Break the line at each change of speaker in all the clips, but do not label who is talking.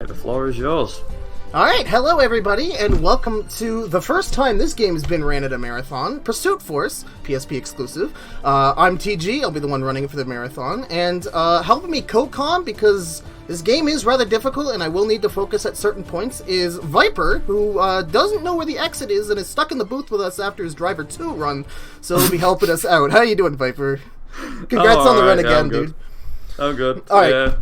the floor is yours.
Alright, hello everybody, and welcome to the first time this game has been ran at a marathon, Pursuit Force, PSP exclusive. I'm TG, I'll be the one running it for the marathon, and helping me co-com, because this game is rather difficult and I will need to focus at certain points, is Viper, who doesn't know where the exit is and is stuck in the booth with us after his Driver 2 run, so he'll be helping us out. How you doing, Viper? Congrats on the run again, dude.
I'm good.
Alright.
Yeah.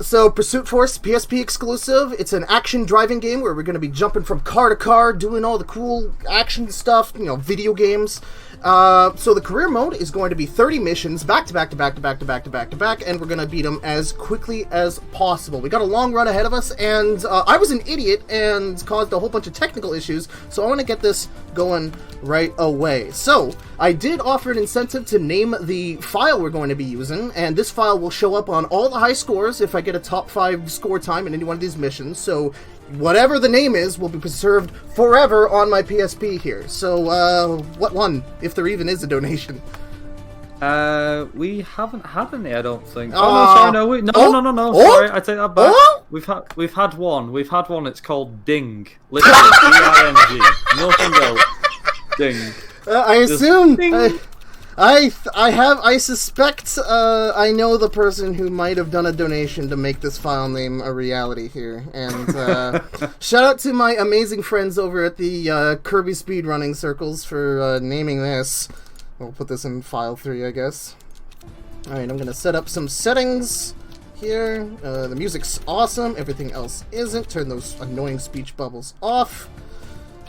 So, Pursuit Force, PSP exclusive. It's an action driving game where we're going to be jumping from car to car, doing all the cool action stuff, you know, video games. So the career mode is going to be 30 missions, back to back to back to back to back to back to back, and we're going to beat them as quickly as possible. We got a long run ahead of us, and I was an idiot and caused a whole bunch of technical issues, so I want to get this going right away. So, I did offer an incentive to name the file we're going to be using, and this file will show up on all the high scores if I get a top 5 score time in any one of these missions, so whatever the name is will be preserved forever on my PSP here. So, what one, if there even is a donation?
We haven't had any, I don't think. Sorry, no, no. Sorry, I take that back. We've had one. We've had one. It's called Ding. Literally, D-I-N-G. Nothing else. Ding.
I assume.
Ding.
I suspect, I know the person who might have done a donation to make this file name a reality here, and, shout out to my amazing friends over at the, Kirby Speedrunning Circles for, naming this. We'll put this in file 3, I guess. Alright, I'm gonna set up some settings here. The music's awesome, everything else isn't. Turn those annoying speech bubbles off.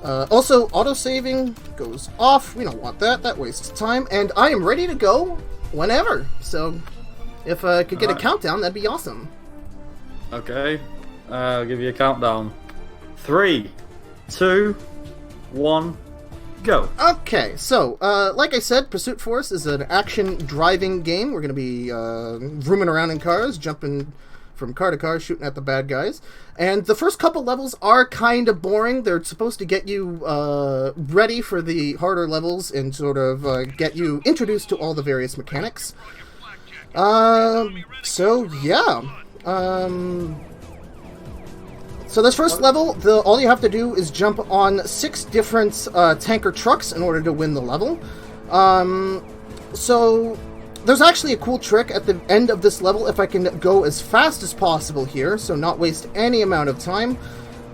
Also, autosaving goes off. We don't want that. That wastes time. And I am ready to go whenever. So, if I could get a countdown, that'd be awesome.
Okay. I'll give you a countdown. 3, 2, 1, go.
Okay, so, like I said, Pursuit Force is an action driving game. We're going to be rooming around in cars, jumping from car to car, shooting at the bad guys. And the first couple levels are kind of boring. They're supposed to get you ready for the harder levels and sort of get you introduced to all the various mechanics. So yeah. So this first level, all you have to do is jump on 6 different tanker trucks in order to win the level. So there's actually a cool trick at the end of this level if I can go as fast as possible here, so not waste any amount of time.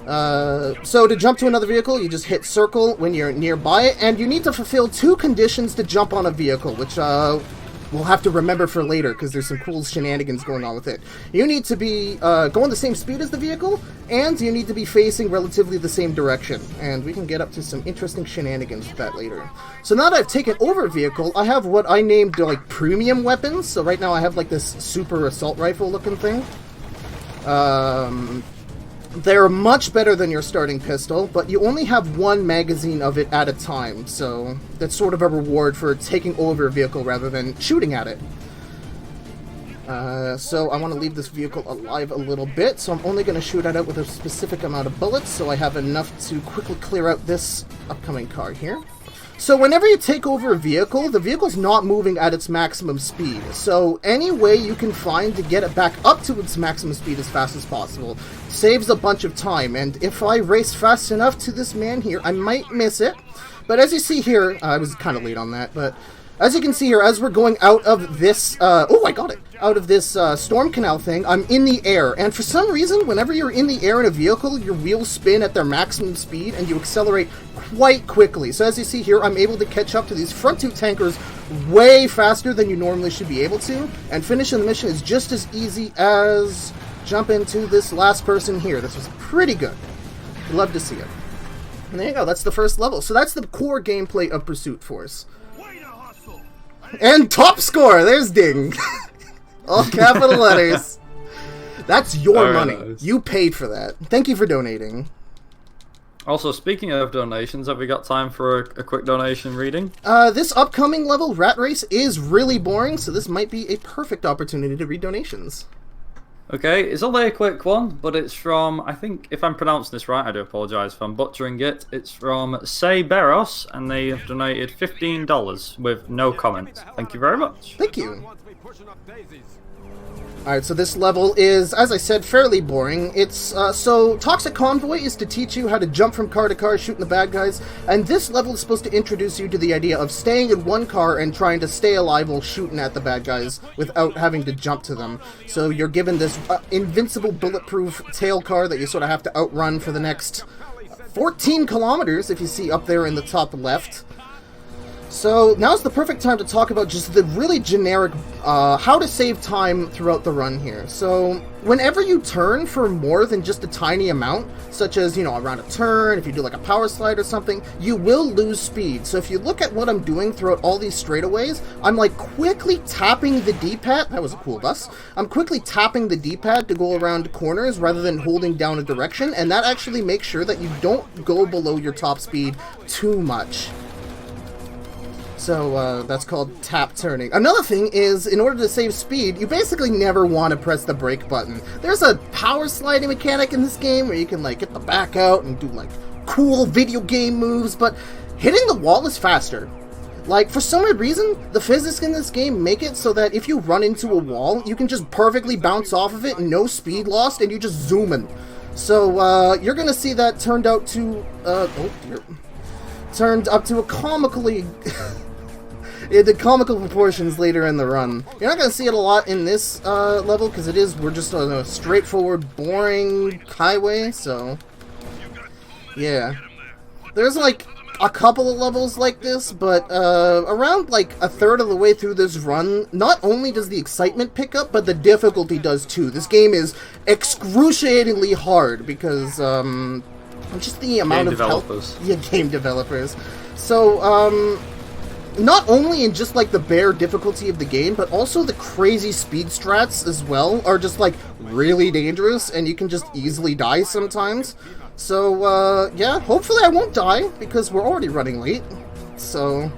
So to jump to another vehicle, you just hit circle when you're nearby it, and you need to fulfill 2 conditions to jump on a vehicle, which we'll have to remember for later, because there's some cool shenanigans going on with it. You need to be going the same speed as the vehicle, and you need to be facing relatively the same direction. And we can get up to some interesting shenanigans with that later. So now that I've taken over a vehicle, I have what I named, like, premium weapons. So right now I have, like, this super assault rifle looking thing. They're much better than your starting pistol, but you only have 1 magazine of it at a time, so that's sort of a reward for taking over a vehicle rather than shooting at it. So I want to leave this vehicle alive a little bit, so I'm only going to shoot at it with a specific amount of bullets, so I have enough to quickly clear out this upcoming car here. So whenever you take over a vehicle, the vehicle's not moving at its maximum speed. So any way you can find to get it back up to its maximum speed as fast as possible saves a bunch of time. And if I race fast enough to this man here, I might miss it. But as you see here, I was kind of late on that, but as you can see here, as we're going out of this, oh, I got it! Out of this storm canal thing, I'm in the air. And for some reason, whenever you're in the air in a vehicle, your wheels spin at their maximum speed and you accelerate quite quickly. So as you see here, I'm able to catch up to these front 2 tankers way faster than you normally should be able to. And finishing the mission is just as easy as jumping to this last person here. This was pretty good. Love to see it. And there you go, that's the first level. So that's the core gameplay of Pursuit Force. And top score! There's Ding! All capital letters. That's your money.
Nice.
You paid for that. Thank you for donating.
Also, speaking of donations, have we got time for a quick donation reading?
This upcoming level, Rat Race, is really boring, so this might be a perfect opportunity to read donations.
Okay, it's only a quick one, but it's from, I think, if I'm pronouncing this right, I do apologise if I'm butchering it. It's from Say Beros, and they have donated $15 with no comment. Thank you very much.
Thank you. Alright, so this level is, as I said, fairly boring. It's, so Toxic Convoy is to teach you how to jump from car to car, shooting the bad guys, and this level is supposed to introduce you to the idea of staying in one car and trying to stay alive while shooting at the bad guys without having to jump to them. So you're given this invincible bulletproof tail car that you sort of have to outrun for the next 14 kilometers, if you see up there in the top left. So now's the perfect time to talk about just the really generic how to save time throughout the run here. So whenever you turn for more than just a tiny amount, such as, you know, around a turn, if you do like a power slide or something, you will lose speed. So if you look at what I'm doing throughout all these straightaways, I'm like quickly tapping the D-pad. That was a cool bus. I'm quickly tapping the D-pad to go around corners rather than holding down a direction, and that actually makes sure that you don't go below your top speed too much. So, that's called tap turning. Another thing is, in order to save speed, you basically never want to press the brake button. There's a power sliding mechanic in this game where you can, like, get the back out and do, like, cool video game moves, but hitting the wall is faster. Like, for some weird reason, the physics in this game make it so that if you run into a wall, you can just perfectly bounce off of it, no speed lost, and you just zoom in. So, you're gonna see that turned out to, turned up to a comically... the comical proportions later in the run. You're not going to see it a lot in this level, because we're just on a straightforward, boring highway, so... yeah. There's, like, a couple of levels like this, but around, like, a third of the way through this run, not only does the excitement pick up, but the difficulty does too. This game is excruciatingly hard, because, just the amount of help... yeah, game developers. So, not only in just, like, the bare difficulty of the game, but also the crazy speed strats as well are just, like, really dangerous, and you can just easily die sometimes. So, yeah, hopefully I won't die, because we're already running late. So,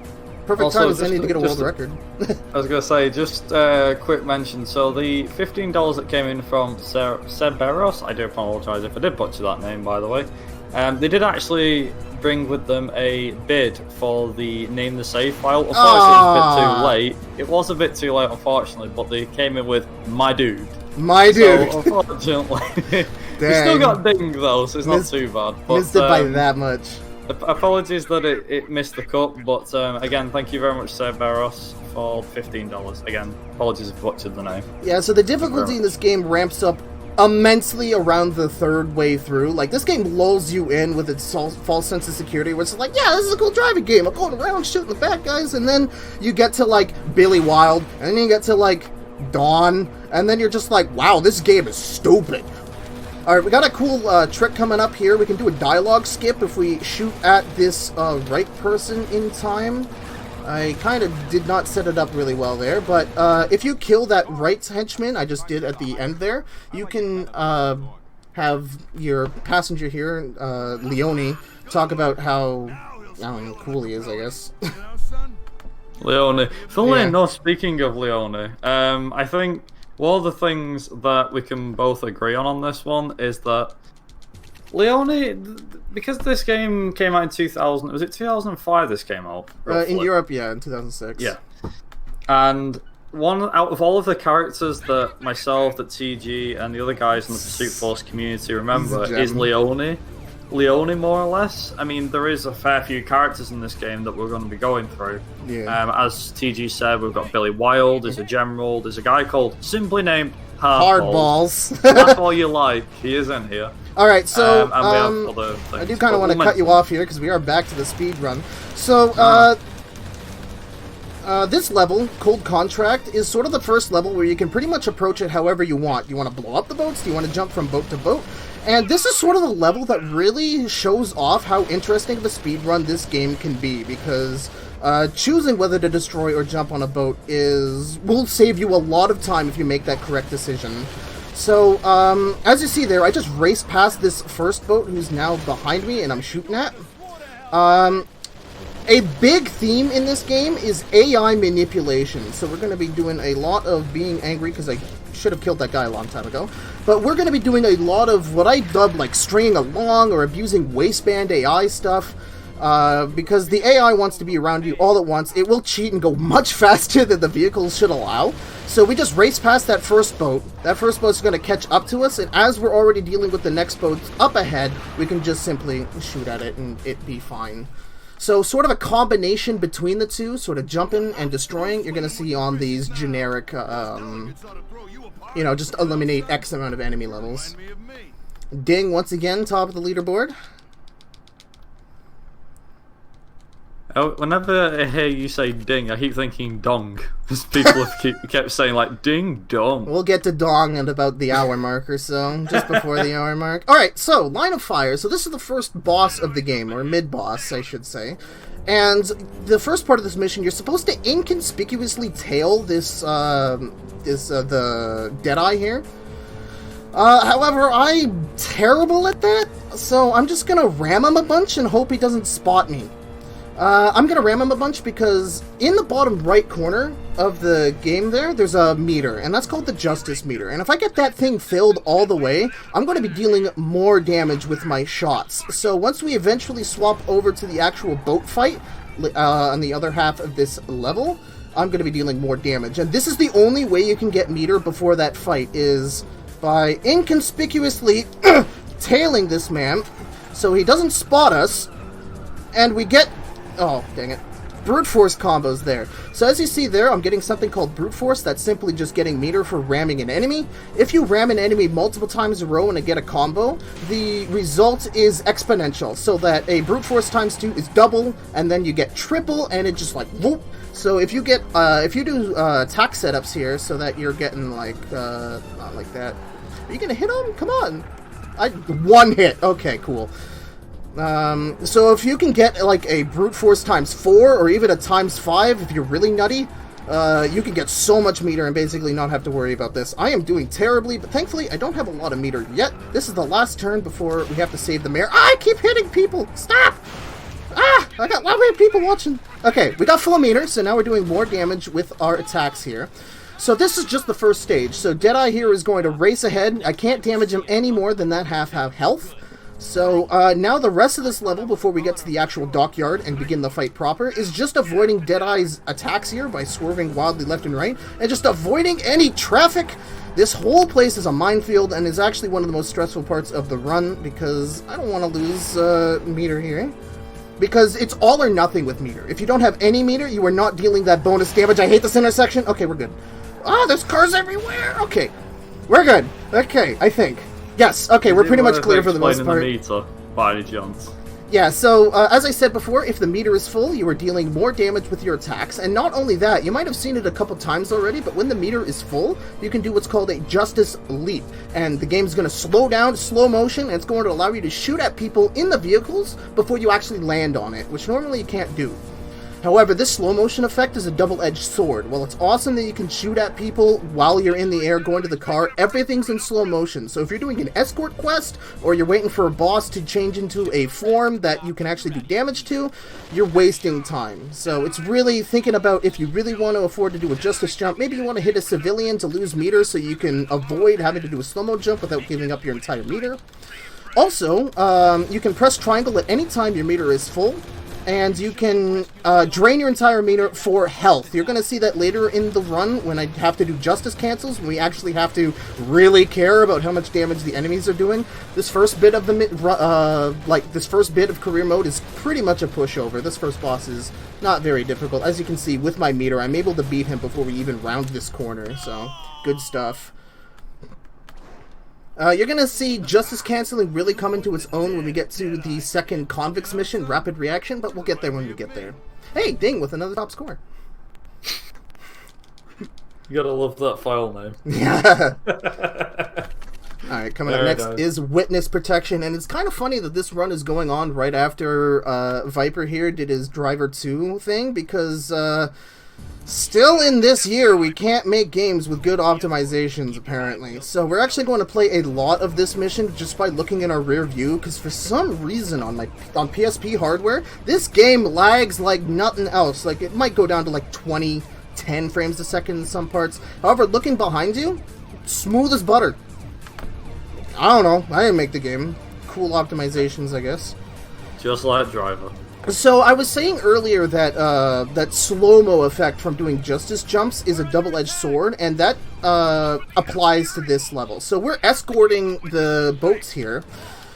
perfect
also,
time as any to get a world record.
I was going to say, just a quick mention, so the $15 that came in from Cerberus, I do apologise if I did butcher that name, by the way, they did actually bring with them a bid for the name the save file. Unfortunately, it was a bit too late, unfortunately, but they came in with my dude.
My dude.
So, unfortunately, we still got ding though, so it's not too bad. But,
missed it by that much.
Apologies that it missed the cut, but again, thank you very much, Cerberus, for $15. Again, apologies if I butchered the name. Yeah,
so the difficulty in this game ramps up immensely around the third way through. Like, this game lulls you in with its false sense of security, where it's like, yeah, this is a cool driving game, I'm going around shooting the bad guys, and then you get to, like, Billy Wilde, and then you get to, like, Dawn, and then you're just like, wow, this game is stupid. Alright, we got a cool trick coming up here. We can do a dialogue skip if we shoot at this right person in time. I kind of did not set it up really well there, but if you kill that right henchman I just did at the end there, you can have your passenger here, Leone, talk about how, I don't know, cool he is, I guess.
Leone. Funnily enough, speaking of Leone, I think one of the things that we can both agree on this one is that Leone, because this game came out in 2000, was it 2005 this came out?
In Europe, yeah, in 2006.
Yeah. And one out of all of the characters that myself, that TG, and the other guys in the Pursuit Force community remember is Leone. Leone, more or less. I mean, there is a fair few characters in this game that we're going to be going through. Yeah. As TG said, we've got Billy Wilde, there's a general, there's a guy called, simply named Hardballs. That's all you like. He is in here.
Alright, so,
and we have other things.
I do kind of want to cut you off here, because we are back to the speed run. So, this level, Cold Contract, is sort of the first level where you can pretty much approach it however you want. You want to blow up the boats? Do you want to jump from boat to boat? And this is sort of the level that really shows off how interesting of a speed run this game can be, because choosing whether to destroy or jump on a boat will save you a lot of time if you make that correct decision. So, as you see there, I just raced past this first boat who's now behind me and I'm shooting at. A big theme in this game is AI manipulation, so we're going to be doing a lot of being angry, because I should have killed that guy a long time ago, but we're going to be doing a lot of what I dub like stringing along or abusing waistband AI stuff. Because the AI wants to be around you all at once. It will cheat and go much faster than the vehicles should allow. So we just race past that first boat. That first boat's going to catch up to us, and as we're already dealing with the next boat up ahead, we can just simply shoot at it and it be fine. So sort of a combination between the two, sort of jumping and destroying, you're going to see on these generic, you know, just eliminate X amount of enemy levels. Ding, once again, top of the leaderboard.
Oh, whenever I hear you say ding, I keep thinking dong. Because people have kept saying, like, ding dong.
We'll get to dong at about the hour mark or so, just before the hour mark. Alright, so, line of fire. So this is the first boss of the game, or mid-boss, I should say. And the first part of this mission, you're supposed to inconspicuously tail this, the Deadeye here. However, I'm terrible at that, so I'm just gonna ram him a bunch and hope he doesn't spot me. I'm going to ram him a bunch because in the bottom right corner of the game there's a meter, and that's called the justice meter. And if I get that thing filled all the way, I'm going to be dealing more damage with my shots. So once we eventually swap over to the actual boat fight on the other half of this level, I'm going to be dealing more damage. And this is the only way you can get meter before that fight, is by inconspicuously tailing this man so he doesn't spot us, and we get... Oh, dang it. Brute force combos there. So as you see there, I'm getting something called brute force. That's simply just getting meter for ramming an enemy. If you ram an enemy multiple times in a row and get a combo, the result is exponential. So that a brute force times 2 is double, and then you get triple, and it just like whoop. So if you get, if you do attack setups here, so that you're getting like, not like that. Are you gonna hit him? Come on. One hit. Okay, cool. So if you can get like a brute force times 4 or even a times 5 if you're really nutty, you can get so much meter and basically not have to worry about this. I am doing terribly, but thankfully I don't have a lot of meter yet. This is the last turn before we have to save the mayor. I keep hitting people! Stop! I got a lot of people watching. Okay, we got full meter, so now we're doing more damage with our attacks here. So this is just the first stage. So Deadeye here is going to race ahead. I can't damage him any more than that half health. So, now the rest of this level, before we get to the actual dockyard and begin the fight proper, is just avoiding Deadeye's attacks here by swerving wildly left and right, and just avoiding any traffic. This whole place is a minefield, and is actually one of the most stressful parts of the run, because I don't want to lose, meter here. Because it's all or nothing with meter. If you don't have any meter, you are not dealing that bonus damage. I hate this intersection. Okay, we're good. Ah, there's cars everywhere! Okay, we're good. Okay, I think. Yes, okay, we're pretty much clear for the most part.
The meter, by any chance?
Yeah, so, as I said before, if the meter is full, you are dealing more damage with your attacks. And not only that, you might have seen it a couple times already, but when the meter is full, you can do what's called a justice leap. And the game's going to slow down, slow motion, and it's going to allow you to shoot at people in the vehicles before you actually land on it, which normally you can't do. However, this slow motion effect is a double-edged sword. While it's awesome that you can shoot at people while you're in the air going to the car, everything's in slow motion. So if you're doing an escort quest, or you're waiting for a boss to change into a form that you can actually do damage to, you're wasting time. So it's really thinking about if you really want to afford to do a justice jump, maybe you want to hit a civilian to lose meter so you can avoid having to do a slow-mo jump without giving up your entire meter. Also, you can press triangle at any time your meter is full, and you can drain your entire meter for health. You're going to see that later in the run when I have to do justice cancels, when we actually have to really care about how much damage the enemies are doing. This first bit of the this first bit of career mode is pretty much a pushover. This first boss is not very difficult. As you can see, with my meter, I'm able to beat him before we even round this corner. So, good stuff. You're going to see justice canceling really come into its own when we get to the second convicts mission, rapid reaction, but we'll get there when we get there. Hey, Ding with another top score.
You gotta love that file name.
Yeah. Alright, coming up next is witness protection, and it's kind of funny that this run is going on right after Viper here did his Driver 2 thing, because still in this year, we can't make games with good optimizations, apparently. So we're actually going to play a lot of this mission just by looking in our rear view, because for some reason on PSP hardware, this game lags like nothing else. Like, it might go down to like 10 frames a second in some parts. However, looking behind you, smooth as butter. I don't know. I didn't make the game. Cool optimizations, I guess.
Just like Driver.
So I was saying earlier that that slow-mo effect from doing justice jumps is a double-edged sword, and that applies to this level. So we're escorting the boats here.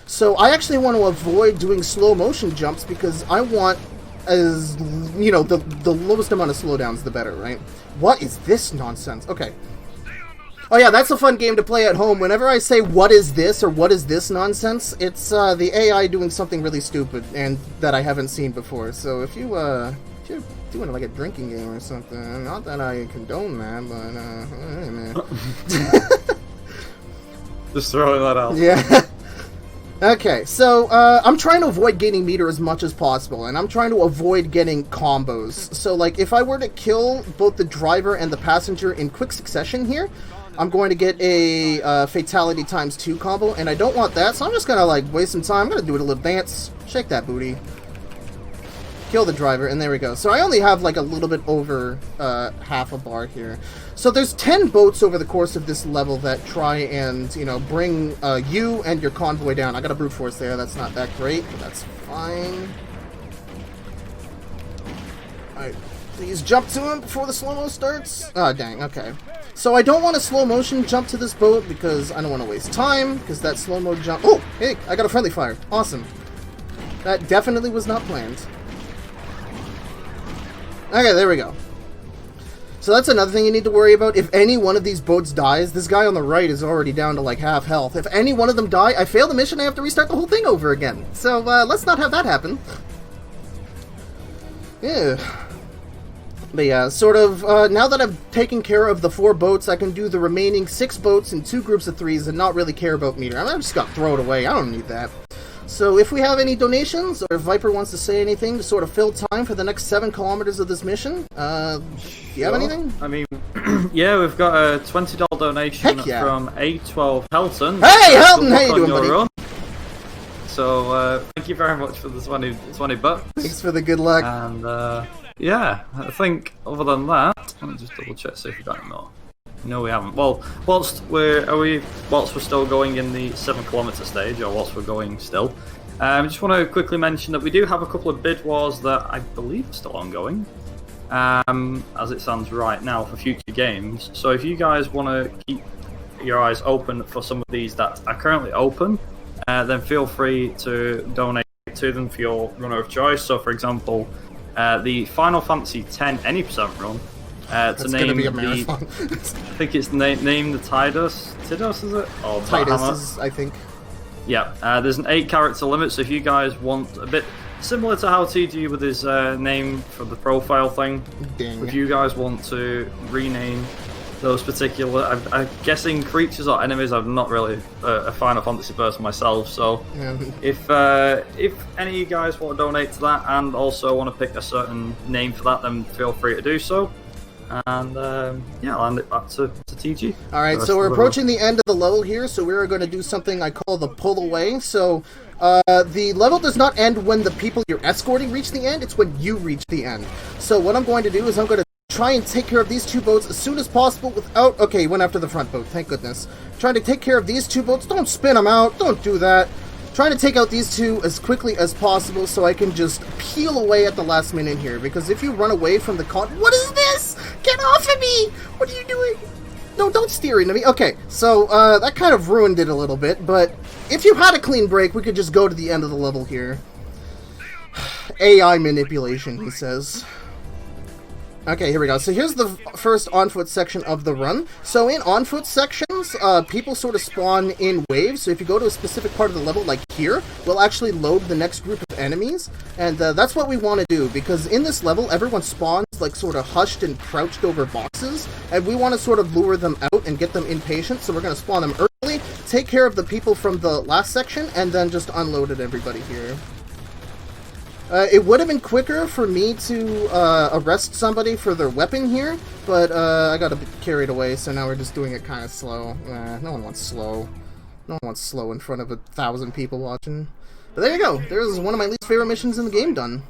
So I actually want to avoid doing slow motion jumps because I want, as you know, the lowest amount of slowdowns the better, right? What is this nonsense? Okay. Oh yeah, that's a fun game to play at home. Whenever I say, what is this, or what is this nonsense, it's the AI doing something really stupid and that I haven't seen before. So if you're doing like a drinking game or something, not that I condone that, but, hey, man.
Just throwing that out.
Yeah. Okay, so I'm trying to avoid gaining meter as much as possible, and I'm trying to avoid getting combos. So, like, if I were to kill both the driver and the passenger in quick succession here, I'm going to get a fatality times 2 combo, and I don't want that, so I'm just gonna, like, waste some time. I'm gonna do it a little dance. Shake that booty. Kill the driver, and there we go. So I only have, like, a little bit over half a bar here. So there's 10 boats over the course of this level that try and, you know, bring you and your convoy down. I got a brute force there. That's not that great, but that's fine. Alright, please jump to him before the slow-mo starts. Oh, dang, okay. So I don't want to slow motion jump to this boat because I don't want to waste time, because that slow-mo jump... Oh, hey, I got a friendly fire. Awesome. That definitely was not planned. Okay, there we go. So that's another thing you need to worry about. If any one of these boats dies, this guy on the right is already down to like half health. If any one of them die, I fail the mission, I have to restart the whole thing over again. So let's not have that happen. Yeah. But yeah, sort of, now that I've taken care of the 4 boats, I can do the remaining 6 boats in 2 groups of 3s and not really care about meter. I'm just gonna throw it away, I don't need that. So if we have any donations, or if Viper wants to say anything to sort of fill time for the next 7 kilometers of this mission, do you have anything?
I mean, yeah, we've got a $20 donation from A12 Helton.
Hey, Helton, how you doing, buddy?
Own. So, thank you very much for the 20 bucks.
Thanks for the good luck.
And, yeah, I think other than that, let me just double check, see if we've got any more. No, we haven't. Well, whilst we're still going in the 7 kilometer stage, or whilst we're going still, I just want to quickly mention that we do have a couple of bid wars that I believe are still ongoing, as it stands right now for future games. So if you guys want to keep your eyes open for some of these that are currently open, then feel free to donate to them for your runner of choice. So, for example, the Final Fantasy X any % run. To name
be a marathon.
I think it's name the Tidus. Tidus, is it? Or
Tidus, I think.
Yeah, there's an 8 character limit, so if you guys want a bit similar to how TG with his name for the profile thing, if you guys want to rename those particular, I'm guessing creatures or enemies. I'm not really a Final Fantasy person myself, so if any of you guys want to donate to that and also want to pick a certain name for that, then feel free to do so. And yeah, I'll hand it back to TG.
Alright, so we're approaching the end of the level here, so we're going to do something I call the pull away. So the level does not end when the people you're escorting reach the end, it's when you reach the end. So what I'm going to do is I'm going to try and take care of these 2 boats as soon as possible without... Okay, he went after the front boat, thank goodness. Trying to take care of these 2 boats, don't spin them out, don't do that. Trying to take out these 2 as quickly as possible so I can just peel away at the last minute here. Because if you run away from the con... What is this? Get off of me! What are you doing? No, don't steer into me. Okay, so that kind of ruined it a little bit, but if you had a clean break, we could just go to the end of the level here. AI manipulation, he says. Okay, here we go. So here's the first on-foot section of the run. So in on-foot sections, people sort of spawn in waves. So if you go to a specific part of the level, like here, we'll actually load the next group of enemies. And that's what we want to do, because in this level, everyone spawns like sort of hushed and crouched over boxes. And we want to sort of lure them out and get them impatient. So we're going to spawn them early, take care of the people from the last section, and then just unload at everybody here. It would have been quicker for me to arrest somebody for their weapon here, but I got a bit carried away, so now we're just doing it kind of slow. No one wants slow. No one wants slow in front of 1,000 people watching. But there you go. There's one of my least favorite missions in the game done.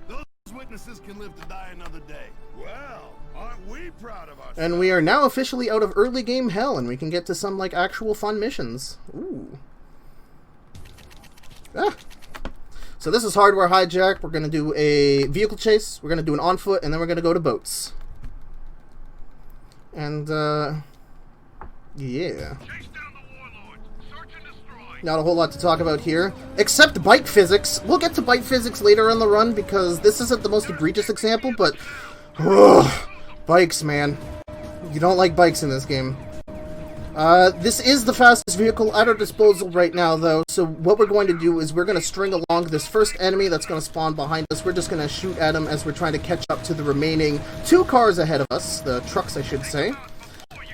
Those witnesses can live to die another day. Well, aren't we proud of ourselves?
And we are now officially out of early game hell, and we can get to some like actual fun missions. Ooh. Ah. So this is hardware hijack. We're going to do a vehicle chase. We're going to do an on foot, and then we're going to go to boats. And, yeah. Not a whole lot to talk about here, except bike physics. We'll get to bike physics later in the run, because this isn't the most egregious example, but... bikes, man. You don't like bikes in this game. This is the fastest vehicle at our disposal right now, though, so what we're going to do is we're going to string along this first enemy that's going to spawn behind us. We're just going to shoot at him as we're trying to catch up to the remaining 2 cars ahead of us, the trucks, I should say.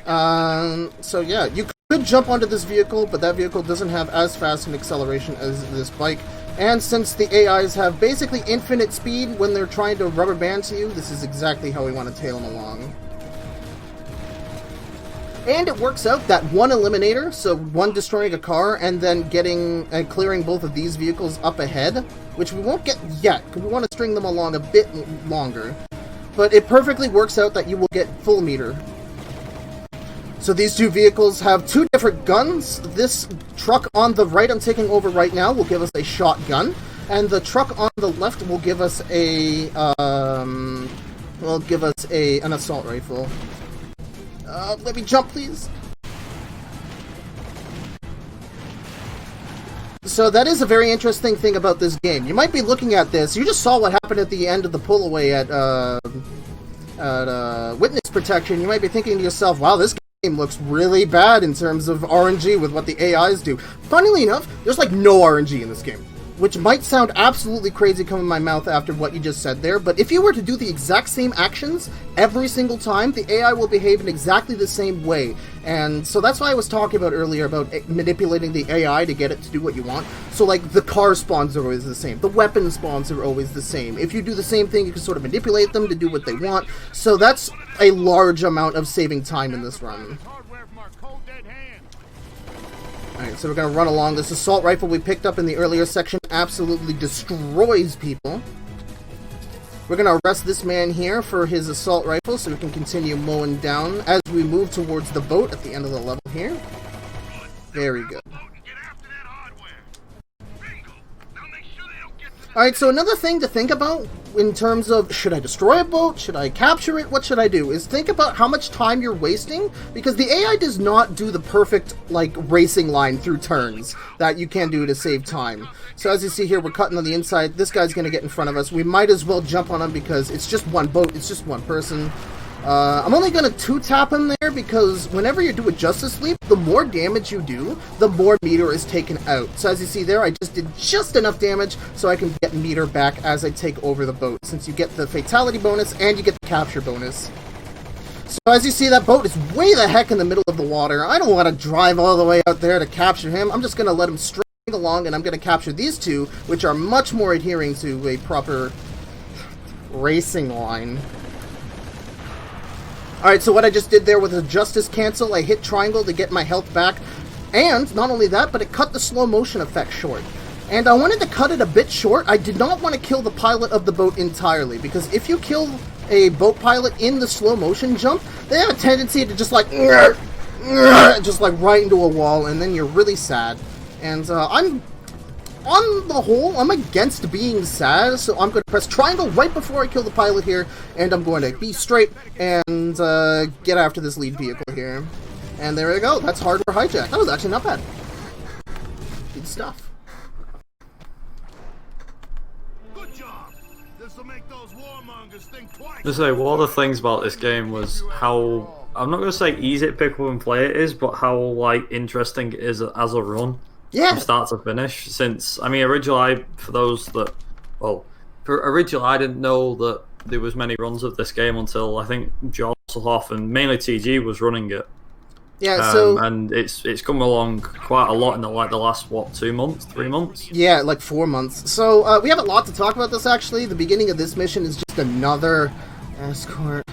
So yeah, you could jump onto this vehicle, but that vehicle doesn't have as fast an acceleration as this bike. And since the AIs have basically infinite speed when they're trying to rubber band to you, this is exactly how we want to tail them along. And it works out that one eliminator, so one destroying a car, and then getting and clearing both of these vehicles up ahead, which we won't get yet, because we want to string them along a bit longer. But it perfectly works out that you will get full meter. So these 2 vehicles have 2 different guns. This truck on the right I'm taking over right now will give us a shotgun, and the truck on the left will give us a an assault rifle. Let me jump, please. So that is a very interesting thing about this game. You might be looking at this. You just saw what happened at the end of the pull away at witness protection. You might be thinking to yourself, wow, this game looks really bad in terms of RNG with what the AIs do. Funnily enough, there's like no RNG in this game, which might sound absolutely crazy coming in my mouth after what you just said there, but if you were to do the exact same actions every single time, the AI will behave in exactly the same way. And so that's why I was talking about earlier about manipulating the AI to get it to do what you want. So like the car spawns are always the same, the weapon spawns are always the same. If you do the same thing, you can sort of manipulate them to do what they want. So that's a large amount of saving time in this run. Alright, so we're going to run along. This assault rifle we picked up in the earlier section absolutely destroys people. We're going to arrest this man here for his assault rifle so we can continue mowing down as we move towards the boat at the end of the level here. Very good. Alright, so another thing to think about in terms of, should I destroy a boat? Should I capture it? What should I do? Is think about how much time you're wasting, because the AI does not do the perfect, like, racing line through turns that you can do to save time. So as you see here, we're cutting on the inside. This guy's going to get in front of us. We might as well jump on him because it's just one boat. It's just one person. I'm only going to 2-tap him there because whenever you do a Justice Leap, the more damage you do, the more meter is taken out. So as you see there, I just did just enough damage so I can get meter back as I take over the boat, since you get the fatality bonus and you get the capture bonus. So as you see, that boat is way the heck in the middle of the water. I don't want to drive all the way out there to capture him. I'm just going to let him string along, and I'm going to capture these 2, which are much more adhering to a proper racing line. Alright, so what I just did there with a Justice Cancel, I hit triangle to get my health back, and not only that, but it cut the slow motion effect short. And I wanted to cut it a bit short. I did not want to kill the pilot of the boat entirely, because if you kill a boat pilot in the slow motion jump, they have a tendency to just like right into a wall, and then you're really sad. And on the whole, I'm against being sad, so I'm going to press triangle right before I kill the pilot here, and I'm going to be straight and get after this lead vehicle here. And there we go. That's hardware hijack. That was actually not bad. Good stuff.
Good job. This will make those warmongers think twice.
Just say, one of the things about this game was how, I'm not going to say easy to pick up and play it is, but how like interesting it is as a run.
Yeah.
From start to finish. Since, I mean, originally, originally I didn't know that there was many runs of this game until I think John Hoff and mainly TG was running it.
Yeah, so
and it's come along quite a lot in the last 3 months?
Yeah, like 4 months. So we have a lot to talk about this actually. The beginning of this mission is just another escort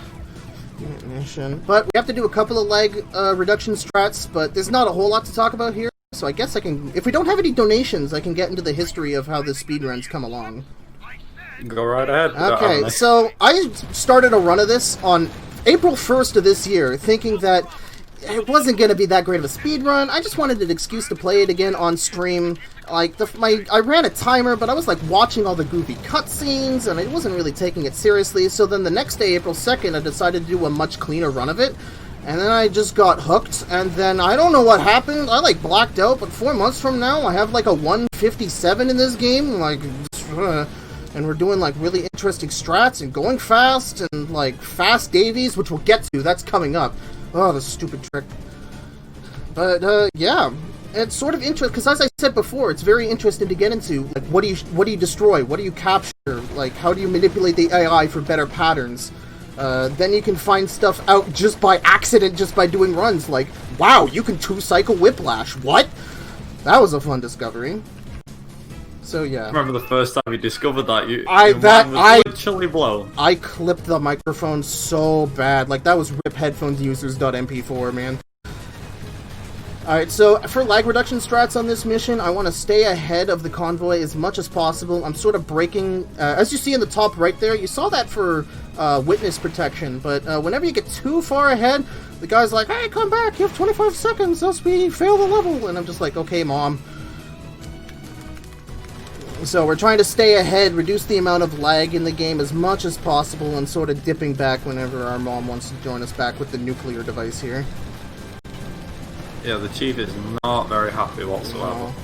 mission, but we have to do a couple of leg reduction strats. But there's not a whole lot to talk about here. So I guess I can, if we don't have any donations, I can get into the history of how the speedruns come along.
Go right ahead.
Okay, so I started a run of this on April 1st of this year, thinking that it wasn't gonna be that great of a speed run. I just wanted an excuse to play it again on stream. Like I ran a timer, but I was like watching all the goofy cutscenes, and I wasn't really taking it seriously. So then the next day, April 2nd, I decided to do a much cleaner run of it, and then I just got hooked. And then I don't know what happened. I like blacked out, but 4 months from now, I have like a 157 in this game, like. And we're doing like really interesting strats and going fast and like fast Davies, which we'll get to. That's coming up. Oh, the stupid trick. But yeah, it's sort of interesting because, as I said before, it's very interesting to get into. Like, what do you destroy? What do you capture? Like, how do you manipulate the AI for better patterns? Then you can find stuff out just by accident, just by doing runs. Like, wow, you can 2-cycle Whiplash. What? That was a fun discovery. So yeah.
I remember the first time you discovered that your mind was literally blown.
I clipped the microphone so bad. Like, that was rip headphones users.mp4, man. Alright, so for lag reduction strats on this mission, I want to stay ahead of the convoy as much as possible. I'm sort of breaking, as you see in the top right there, you saw that for witness protection, but whenever you get too far ahead, the guy's like, hey, come back, you have 25 seconds, else we fail the level, and I'm just like, okay, mom. So we're trying to stay ahead, reduce the amount of lag in the game as much as possible, and sort of dipping back whenever our mom wants to join us back with the nuclear device here.
Yeah, the chief is not very happy whatsoever.
No.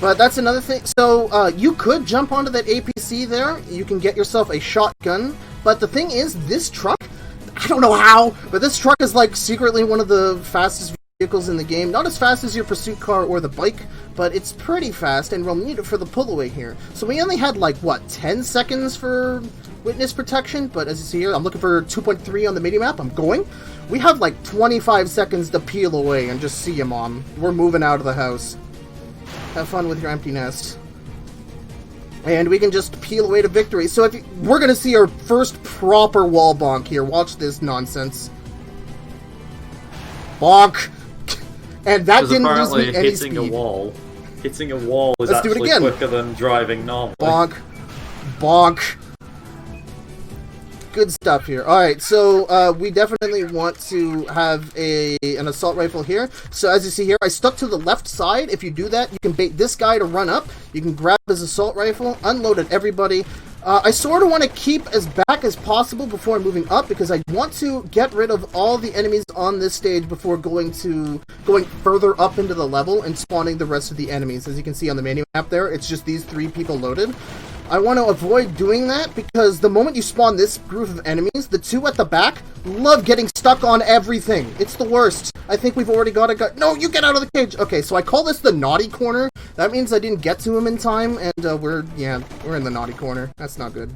But that's another thing. So you could jump onto that APC there. You can get yourself a shotgun. But the thing is, this truck, I don't know how, but this truck is like secretly one of the fastest vehicles in the game. Not as fast as your pursuit car or the bike, but it's pretty fast, and we'll need it for the pull-away here. So we only had like, what, 10 seconds for witness protection? But as you see here, I'm looking for 2.3 on the mini-map. I'm going. We have like 25 seconds to peel away and just see you, Mom. We're moving out of the house. Have fun with your empty nest. And we can just peel away to victory. So we're going to see our first proper wall bonk here. Watch this nonsense. Bonk! And that didn't lose me any speed.
Hitting a wall is actually quicker than driving normally.
Bonk. Bonk. Good stuff here. Alright, so we definitely want to have an assault rifle here. So as you see here, I stuck to the left side. If you do that, you can bait this guy to run up. You can grab his assault rifle, unload at everybody. I sort of want to keep as back as possible before moving up, because I want to get rid of all the enemies on this stage before going further up into the level and spawning the rest of the enemies. As you can see on the menu map there, it's just these 3 people loaded. I want to avoid doing that because the moment you spawn this group of enemies, the 2 at the back love getting stuck on everything. It's the worst. I think we've already got a guy. No, you get out of the cage. Okay, so I call this the naughty corner. That means I didn't get to him in time, and we're in the naughty corner. That's not good.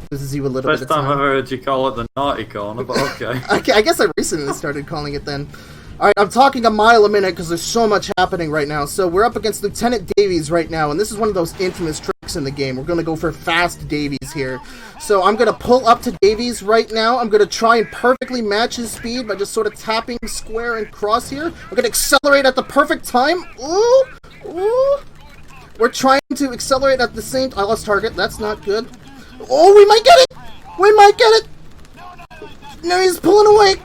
This is you a little bit of time.
First time I've heard you call it the naughty corner, but okay.
I guess I recently started calling it then. Alright, I'm talking a mile a minute because there's so much happening right now. So we're up against Lieutenant Davies right now, and this is one of those infamous tricks in the game. We're going to go for fast Davies here. So I'm going to pull up to Davies right now. I'm going to try and perfectly match his speed by just sort of tapping square and cross here. We're going to accelerate at the perfect time. Ooh! Ooh! We're trying to accelerate at the same... I lost target. That's not good. Oh, we might get it! We might get it! No, he's pulling away!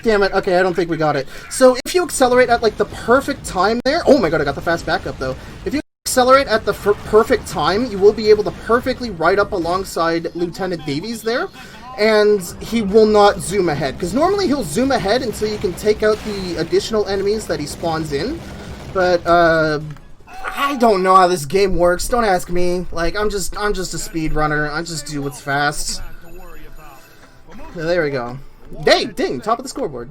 Damn it. Okay, I don't think we got it. So if you accelerate at like the perfect time there... Oh my god, I got the fast backup though. If you accelerate at the perfect time, you will be able to perfectly ride up alongside Lieutenant Davies there. And he will not zoom ahead. Because normally he'll zoom ahead until you can take out the additional enemies that he spawns in. But, I don't know how this game works. Don't ask me. Like, I'm just a speedrunner. I just do what's fast. There we go. Ding! Top of the scoreboard.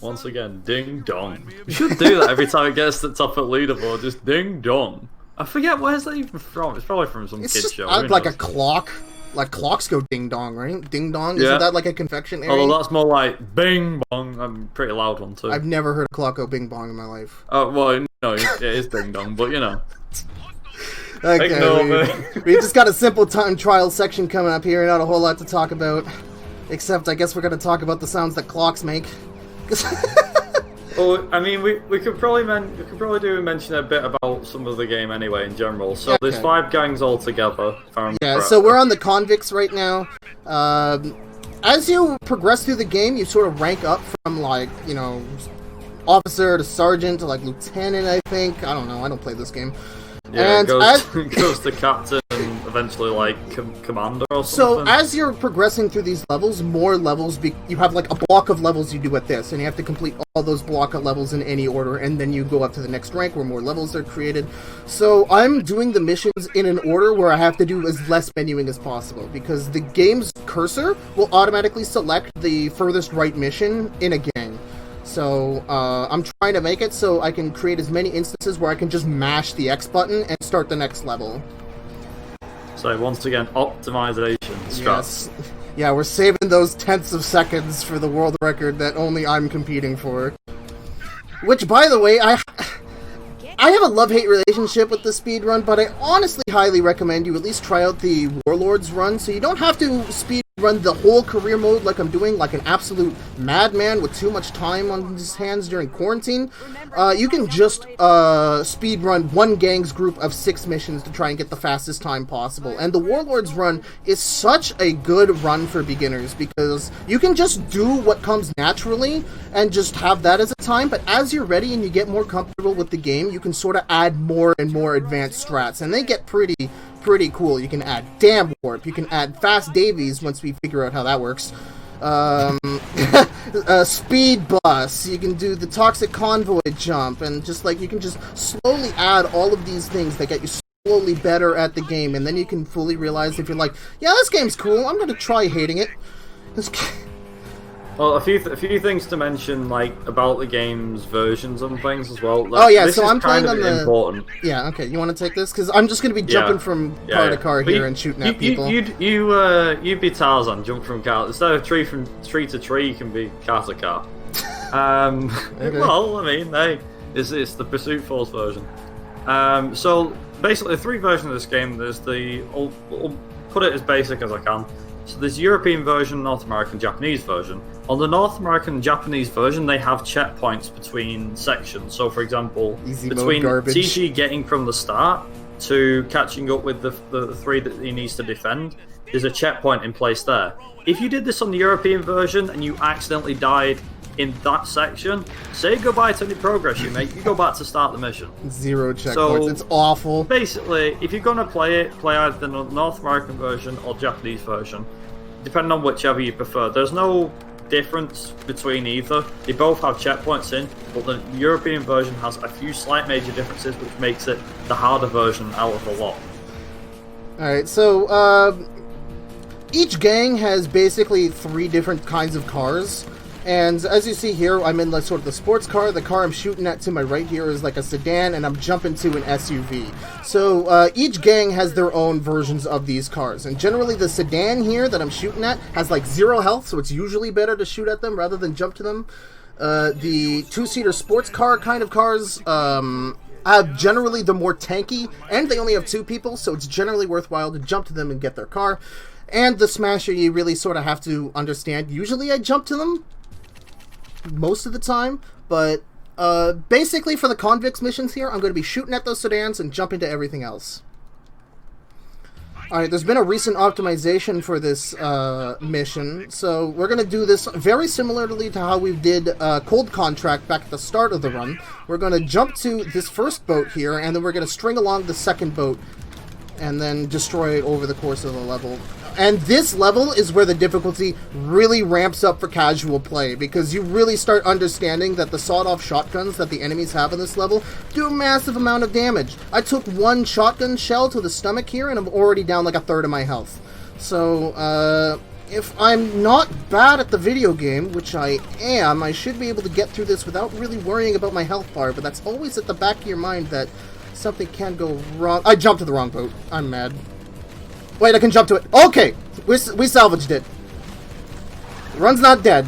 Once again, ding dong. We should do that every time it gets to the top of the leaderboard. Just ding dong. I forget, where's that even from? It's probably from some kid show.
It's like a clock. Like clocks go ding dong, right? Ding dong?
Yeah.
Isn't that like a confectionery?
Although that's more like bing bong. I'm a pretty loud one too.
I've never heard a clock go bing bong in my life.
Oh, well, no, it is ding dong, but you know.
Okay, we just got a simple time trial section coming up here, not a whole lot to talk about. Except, I guess we're going to talk about the sounds that clocks make.
Well, I mean, we could probably mention a bit about some of the game anyway in general. So there's 5 gangs all together.
Yeah, so we're on the convicts right now. as you progress through the game, you sort of rank up from, like, you know, officer to sergeant to, like, lieutenant, I think. I don't know. I don't play this game.
Yeah,
and
it goes to captain and eventually, like, commander or something.
So, as you're progressing through these levels, more levels, you have, like, a block of levels you do at this, and you have to complete all those block of levels in any order, and then you go up to the next rank where more levels are created. So, I'm doing the missions in an order where I have to do as less menuing as possible, because the game's cursor will automatically select the furthest right mission in a game. So, I'm trying to make it so I can create as many instances where I can just mash the X button and start the next level.
So, once again, optimization strats.
Yes. Yeah, we're saving those tenths of seconds for the world record that only I'm competing for. Which, by the way, I have a love-hate relationship with the speedrun, but I honestly highly recommend you at least try out the Warlords run, so you don't have to speedrun the whole career mode like I'm doing, like an absolute madman with too much time on his hands during quarantine. You can just speedrun one gang's group of 6 missions to try and get the fastest time possible. And the Warlords run is such a good run for beginners, because you can just do what comes naturally and just have that as a time, but as you're ready and you get more comfortable with the game, you can sort of add more and more advanced strats, and they get pretty cool. You can add Dam Warp, you can add Fast Davies once we figure out how that works. Speed Bus, you can do the Toxic Convoy jump, and just like, you can just slowly add all of these things that get you slowly better at the game, and then you can fully realize if you're like, yeah, this game's cool, I'm gonna try hating it.
Well, a few things to mention, like, about the game's versions and things as well.
Oh yeah,
this
so
is
I'm playing
kind of
on the...
important.
Yeah, okay, you want to take this? Because I'm just going to be jumping from car to car here and shooting at people.
You'd be Tarzan, jump from car. Instead of tree to tree, you can be car to car. Okay. Well, I mean, hey, it's the Pursuit Force version. So, basically, 3 versions of this game. There's the... I'll put it as basic as I can. So there's European version, North American, Japanese version. On the North American and Japanese version, they have checkpoints between sections. So, for example, between TG getting from the start to catching up with the 3 that he needs to defend, there's a checkpoint in place there. If you did this on the European version and you accidentally died in that section, say goodbye to any progress you make, you go back to start the mission.
0 checkpoints,
so,
it's awful.
Basically, if you're going to play it, play either the North American version or Japanese version, depending on whichever you prefer. There's no difference between either. They both have checkpoints in, but the European version has a few slight major differences, which makes it the harder version out of the lot.
Alright, so, each gang has basically 3 different kinds of cars. And as you see here, I'm in sort of the sports car. The car I'm shooting at to my right here is like a sedan, and I'm jumping to an SUV. So each gang has their own versions of these cars. And generally the sedan here that I'm shooting at has like 0 health, so it's usually better to shoot at them rather than jump to them. The 2-seater sports car kind of cars generally they're more tanky, and they only have 2 people, so it's generally worthwhile to jump to them and get their car. And the Smasher, you really sort of have to understand. Usually I jump to them most of the time, but basically for the convicts missions here, I'm going to be shooting at those sedans and jumping to everything else. Alright, there's been a recent optimization for this mission, so we're going to do this very similarly to how we did Cold Contract back at the start of the run. We're going to jump to this first boat here, and then we're going to string along the second boat, and then destroy it over the course of the level. And this level is where the difficulty really ramps up for casual play, because you really start understanding that the sawed-off shotguns that the enemies have in this level do a massive amount of damage. I took 1 shotgun shell to the stomach here, and I'm already down like a third of my health. So, if I'm not bad at the video game, which I am, I should be able to get through this without really worrying about my health bar, but that's always at the back of your mind that something can go wrong. I jumped to the wrong boat. I'm mad. Wait, I can jump to it. Okay! We salvaged it. The run's not dead.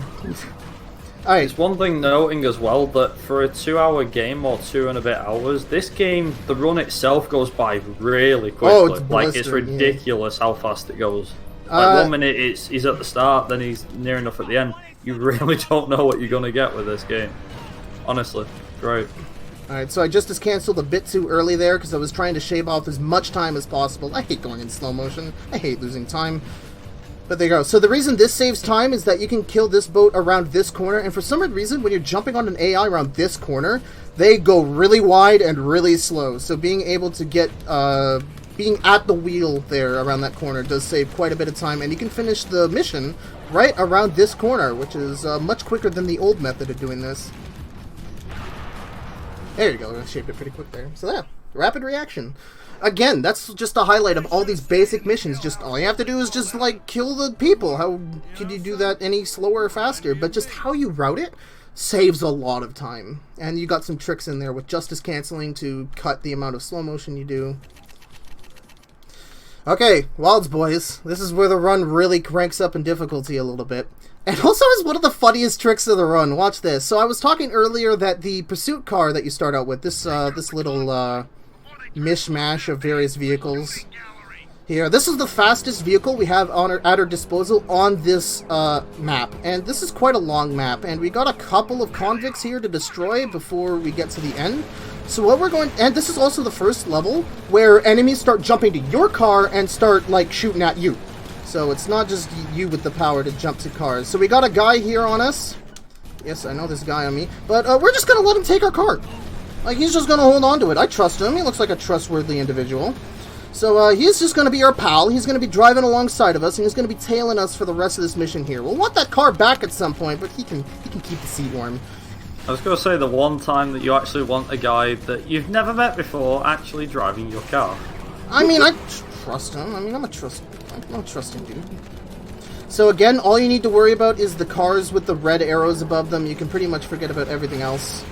Alright.
It's one thing noting as well that for a 2-hour game, or 2 and a bit hours, this game, the run itself goes by really quickly.
Oh, it's
like, it's ridiculous how fast it goes. Like, 1 minute he's at the start, then he's near enough at the end. You really don't know what you're going to get with this game. Honestly, great.
Alright, so I just canceled a bit too early there because I was trying to shave off as much time as possible. I hate going in slow motion. I hate losing time. But there you go. So the reason this saves time is that you can kill this boat around this corner, and for some reason, when you're jumping on an AI around this corner, they go really wide and really slow. So being able to get, being at the wheel there around that corner does save quite a bit of time, and you can finish the mission right around this corner, which is much quicker than the old method of doing this. There you go. I shaped it pretty quick there. So yeah, rapid reaction. Again, that's just a highlight of all these basic missions. Just all you have to do is just, like, kill the people. How could you do that any slower or faster? But just how you route it saves a lot of time. And you got some tricks in there with justice canceling to cut the amount of slow motion you do. Okay, Wilds boys. This is where the run really cranks up in difficulty a little bit. And also is one of the funniest tricks of the run. Watch this. So I was talking earlier that the pursuit car that you start out with, this little mishmash of various vehicles here. This is the fastest vehicle we have at our disposal on this map, and this is quite a long map, and we got a couple of convicts here to destroy before we get to the end. So what we're going, and this is also the first level where enemies start jumping to your car and start, like, shooting at you. So it's not just you with the power to jump to cars. So we got a guy here on us. Yes, I know this guy on me, but we're just gonna let him take our car. Like, he's just gonna hold on to it. I trust him. He looks like a trustworthy individual. So, he's just gonna be our pal. He's gonna be driving alongside of us, and he's gonna be tailing us for the rest of this mission here. We'll want that car back at some point, but he can keep the seat warm.
I was gonna say the one time that you actually want a guy that you've never met before actually driving your car.
I mean, I trust him. I mean, I'm a trusting dude. So again, all you need to worry about is the cars with the red arrows above them. You can pretty much forget about everything else.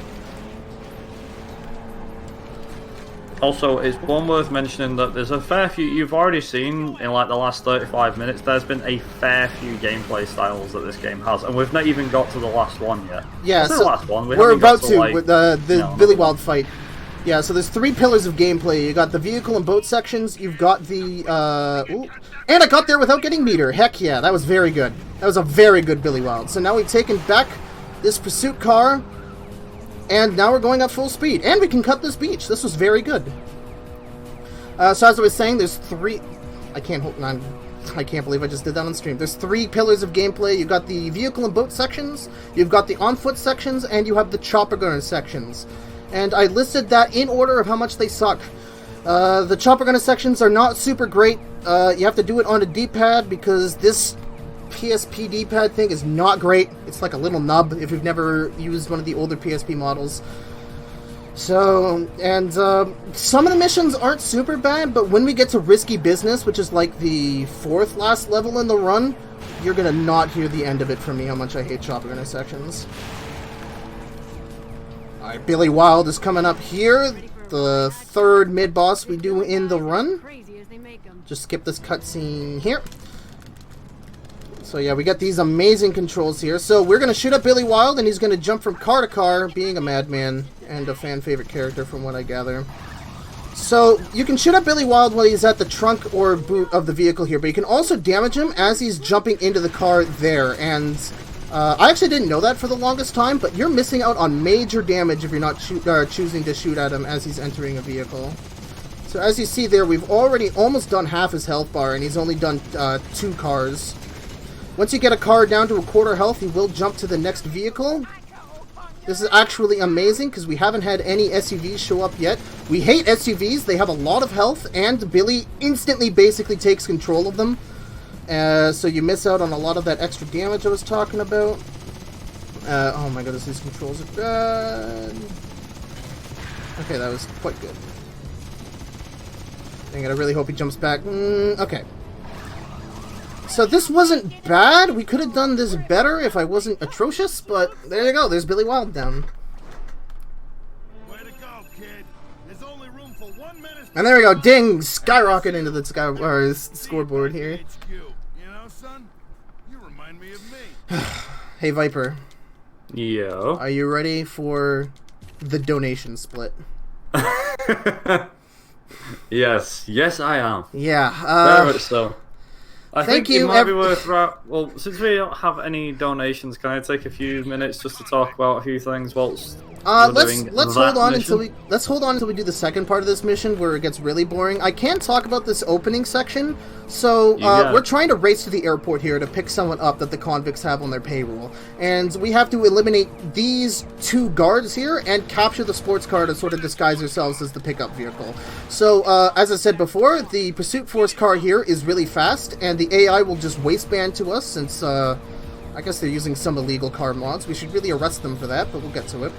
Also, it's one worth mentioning that there's a fair few, you've already seen in like the last 35 minutes, there's been a fair few gameplay styles that this game has, and we've not even got to the last one yet.
Yeah,
so the last one.
We're about to, like, with the Billy Wild fight. Yeah, so there's 3 pillars of gameplay. You got the vehicle and boat sections, you've got the, and I got there without getting meter. Heck yeah, that was very good. That was a very good Billy Wild. So now we've taken back this pursuit car, and now we're going at full speed. And we can cut this beach. This was very good. So as I was saying, there's 3... I can't believe I just did that on stream. There's 3 pillars of gameplay. You've got the vehicle and boat sections, you've got the on-foot sections, and you have the chopper gunner sections. And I listed that in order of how much they suck. The chopper gunner sections are not super great. You have to do it on a D-pad because this PSP D-pad thing is not great. It's like a little nub if you've never used one of the older PSP models. So, and some of the missions aren't super bad, but when we get to Risky Business, which is like the 4th last level in the run, you're gonna not hear the end of it from me how much I hate chopper gunner sections. Alright, Billy Wild is coming up here, the 3rd mid-boss we do in the run. Just skip this cutscene here. So yeah, we got these amazing controls here. So we're going to shoot at Billy Wild, and he's going to jump from car to car, being a madman, and a fan-favorite character from what I gather. So you can shoot at Billy Wild while he's at the trunk or boot of the vehicle here, but you can also damage him as he's jumping into the car there. And I actually didn't know that for the longest time, but you're missing out on major damage if you're not choosing to shoot at him as he's entering a vehicle. So as you see there, we've already almost done half his health bar, and he's only done 2 cars. Once you get a car down to a quarter health, he will jump to the next vehicle. This is actually amazing because we haven't had any SUVs show up yet. We hate SUVs. They have a lot of health, and Billy instantly basically takes control of them. So you miss out on a lot of that extra damage I was talking about. Oh my goodness, these controls are bad. Okay, that was quite good. Dang it, I really hope he jumps back. Okay. So this wasn't bad. We could have done this better if I wasn't atrocious, but there you go. There's Billy Wild down.
Way to go, kid. There's only room for 1 minute.
And there we go. Ding! Skyrocket into the scoreboard here.
You know, son, you remind me of me.
Hey, Viper.
Yo.
Are you ready for the donation split?
Yes, I am.
Yeah.
Very much so. I
Thank
think
you,
it might be worth... Well, since we don't have any donations, can I take a few minutes just to talk about a few things whilst
Let's hold on until we do the second part of this mission where it gets really boring. I can talk about this opening section. So we're trying to race to the airport here to pick someone up that the convicts have on their payroll, and we have to eliminate these 2 guards here and capture the sports car to sort of disguise ourselves as the pickup vehicle. So as I said before, the pursuit force car here is really fast, and the AI will just waistband to us since I guess they're using some illegal car mods. We should really arrest them for that, but we'll get to it.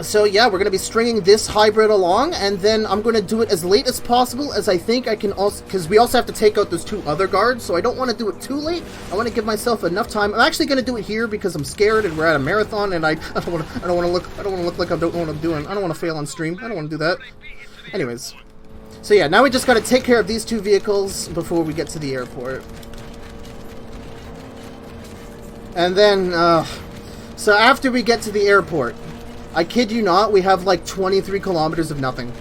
So yeah, we're going to be stringing this hybrid along, and then I'm going to do it as late as possible, as I think I can also, because we also have to take out those 2 other guards, so I don't want to do it too late. I want to give myself enough time. I'm actually going to do it here because I'm scared and we're at a marathon, and I don't want to look like I don't know what I'm doing. I don't want to fail on stream. I don't want to do that. Anyways. So yeah, now we just got to take care of these 2 vehicles before we get to the airport. And then, so after we get to the airport, I kid you not, we have like 23 kilometers of nothing.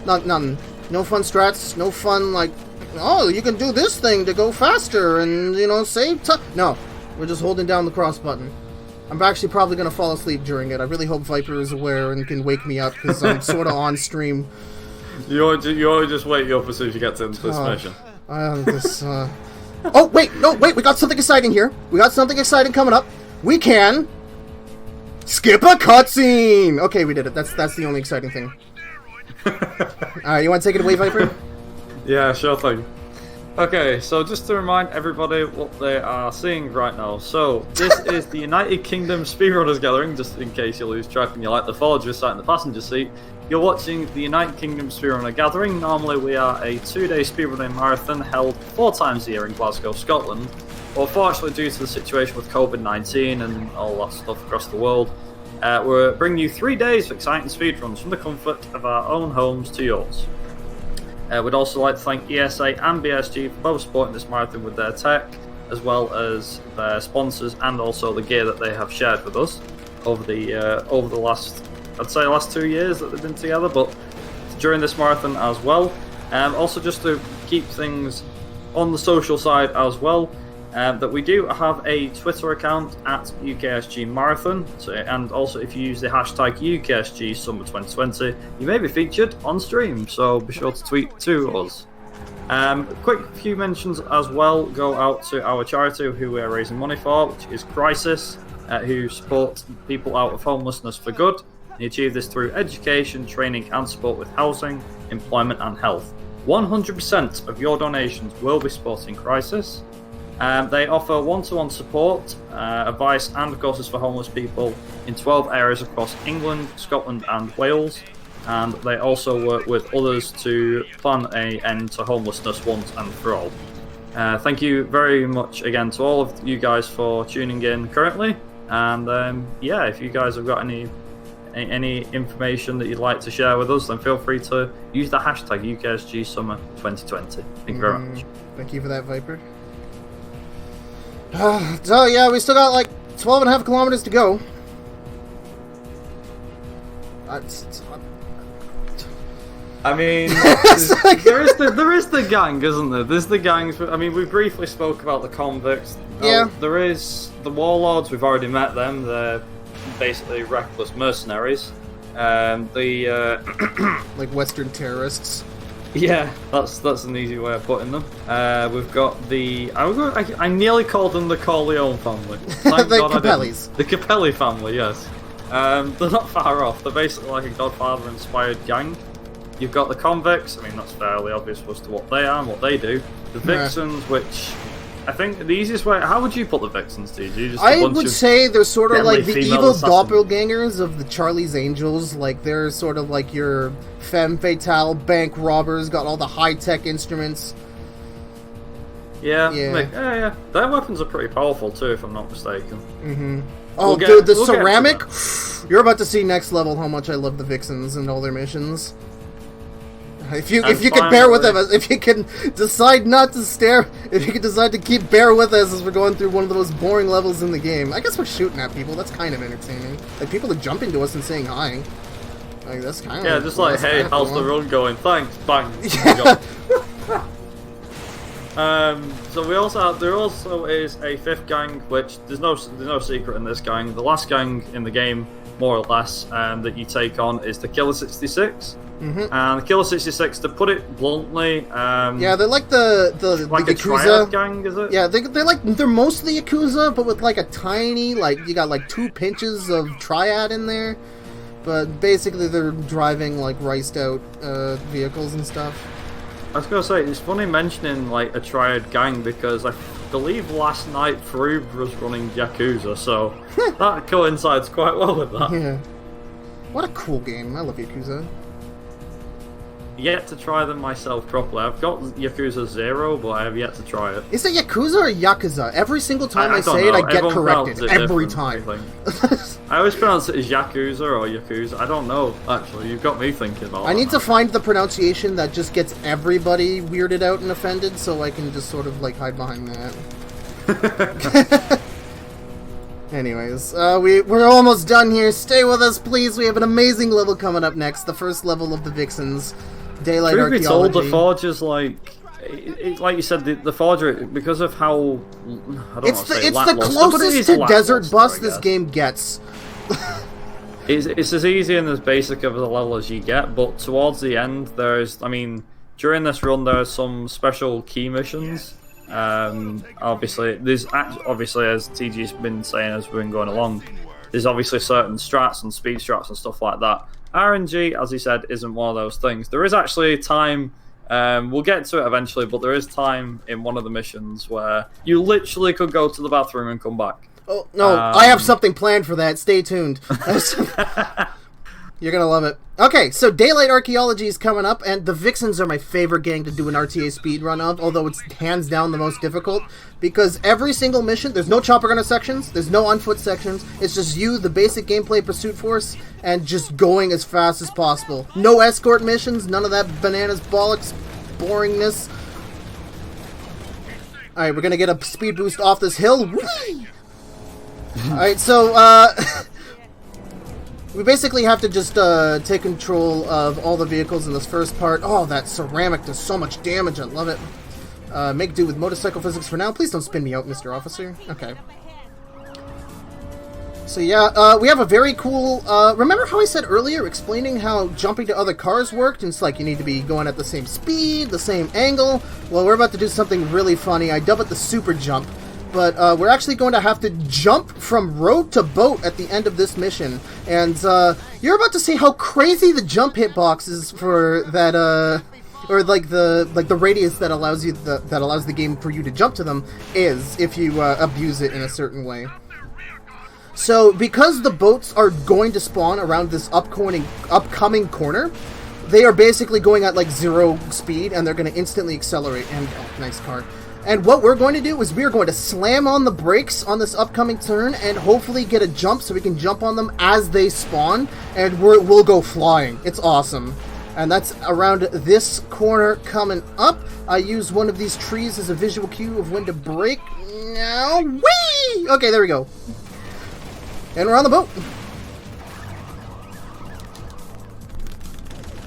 Nothing. No fun strats, no fun like, oh, you can do this thing to go faster and, you know, save time. No, we're just holding down the cross button. I'm actually probably going to fall asleep during it. I really hope Viper is aware and can wake me up because I'm sort of on stream.
You always just wake you up as soon as you get to this mission.
Oh, wait, no, wait, we got something exciting here. We got something exciting coming up. We can skip a cutscene! Okay, we did it. That's the only exciting thing. Alright, you want to take it away, Viper?
Yeah, sure thing. Okay, so just to remind everybody what they are seeing right now. So, this is the United Kingdom Speedrunners Gathering, just in case you lose track and you like the forge just sat in the passenger seat. You're watching the United Kingdom Speedrunner Gathering. Normally we are a 2-day speedrunning marathon held 4 times a year in Glasgow, Scotland. Unfortunately, due to the situation with COVID-19 and all that stuff across the world, we're bringing you 3 days of exciting speedruns from the comfort of our own homes to yours. We'd also like to thank ESA and BSG for both supporting this marathon with their tech, as well as their sponsors and also the gear that they have shared with us over the last 2 years that they've been together, but during this marathon as well. Also, just to keep things on the social side as well, that we do have a Twitter account at UKSG Marathon, and also if you use the hashtag UKSG Summer 2020, you may be featured on stream, so be sure to tweet to us. Quick few mentions as well go out to our charity who we are raising money for, which is Crisis, who support people out of homelessness for good. They achieve this through education, training and support with housing, employment and health. 100% of your donations will be supporting Crisis. They offer one-to-one support, advice and courses for homeless people in 12 areas across England, Scotland and Wales. And they also work with others to plan an end to homelessness once and for all. Thank you very much again to all of you guys for tuning in currently. And yeah, if you guys have got any information that you'd like to share with us, then feel free to use the hashtag UKSG Summer 2020. Thank you very much.
Thank you for that, Viper. So yeah, we still got like 12.5 kilometers to go.
I mean, there is the gang, isn't there? There's the gangs. I mean, we briefly spoke about the convicts.
Yeah.
There is the warlords. We've already met them. They're basically reckless mercenaries.
Like Western terrorists.
Yeah, that's an easy way of putting them. We've got the... I nearly called them the Corleone family. Thank God
Capellis.
The Capelli family, yes. They're not far off. They're basically like a Godfather-inspired gang. You've got the convicts. I mean, that's fairly obvious as to what they are and what they do. The Vixens, which... I think the easiest way... How would you put the Vixens, TG?
I would say they're sort of like the evil doppelgangers of the Charlie's Angels. Like, they're sort of like your femme fatale bank robbers, got all the high-tech instruments.
Yeah. Their weapons are pretty powerful, too, if I'm not mistaken.
Mm-hmm. Oh, dude, the ceramic? You're about to see next level how much I love the Vixens and all their missions. If you can bear with us, if you can decide not to stare, if you can decide to keep bear with us as we're going through one of the most boring levels in the game. I guess we're shooting at people. That's kind of entertaining. Like, people are jumping to us and saying hi. Like, that's kind of...
Yeah, just like, hey, how's the run going? Thanks, bang.
Yeah.
So there also is a fifth gang, which there's no secret in this gang. The last gang in the game, more or less, that you take on is the Killer 66. And the Killer 66, to put it bluntly,
yeah, they're like the
like a
Yakuza
triad gang, is it?
Yeah, they're mostly Yakuza, but with like a tiny, like, you got like 2 pinches of triad in there. But basically, they're driving like riced out vehicles and stuff.
I was gonna say, it's funny mentioning like a triad gang because I believe last night Froob was running Yakuza, so that coincides quite well with that.
Yeah. What a cool game. I love Yakuza.
Yet to try them myself properly. I've got Yakuza 0, but I have yet to try it.
Is it Yakuza or Yakuza? Every single time I say it, I get corrected. Every time.
I always pronounce it as Yakuza or Yakuza. I don't know, actually. You've got me thinking about
I need to find the pronunciation that just gets everybody weirded out and offended, so I can just sort of, like, hide behind that. Anyways, we're almost done here. Stay with us, please. We have an amazing level coming up next. The first level of the Vixens. Daylight
Truth be
Archaeology.
told, the Forger's like... like you said, the Forger, because of how... I don't
it's
want to say
the
lackluster,
closest to Desert Bus
I
this
guess.
game gets.
It's as easy and as basic of a level as you get, but towards the end, during this run, there are some special key missions. Obviously, as TG's been saying as we've been going along, there's obviously certain strats and speed strats and stuff like that. RNG, as he said, isn't one of those things. There is actually time, we'll get to it eventually, but there is time in one of the missions where you literally could go to the bathroom and come back.
Oh, no, I have something planned for that. Stay tuned. You're gonna love it. Okay, so Daylight Archaeology is coming up, and the Vixens are my favorite gang to do an RTA speedrun of, although it's hands down the most difficult, because every single mission, there's no chopper gunner sections, there's no on foot sections, it's just you, the basic gameplay pursuit force, and just going as fast as possible. No escort missions, none of that bananas bollocks boringness. Alright, we're gonna get a speed boost off this hill. Alright, so, we basically have to just take control of all the vehicles in this first part. Oh, that ceramic does so much damage. I love it. Make do with motorcycle physics for now. Please don't spin me out, Mr. Officer. Okay. So yeah, we have a very cool... remember how I said earlier, explaining how jumping to other cars worked? And it's like you need to be going at the same speed, the same angle. Well, we're about to do something really funny. I dub it the super jump. But we're actually going to have to jump from road to boat at the end of this mission, and you're about to see how crazy the jump hitbox is for that, or like the radius that allows you that allows the game for you to jump to them is if you abuse it in a certain way. So because the boats are going to spawn around this upcoming corner, they are basically going at like 0 speed, and they're going to instantly accelerate. And oh, nice car. And what we're going to do is we're going to slam on the brakes on this upcoming turn and hopefully get a jump so we can jump on them as they spawn, and we'll go flying. It's awesome. And that's around this corner coming up. I use one of these trees as a visual cue of when to brake. Now, whee! Okay, there we go. And we're on the boat.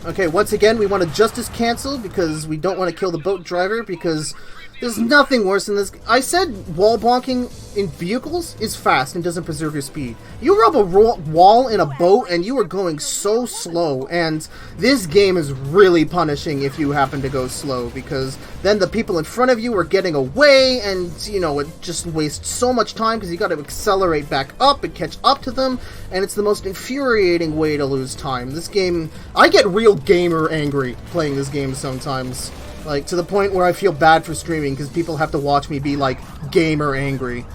Okay, once again, we want to justice cancel because we don't want to kill the boat driver, because there's nothing worse than this. I said wall bonking in vehicles is fast and doesn't preserve your speed. You rub a wall in a boat and you are going so slow, and this game is really punishing if you happen to go slow, because then the people in front of you are getting away, and, you know, it just wastes so much time because you got to accelerate back up and catch up to them, and it's the most infuriating way to lose time. This game, I get real gamer angry playing this game sometimes. Like, to the point where I feel bad for streaming because people have to watch me be, like, gamer angry.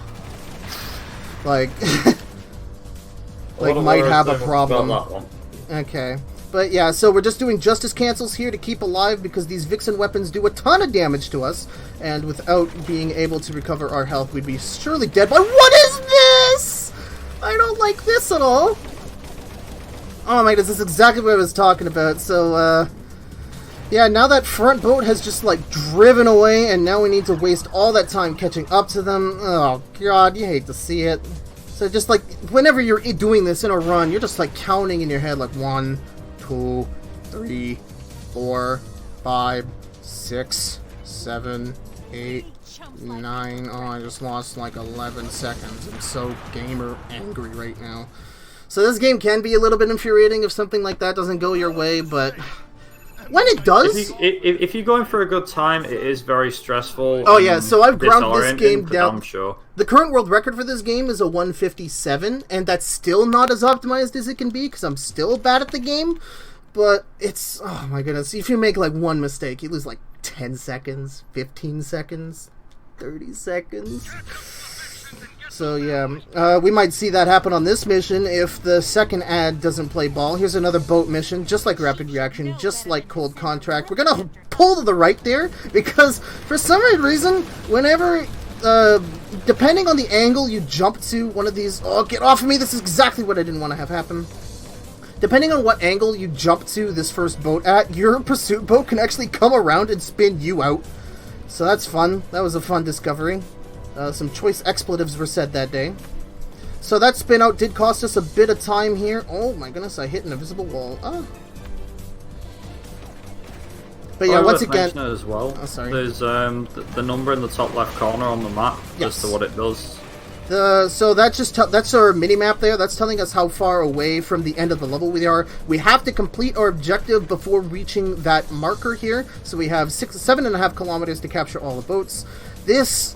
Like, like might have a problem. Okay. But yeah, so we're just doing justice cancels here to keep alive because these Vixen weapons do a ton of damage to us, and without being able to recover our health, we'd be surely dead. But what is this? I don't like this at all. Oh my, this is exactly what I was talking about. So, yeah, now that front boat has just, like, driven away, and now we need to waste all that time catching up to them. Oh, God, you hate to see it. So just, like, whenever you're doing this in a run, you're just, like, counting in your head, like, 1, 2, 3, 4, 5, 6, 7, 8, 9. Oh, I just lost like 11 seconds. I'm so gamer angry right now. So this game can be a little bit infuriating if something like that doesn't go your way, but when it does...
If you're going for a good time, it is very stressful.
Oh yeah, so I've ground this game down.
I'm sure.
The current world record for this game is a 157, and that's still not as optimized as it can be, because I'm still bad at the game. But it's... Oh my goodness, if you make like one mistake, you lose like 10 seconds, 15 seconds, 30 seconds... So yeah, we might see that happen on this mission if the second ad doesn't play ball. Here's another boat mission, just like Rapid Reaction, just like Cold Contract. We're gonna pull to the right there, because for some reason, whenever, depending on the angle you jump to one of these... Oh, get off of me! This is exactly what I didn't want to have happen. Depending on what angle you jump to this first boat at, your pursuit boat can actually come around and spin you out. So that's fun. That was a fun discovery. Some choice expletives were said that day. So that spin out did cost us a bit of time here. Oh my goodness, I hit an invisible wall. Ah. But yeah, once again...
as well,
sorry.
There's the number in the top left corner on the map,
yes,
as to what it does.
So that's our mini-map there. That's telling us how far away from the end of the level we are. We have to complete our objective before reaching that marker here. So we have 7.5 kilometers to capture all the boats. This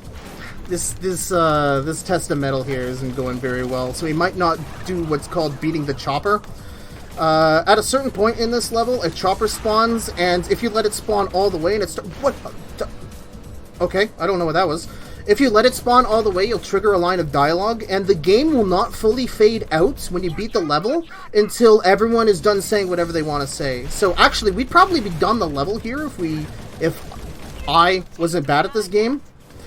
test of metal here isn't going very well, so we might not do what's called beating the chopper. At a certain point in this level, a chopper spawns, and if you let it spawn all the way and it's... What? Okay, I don't know what that was. If you let it spawn all the way, you'll trigger a line of dialogue, and the game will not fully fade out when you beat the level until everyone is done saying whatever they want to say. So actually, we'd probably be done the level here if I wasn't bad at this game.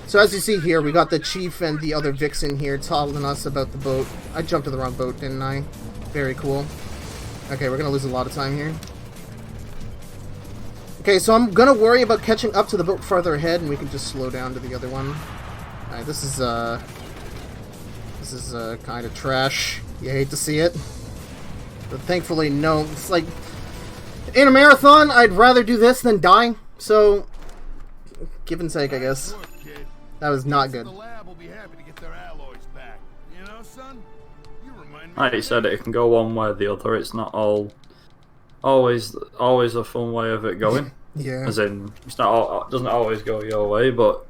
So as you see here, we got the chief and the other vixen here telling us about the boat. I jumped to the wrong boat, didn't I? Very cool. Okay, we're going to lose a lot of time here. Okay, so I'm going to worry about catching up to the boat farther ahead, and we can just slow down to the other one. Alright, this is kind of trash. You hate to see it. But thankfully, no. It's like, in a marathon, I'd rather do this than die. So, give and take, I guess. That was not good.
Like you said, it can go one way or the other. It's not always a fun way of it going.
Yeah.
As in, doesn't always go your way, but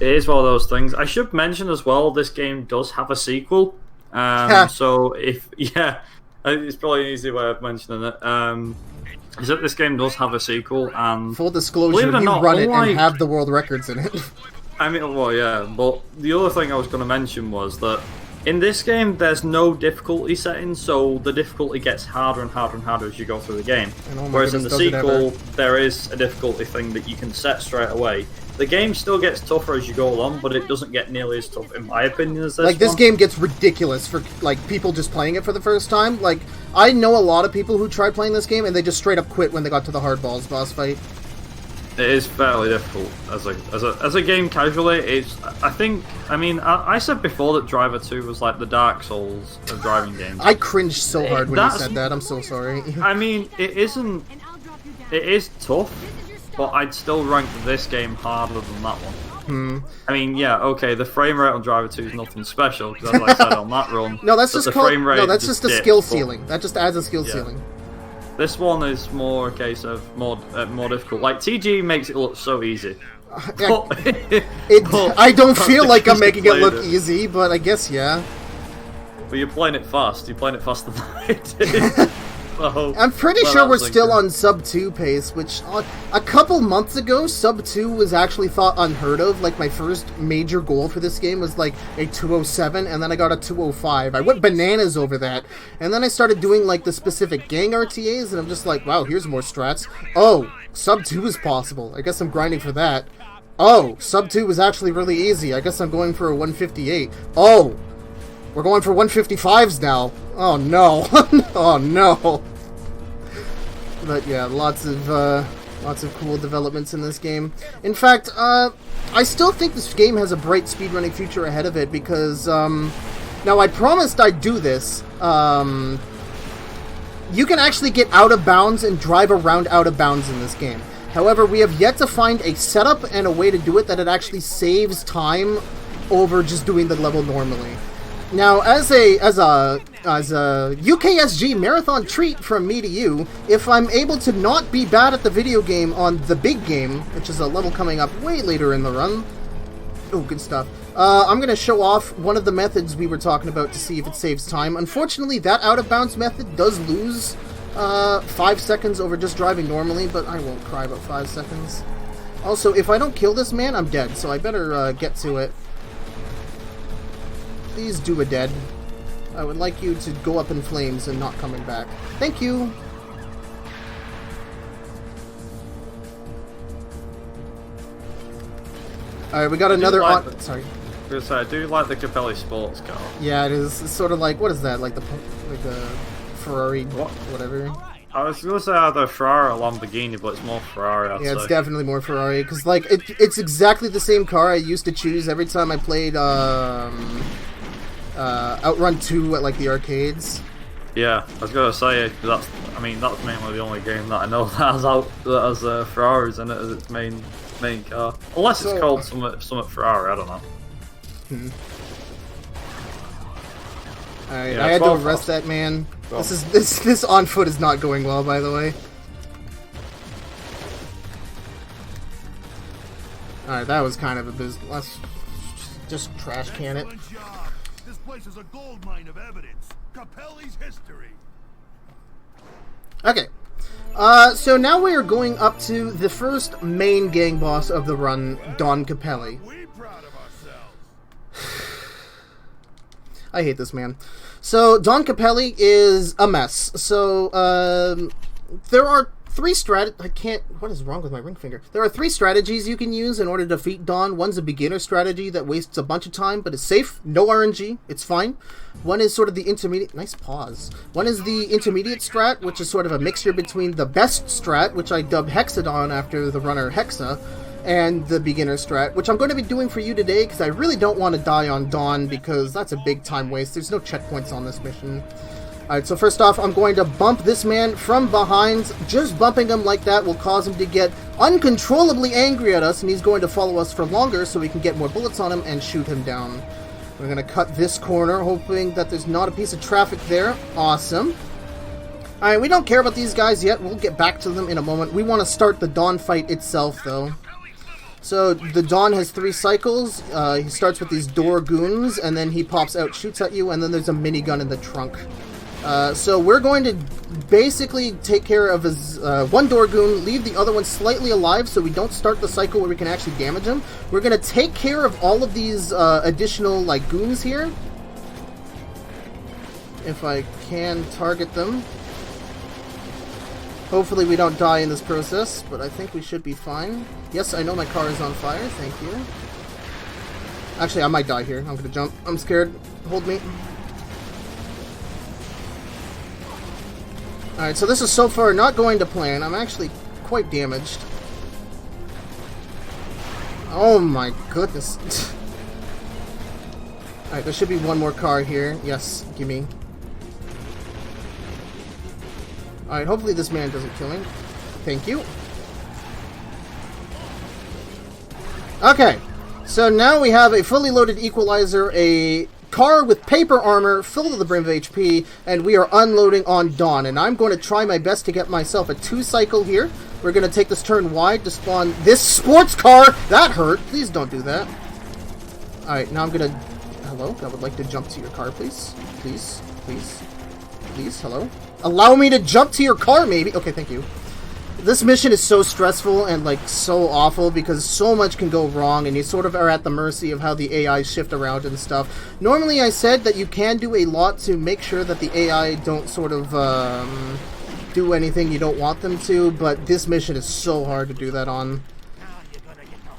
it is one of those things. I should mention as well, this game does have a sequel. So it's probably an easy way of mentioning it. Is that this game does have a sequel, and
full disclosure, you run it and have the world records in it.
I mean, well, yeah, but the other thing I was going to mention was that in this game, there's no difficulty setting, so the difficulty gets harder and harder and harder as you go through the game. Whereas in the sequel, there is a difficulty thing that you can set straight away. The game still gets tougher as you go along, but it doesn't get nearly as tough, in my opinion, as this one.
This game gets ridiculous for, like, people just playing it for the first time. Like, I know a lot of people who tried playing this game, and they just straight up quit when they got to the hardballs boss fight.
It is fairly difficult as a game casually. I said before that Driver 2 was like the Dark Souls of driving games.
I cringed so hard when you said that. I'm so sorry.
I mean, it isn't. It is tough, but I'd still rank this game harder than that one. I mean, yeah, okay. The frame rate on Driver 2 is nothing special because, as I said on that run,
no, that's just
frame rate.
No, that's just a skill ceiling. That just adds a skill ceiling.
This one is more a case of more difficult. Like, TG makes it look so easy.
I don't feel like I'm making it look easy, but I guess, yeah.
But you're playing it fast. You're playing it faster than I did. So,
I'm pretty sure we're still on sub 2 pace, which a couple months ago, sub 2 was actually thought unheard of. Like, my first major goal for this game was like a 207, and then I got a 205. I went bananas over that, and then I started doing like the specific gang RTAs, and I'm just like, wow, here's more strats. Oh, sub 2 is possible. I guess I'm grinding for that. Oh, sub 2 was actually really easy. I guess I'm going for a 158. Oh, we're going for 155s now. Oh no. Oh no. But yeah, lots of cool developments in this game. In fact, I still think this game has a bright speedrunning future ahead of it because, now I promised I'd do this. You can actually get out of bounds and drive around out of bounds in this game. However, we have yet to find a setup and a way to do it that it actually saves time over just doing the level normally. Now, as a UKSG marathon treat from me to you, if I'm able to not be bad at the video game on the big game, which is a level coming up way later in the run, oh, good stuff. I'm going to show off one of the methods we were talking about to see if it saves time. Unfortunately, that out-of-bounds method does lose 5 seconds over just driving normally, but I won't cry about 5 seconds. Also, if I don't kill this man, I'm dead, so I better get to it. Please do a dead. I would like you to go up in flames and not coming back. Thank you! Alright, we got another on... Sorry.
I do like the Capelli sports car.
Yeah, it is. It's sort of like... What is that? Like the Ferrari...
What?
Whatever.
I was going to say either Ferrari or Lamborghini, but it's more Ferrari, I'd say.
Yeah, it's definitely more Ferrari. Because, like, it's exactly the same car I used to choose every time I played, Outrun 2 at, like, the arcades.
Yeah, I was going to say, that's mainly the only game that I know that has Ferraris in it as its main car. Unless it's called something Ferrari, I don't know.
Alright,
yeah,
I had to arrest that man. This on foot is not going well, by the way. Alright, that was kind of a business. Let's just trash can it.
This place is a gold mine of evidence. Capelli's history.
Okay. So now we are going up to the first main gang boss of the run, Don Capelli.
We proud of ourselves.
I hate this man. So, Don Capelli is a mess. So, there are three what is wrong with my ring finger? There are 3 strategies you can use in order to defeat Don. One's a beginner strategy that wastes a bunch of time, but it's safe. No RNG. It's fine. One is sort of the intermediate... Nice pause. One is the intermediate strat, which is sort of a mixture between the best strat, which I dubbed Hexadon after the runner Hexa, and the beginner strat, which I'm going to be doing for you today because I really don't want to die on Dawn because that's a big time waste. There's no checkpoints on this mission. Alright, so first off, I'm going to bump this man from behind. Just bumping him like that will cause him to get uncontrollably angry at us, and he's going to follow us for longer so we can get more bullets on him and shoot him down. We're going to cut this corner, hoping that there's not a piece of traffic there. Awesome. Alright, we don't care about these guys yet. We'll get back to them in a moment. We want to start the Dawn fight itself, though. So, the Dawn has 3 cycles. He starts with these door goons, and then he pops out, shoots at you, and then there's a minigun in the trunk. So we're going to basically take care of his one door goon, leave the other one slightly alive so we don't start the cycle where we can actually damage him. We're going to take care of all of these additional like goons here. If I can target them. Hopefully we don't die in this process, but I think we should be fine. Yes, I know my car is on fire, thank you. Actually, I might die here. I'm going to jump. I'm scared. Hold me. Alright, so this is so far not going to plan. I'm actually quite damaged. Oh my goodness. Alright, there should be one more car here. Yes, gimme. Alright, hopefully this man doesn't kill me. Thank you. Okay, so now we have a fully loaded equalizer, a car with paper armor, filled to the brim of HP, and we are unloading on Dawn. And I'm going to try my best to get myself a 2-cycle here. We're going to take this turn wide to spawn this sports car. That hurt. Please don't do that. Alright, now I'm going to... Hello? I would like to jump to your car, please. Please. Please. Please. Hello? Allow me to jump to your car, maybe. Okay, thank you. This mission is so stressful and, like, so awful because so much can go wrong and you sort of are at the mercy of how the AI shift around and stuff. Normally, I said that you can do a lot to make sure that the AI don't sort of, do anything you don't want them to, but this mission is so hard to do that on.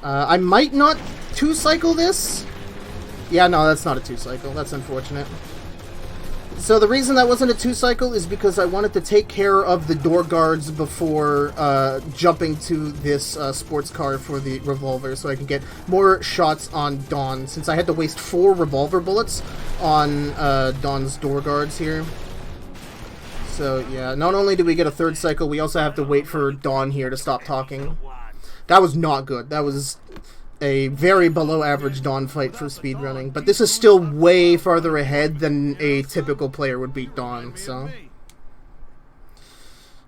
I might not 2-cycle this. Yeah, no, that's not a 2-cycle. That's unfortunate. So the reason that wasn't a 2-cycle is because I wanted to take care of the door guards before jumping to this sports car for the revolver so I can get more shots on Dawn, since I had to waste 4 revolver bullets on Dawn's door guards here. So yeah, not only do we get a 3rd cycle, we also have to wait for Dawn here to stop talking. That was not good. That was a very below average Dawn fight for speedrunning. But this is still way farther ahead than a typical player would beat Dawn, so...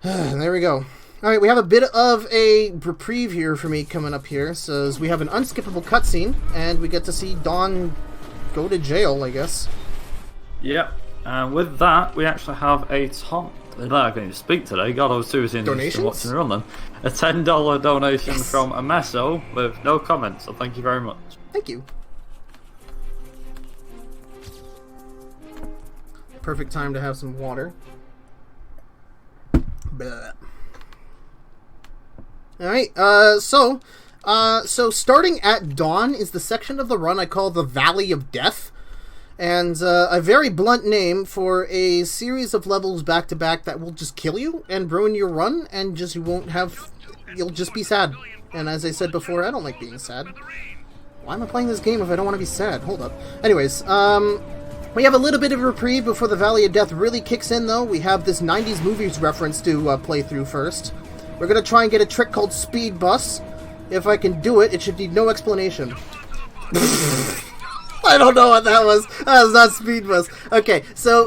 there we go. Alright, we have a bit of a reprieve here for me coming up here. So we have an unskippable cutscene, and we get to see Dawn go to jail, I guess.
Yep. And with that, we actually have a top... I can't even speak today. God, I was too busy watching the run then. A $10 donation from Amesso with no comments, so thank you very much.
Thank you. Perfect time to have some water. Blah. Alright, so starting at dawn is the section of the run I call the Valley of Death. And a very blunt name for a series of levels back-to-back that will just kill you and ruin your run, and just you'll just be sad. And as I said before, I don't like being sad. Why am I playing this game if I don't want to be sad? Hold up. Anyways, we have a little bit of a reprieve before the Valley of Death really kicks in, though. We have this 90s movies reference to play through first. We're going to try and get a trick called Speed Bus. If I can do it, it should need no explanation. I don't know what that was. That was not Speed Bus. Okay, so,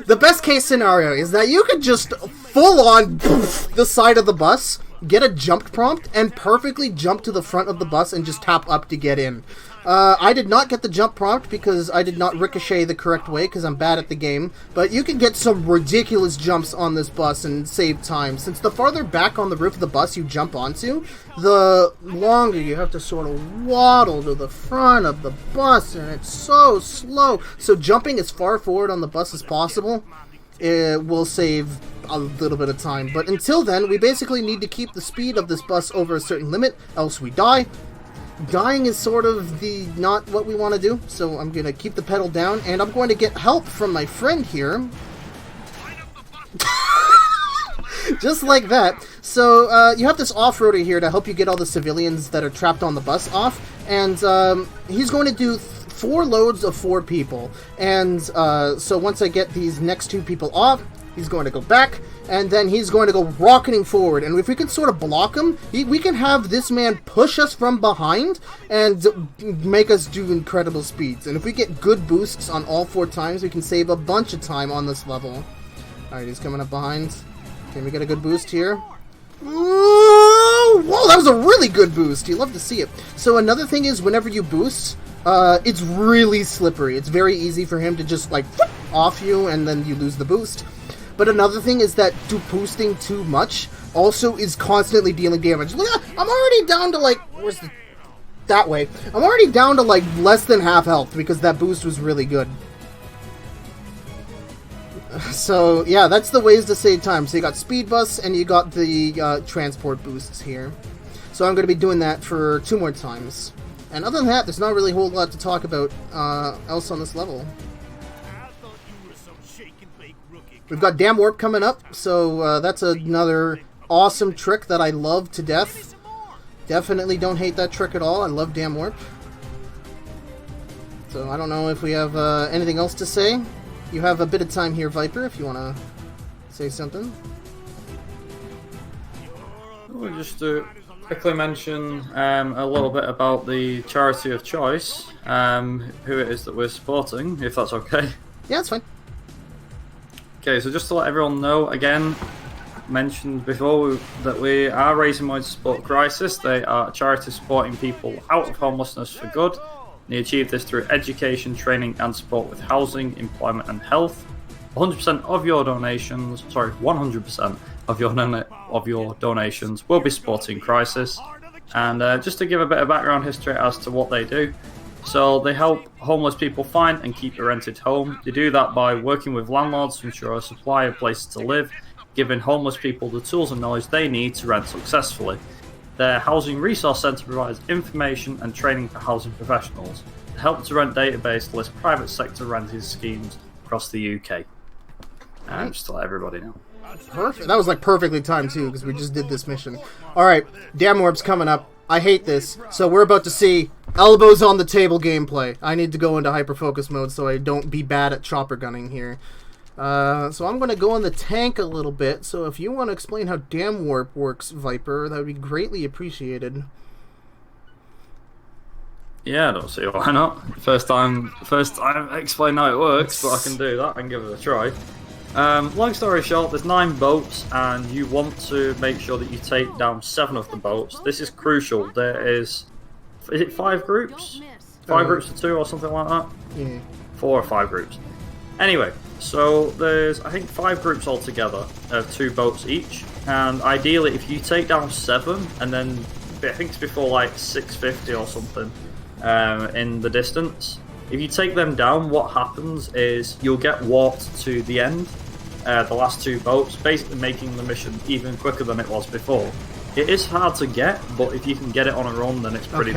the best case scenario is that you could just full-on the side of the bus, get a jump prompt, and perfectly jump to the front of the bus and just tap up to get in. I did not get the jump prompt because I did not ricochet the correct way because I'm bad at the game, but you can get some ridiculous jumps on this bus and save time. Since the farther back on the roof of the bus you jump onto, the longer you have to sort of waddle to the front of the bus, and it's so slow. So jumping as far forward on the bus as possible, it will save a little bit of time. But until then, we basically need to keep the speed of this bus over a certain limit, else we die. Dying is sort of not what we want to do, so I'm going to keep the pedal down, and I'm going to get help from my friend here. Just like that. So, you have this off-roader here to help you get all the civilians that are trapped on the bus off, and he's going to do 4 loads of 4 people. And so once I get these next 2 people off, he's going to go back, and then he's going to go rocketing forward. And if we can sort of block him, we can have this man push us from behind and make us do incredible speeds. And if we get good boosts on all 4 times, we can save a bunch of time on this level. Alright, he's coming up behind. Can we get a good boost here? Ooh, whoa, that was a really good boost. You love to see it. So another thing is, whenever you boost, it's really slippery. It's very easy for him to just, like, off you, and then you lose the boost. But another thing is that boosting too much also is constantly dealing damage. Look, I'm already down to, like, that way. I'm already down to, like, less than half health because that boost was really good. So, yeah, that's the ways to save time. So you got Speed Bus and you got the transport boosts here. So I'm going to be doing that for 2 more times. And other than that, there's not really a whole lot to talk about else on this level. We've got Damn Warp coming up, so that's another awesome trick that I love to death. Definitely don't hate that trick at all. I love Damn Warp. So I don't know if we have anything else to say. You have a bit of time here, Viper, if you want to say something.
We'll just quickly mention a little bit about the charity of choice, who it is that we're supporting, if that's okay.
Yeah, it's fine.
Okay, so just to let everyone know, again, mentioned before that we are raising money to support Crisis. They are a charity supporting people out of homelessness for good. They achieve this through education, training and support with housing, employment and health. 100% of your donations, 100% of your donations will be supporting Crisis. And just to give a bit of background history as to what they do. So they help homeless people find and keep a rented home. They do that by working with landlords to ensure a supply of places to live, giving homeless people the tools and knowledge they need to rent successfully. Their Housing Resource Centre provides information and training for housing professionals. The Help to Rent database lists private sector renting schemes across the UK. And just to let everybody know.
Perfect. That was like perfectly timed too, because we just did this mission. Alright, Damn Warp's coming up. I hate this. So we're about to see elbows on the table gameplay. I need to go into hyper-focus mode so I don't be bad at chopper gunning here. So I'm going to go on the tank a little bit. So if you want to explain how Dam Warp works, Viper, that would be greatly appreciated.
Yeah, I don't see why not. First time I explain how it works, but I can do that and give it a try. Long story short, there's 9 boats, and you want to make sure that you take down 7 of the boats. This is crucial. There is it 5 groups? 5 groups of 2 or something like that?
Yeah.
4 or 5 groups. Anyway, so there's, I think, 5 groups altogether of 2 boats each, and ideally if you take down 7, and then I think it's before like 650 or something in the distance, if you take them down, what happens is you'll get warped to the end, the last 2 boats, basically making the mission even quicker than it was before. It is hard to get, but if you can get it on a run, then it's pretty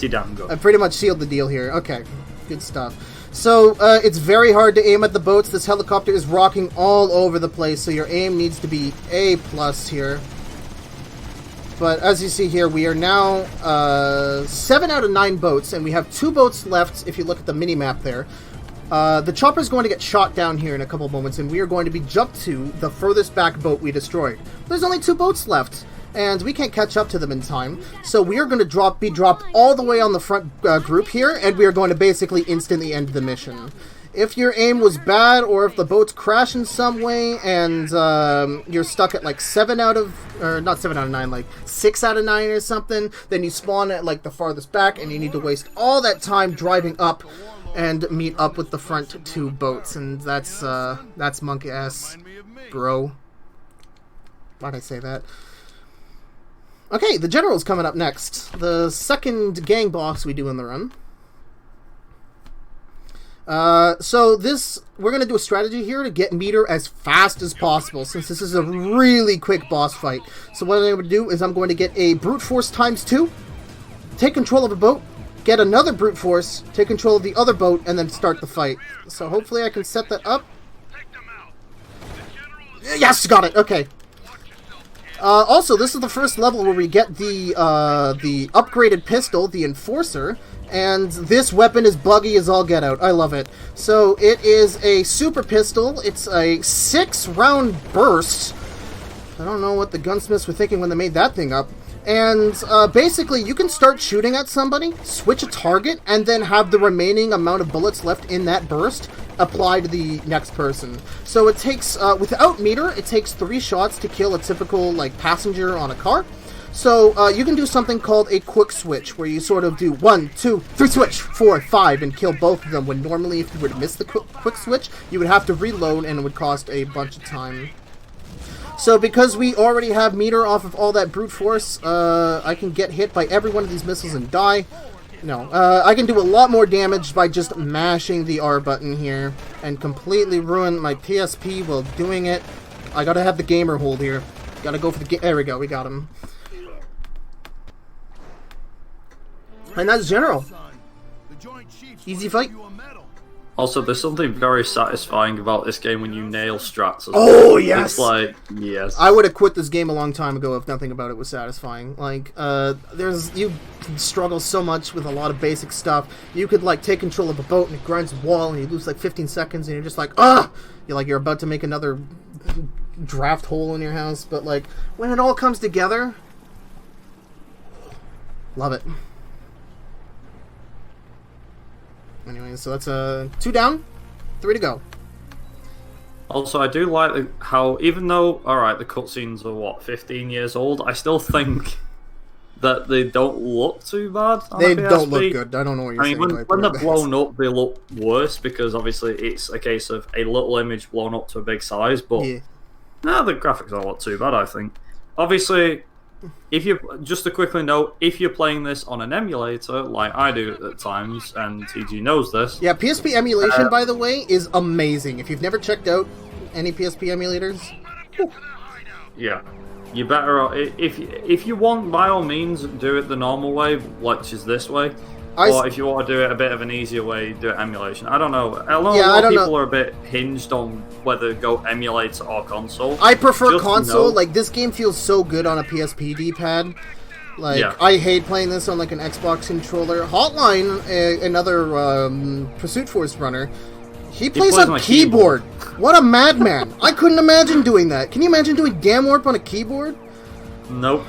damn good.
I pretty much sealed the deal here. Okay, good stuff. So, it's very hard to aim at the boats. This helicopter is rocking all over the place, so your aim needs to be A+ here. But as you see here, we are now 7 out of 9 boats, and we have 2 boats left if you look at the mini-map there. The chopper is going to get shot down here in a couple of moments, and we are going to be jumped to the furthest back boat we destroyed. There's only 2 boats left, and we can't catch up to them in time. So we are going to be dropped all the way on the front group here, and we are going to basically instantly end the mission. If your aim was bad, or if the boats crash in some way, and you're stuck at like 7 out of, or not 7 out of 9, like 6 out of 9 or something, then you spawn at like the farthest back, and you need to waste all that time driving up and meet up with the front 2 boats, and that's monkey ass, bro. Why'd I say that? Okay, the General's coming up next. The second gang boss we do in the run. So we're going to do a strategy here to get meter as fast as possible, since this is a really quick boss fight. So what I'm going to do is I'm going to get a brute force ×2, take control of a boat, get another brute force, take control of the other boat, and then start the fight. So hopefully I can set that up. Yes, got it, okay. Also, this is the first level where we get the upgraded pistol, the Enforcer, and this weapon is buggy as all get out. I love it. So, it is a super pistol. It's a 6-round burst. I don't know what the gunsmiths were thinking when they made that thing up. And basically, you can start shooting at somebody, switch a target, and then have the remaining amount of bullets left in that burst apply to the next person. So it takes, without meter, it takes 3 shots to kill a typical, like, passenger on a car. So you can do something called a quick switch, where you sort of do 1, 2, 3 switch, 4, 5, and kill both of them, when normally if you were to miss the quick switch, you would have to reload, and it would cost a bunch of time. So because we already have meter off of all that brute force, I can get hit by every one of these missiles and die. No, I can do a lot more damage by just mashing the R button here and completely ruin my PSP while doing it. I gotta have the gamer hold here. Gotta go for the there we go, we got him. And that's General. Easy fight.
Also, there's something very satisfying about this game when you nail strats.
Oh, yes!
It's like, yes.
I would have quit this game a long time ago if nothing about it was satisfying. Like, you can struggle so much with a lot of basic stuff. You could, like, take control of a boat and it grinds a wall and you lose, like, 15 seconds and you're just like, ugh! You're about to make another draft hole in your house. But, like, when it all comes together, love it. Anyway, so that's 2 down, 3 to go.
Also, I do like how, even though, alright, the cutscenes are, what, 15 years old, I still think that they don't look too bad on
They
the PSP.
don't look good. I don't know what you're saying.
When they're blown up, they look worse, because obviously it's a case of a little image blown up to a big size, but no, the graphics don't look too bad, I think. Obviously, if you just to quickly note, if you're playing this on an emulator, like I do at times, and TG knows this.
Yeah, PSP emulation, by the way, is amazing. If you've never checked out any PSP emulators,
yeah, you better if you want, by all means, do it the normal way, which is this way. Or if you want to do it a bit of an easier way, do it emulation. I don't know. A lot of people are a bit hinged on whether to go emulator or console.
I prefer console. Like, this game feels so good on a PSP D-pad. Like, I hate playing this on, like, an Xbox controller. Hotline, another Pursuit Force runner, He plays on keyboard. What a madman. I couldn't imagine doing that. Can you imagine doing Gam Warp on a keyboard?
Nope.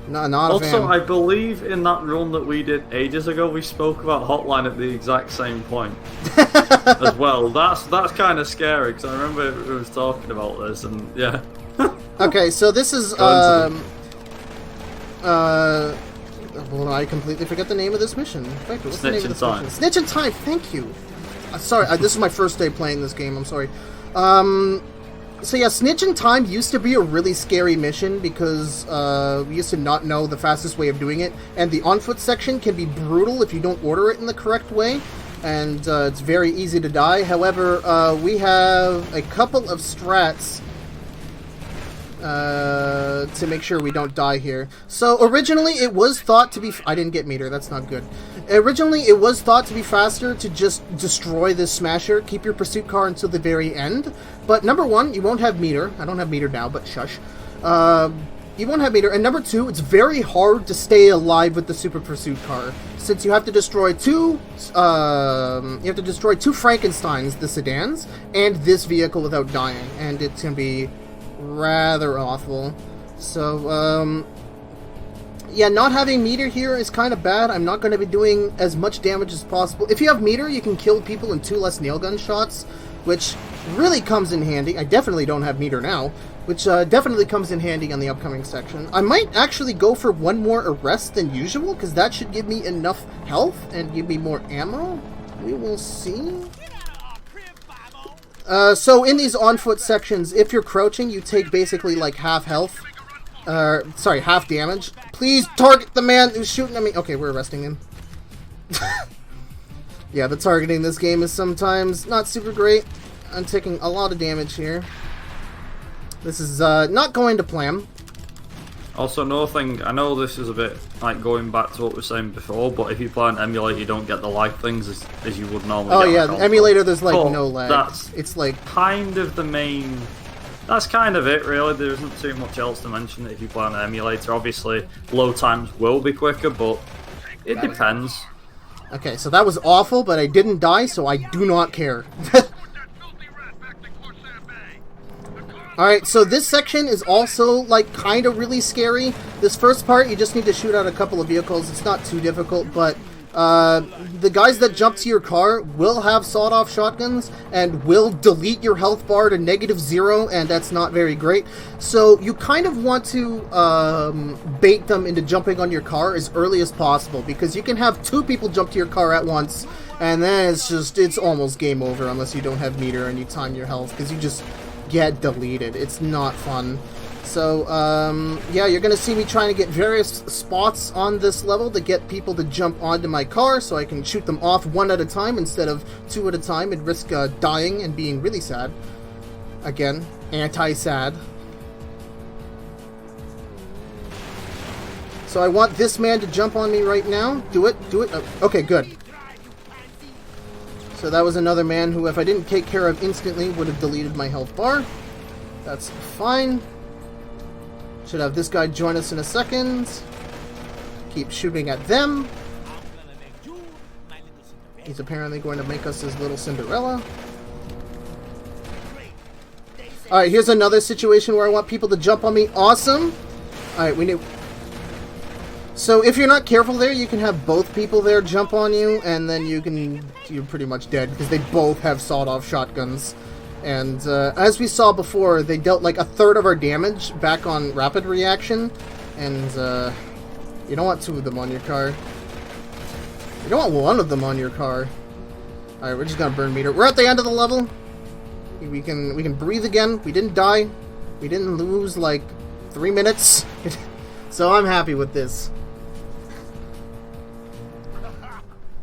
No, not a fan.
Also, I believe in that run that we did ages ago, we spoke about Hotline at the exact same point as well. That's kind of scary because I remember we was talking about this, and yeah.
Okay, so this is well, I completely forget the name of this mission. What's the name of this mission? Snitch in Time. Thank you. Sorry, this is my first day playing this game. I'm sorry. So yeah, Snitch in Time used to be a really scary mission because we used to not know the fastest way of doing it, and the on-foot section can be brutal if you don't order it in the correct way, and it's very easy to die. However, we have a couple of strats to make sure we don't die here. So originally it was thought to be... I didn't get meter, that's not good. Originally it was thought to be faster to just destroy this smasher, keep your pursuit car until the very end. But number one, you won't have meter. I don't have meter now, but shush. You won't have meter. And number two, it's very hard to stay alive with the super pursuit car, since you have to destroy two Frankensteins, the sedans, and this vehicle without dying, and it's gonna be rather awful. So yeah, not having meter here is kind of bad. I'm not going to be doing as much damage as possible. If you have meter, you can kill people in 2 less nail gun shots, which really comes in handy. I definitely don't have meter now, which definitely comes in handy on the upcoming section. I might actually go for 1 more arrest than usual, because that should give me enough health and give me more ammo. We will see. So in these on-foot sections, if you're crouching, you take basically like half health. Sorry, half damage. Please target the man who's shooting at me. Okay, we're arresting him. Yeah, the targeting this game is sometimes not super great. I'm taking a lot of damage here. This is not going to plan.
Also, another thing, I know this is a bit like going back to what we were saying before, but if you play an emulator, you don't get the lag things as you would normally get.
Oh yeah, the emulator, there's like no lag.
It's like kind of the main... That's kind of it, really. There isn't too much else to mention if you play on an emulator. Obviously, load times will be quicker, but it depends.
Okay, so that was awful, but I didn't die, so I do not care. Alright, so this section is also, like, kind of really scary. This first part, you just need to shoot out a couple of vehicles. It's not too difficult, but the guys that jump to your car will have sawed-off shotguns and will delete your health bar to -0, and that's not very great. So you kind of want to bait them into jumping on your car as early as possible, because you can have 2 people jump to your car at once, and then it's almost game over unless you don't have meter and you time your health, because you just get deleted. It's not fun. So, yeah, you're going to see me trying to get various spots on this level to get people to jump onto my car so I can shoot them off 1 at a time instead of 2 at a time and risk dying and being really sad. Again, anti-sad. So I want this man to jump on me right now. Do it, do it. Oh, okay, good. So that was another man who, if I didn't take care of instantly, would have deleted my health bar. That's fine. Should have this guy join us in a second. Keep shooting at them. He's apparently going to make us his little Cinderella. Alright, here's another situation where I want people to jump on me. Awesome. Alright, we knew... So if you're not careful there, you can have both people there jump on you, and then you're pretty much dead, because they both have sawed-off shotguns. And as we saw before, they dealt like 1/3 of our damage back on rapid reaction, and you don't want 2 of them on your car. You don't want 1 of them on your car. Alright, we're just gonna burn meter. We're at the end of the level. We can breathe again. We didn't die. We didn't lose like 3 minutes. So I'm happy with this.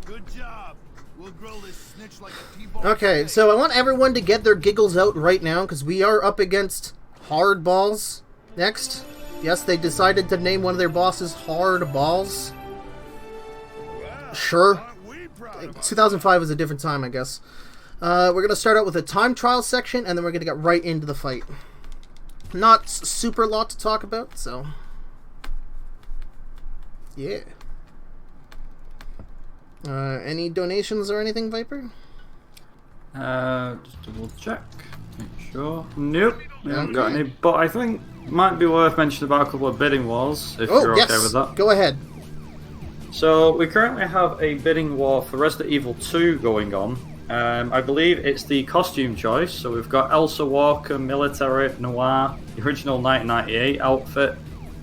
Good job. We'll grill this snitch like a T-bone.
Okay, so I want everyone to get their giggles out right now, because we are up against Hardballs next. Yes, they decided to name one of their bosses Hardballs. Sure. 2005 was a different time, I guess. We're going to start out with a time trial section, and then we're going to get right into the fight. Not super lot to talk about, so... Yeah. Any donations or anything, Viper?
Just double check. Make sure. Nope. We haven't got
Okay.
any. But I think it might be worth mentioning about a couple of bidding wars, if you're
yes.
okay with that.
Go ahead.
So we currently have a bidding war for Resident Evil 2 going on. I believe it's the costume choice. So we've got Elsa Walker, Military, Noir, the original 1998 outfit,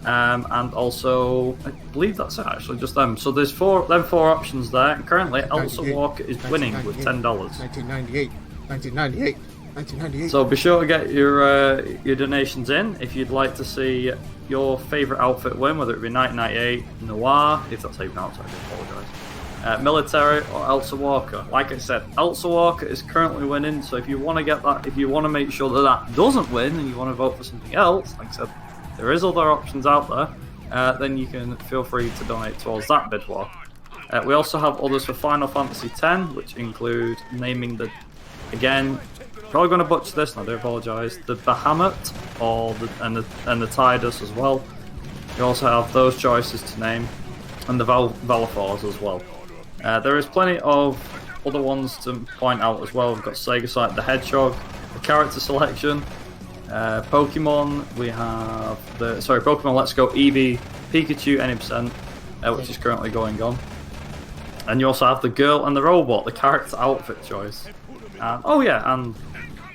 and also I believe that's it actually, just them. So there's four options there. And currently, Elsa Walker is winning with $10.
1998. 1998. 1998.
So be sure to get your donations in if you'd like to see your favourite outfit win, whether it be 1998, Noir, if that's how you pronounce it, I do apologise, Military, or Elsa Walker. Like I said, Elsa Walker is currently winning, so if you want to get that, if you want to make sure that that doesn't win and you want to vote for something else, like I said, there is other options out there, then you can feel free to donate towards that bid war. We also have others for Final Fantasy X, which include naming the, again, probably going to butcher this, and I do apologise, the Bahamut and the Tidus as well. You also have those choices to name, and the Valafors as well. There is plenty of other ones to point out as well. We've got Sega Sonic the Hedgehog, the character selection, Pokemon. We have Pokemon Let's Go Eevee, Pikachu any percent, which is currently going on. And you also have the girl and the robot, the character outfit choice. And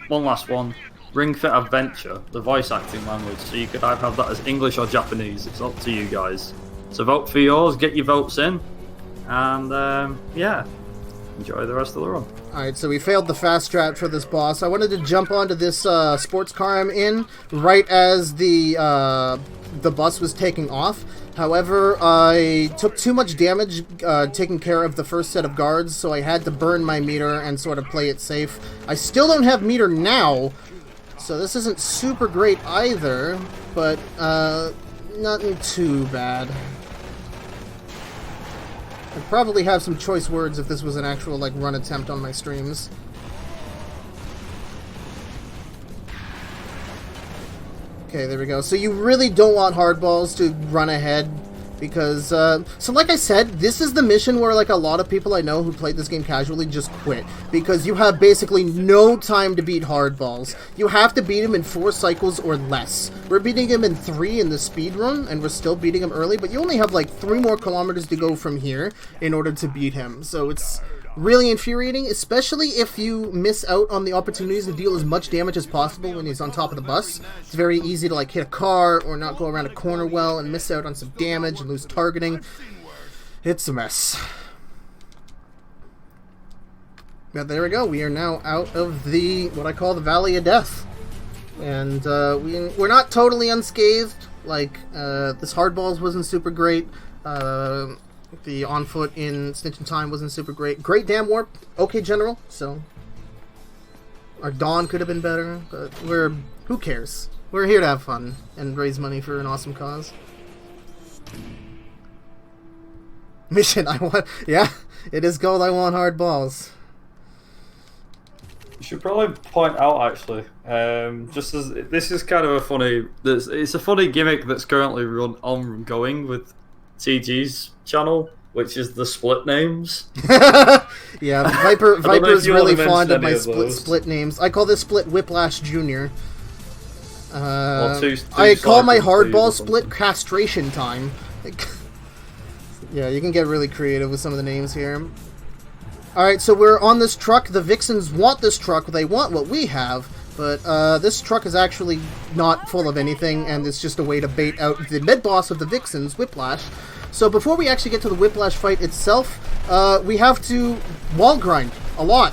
one last one, Ring Fit Adventure, the voice acting language. So you could either have that as English or Japanese. It's up to you guys. So vote for yours, get your votes in, and enjoy the rest of the run.
Alright, so we failed the fast strat for this boss. I wanted to jump onto this sports car I'm in right as the bus was taking off. However, I took too much damage taking care of the first set of guards, so I had to burn my meter and sort of play it safe. I still don't have meter now, so this isn't super great either, but nothing too bad. I'd probably have some choice words if this was an actual run attempt on my streams. Okay, there we go. So you really don't want hardballs to run ahead because, so like I said, this is the mission where a lot of people I know who played this game casually just quit because you have basically no time to beat hardballs. You have to beat him in 4 cycles or less. We're beating him in 3 in the speed run, and we're still beating him early, but you only have 3 more kilometers to go from here in order to beat him. So it's really infuriating, especially if you miss out on the opportunities to deal as much damage as possible when he's on top of the bus. It's very easy to hit a car or not go around a corner well and miss out on some damage and lose targeting. It's a mess. But there we go. We are now out of what I call the Valley of Death. And we're not totally unscathed. This hardballs wasn't super great. The on foot in Snitch in Time wasn't super great. Great Damn Warp, okay general, so our Dawn could have been better, but who cares? We're here to have fun and raise money for an awesome cause. Mission, it is gold, I want hard balls.
You should probably point out actually, just as this is kind of a funny, it's a funny gimmick that's currently ongoing with TG's channel, which is the split names.
Yeah, Viper's really fond of my split names. I call this split Whiplash Jr. I call my hardball split Castration Time. Yeah, you can get really creative with some of the names here. Alright, so we're on this truck. The Vixens want this truck. They want what we have. But this truck is actually not full of anything, and it's just a way to bait out the mid-boss of the Vixens, Whiplash. So before we actually get to the Whiplash fight itself, we have to wall grind a lot.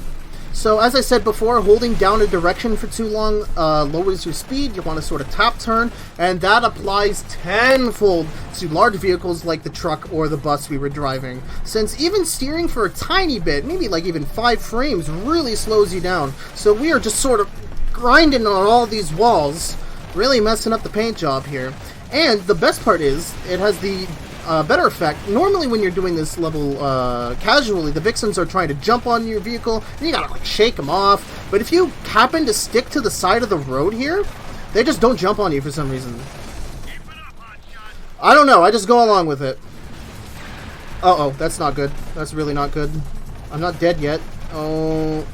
So as I said before, holding down a direction for too long lowers your speed. You want to sort of tap turn, and that applies tenfold to large vehicles like the truck or the bus we were driving. Since even steering for a tiny bit, maybe even 5 frames, really slows you down. So we are just sort of grinding on all these walls, really messing up the paint job here. And the best part is, it has the better effect. Normally when you're doing this level casually, the Vixens are trying to jump on your vehicle, and you gotta shake them off. But if you happen to stick to the side of the road here, they just don't jump on you for some reason. I don't know, I just go along with it. Uh-oh, that's not good. That's really not good. I'm not dead yet. Oh,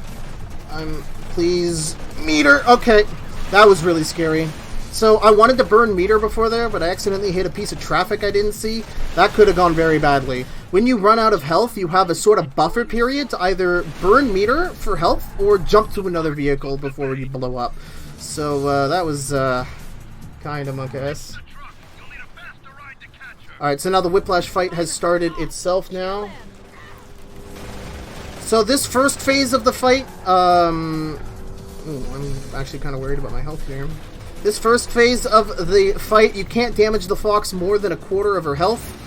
Please, meter. Okay, that was really scary. So I wanted to burn meter before there, but I accidentally hit a piece of traffic I didn't see. That could have gone very badly. When you run out of health, you have a sort of buffer period to either burn meter for health or jump to another vehicle before you blow up. So that was kind of monk-ass. Alright, so now the Whiplash fight has started itself now. So this first phase of the fight, I'm actually kind of worried about my health here. This first phase of the fight, you can't damage the Fox more than a quarter of her health.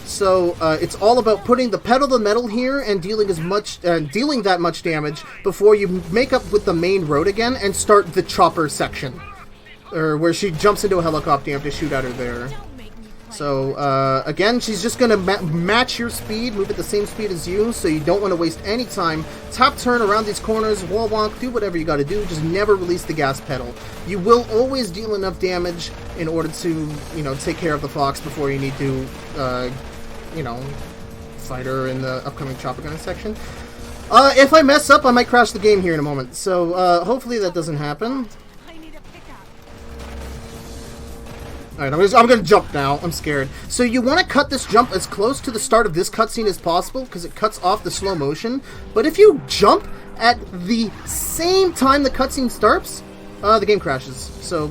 So it's all about putting the pedal to the metal here and dealing that much damage before you make up with the main road again and start the chopper section, or where she jumps into a helicopter. You have to shoot at her there. So again, she's just gonna match your speed, move at the same speed as you, so you don't want to waste any time. Tap turn around these corners, wall walk, do whatever you got to do. Just never release the gas pedal. You will always deal enough damage in order to, you know, take care of the Fox before you need to, you know, fight her in the upcoming chopper gun section. If I mess up, I might crash the game here in a moment. So hopefully that doesn't happen. Alright, I'm gonna jump now. I'm scared. So you want to cut this jump as close to the start of this cutscene as possible, because it cuts off the slow motion. But if you jump at the same time the cutscene starts, the game crashes. So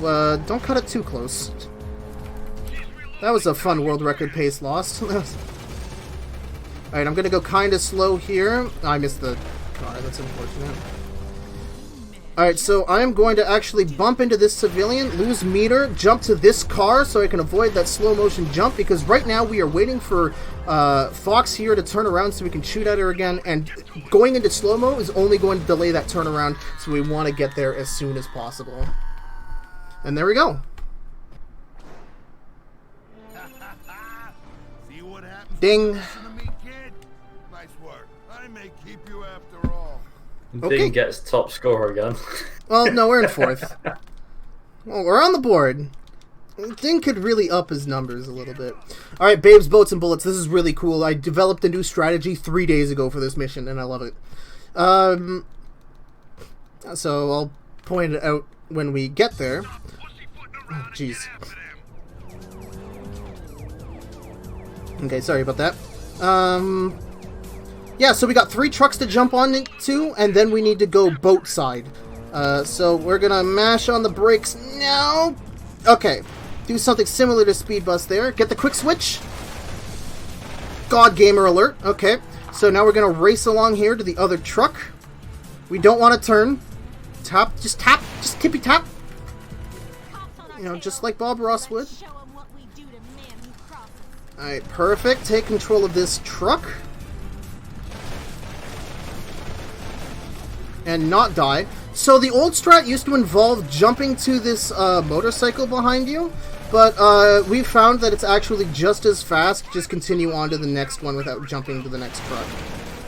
don't cut it too close. That was a fun world record pace lost. Alright, I'm gonna go kind of slow here. I missed the car. That's unfortunate. Alright, so I'm going to actually bump into this civilian, lose meter, jump to this car so I can avoid that slow motion jump, because right now we are waiting for Fox here to turn around so we can shoot at her again, and going into slow-mo is only going to delay that turnaround, so we want to get there as soon as possible. And there we go.
See what happens?
Ding.
Listen to me, kid. Nice work. I may keep you after all.
Okay.
Ding gets top scorer again.
Well, no, we're in fourth. Well, we're on the board. Ding could really up his numbers a little bit. Alright, Babes, Boats, and Bullets. This is really cool. I developed a new strategy 3 days ago for this mission, and I love it. So I'll point it out when we get there. Oh, jeez. Okay, sorry about that. Yeah, so we got 3 trucks to jump on into, and then we need to go boat side. So we're gonna mash on the brakes now. Okay, do something similar to Speed Bus there. Get the quick switch. God Gamer alert. Okay, so now we're gonna race along here to the other truck. We don't want to turn. Tap, just tippy tap. You know, just like Bob Ross would. Alright, perfect. Take control of this truck. And not die. So the old strat used to involve jumping to this motorcycle behind you, but we found that it's actually just as fast. Just continue on to the next one without jumping to the next truck.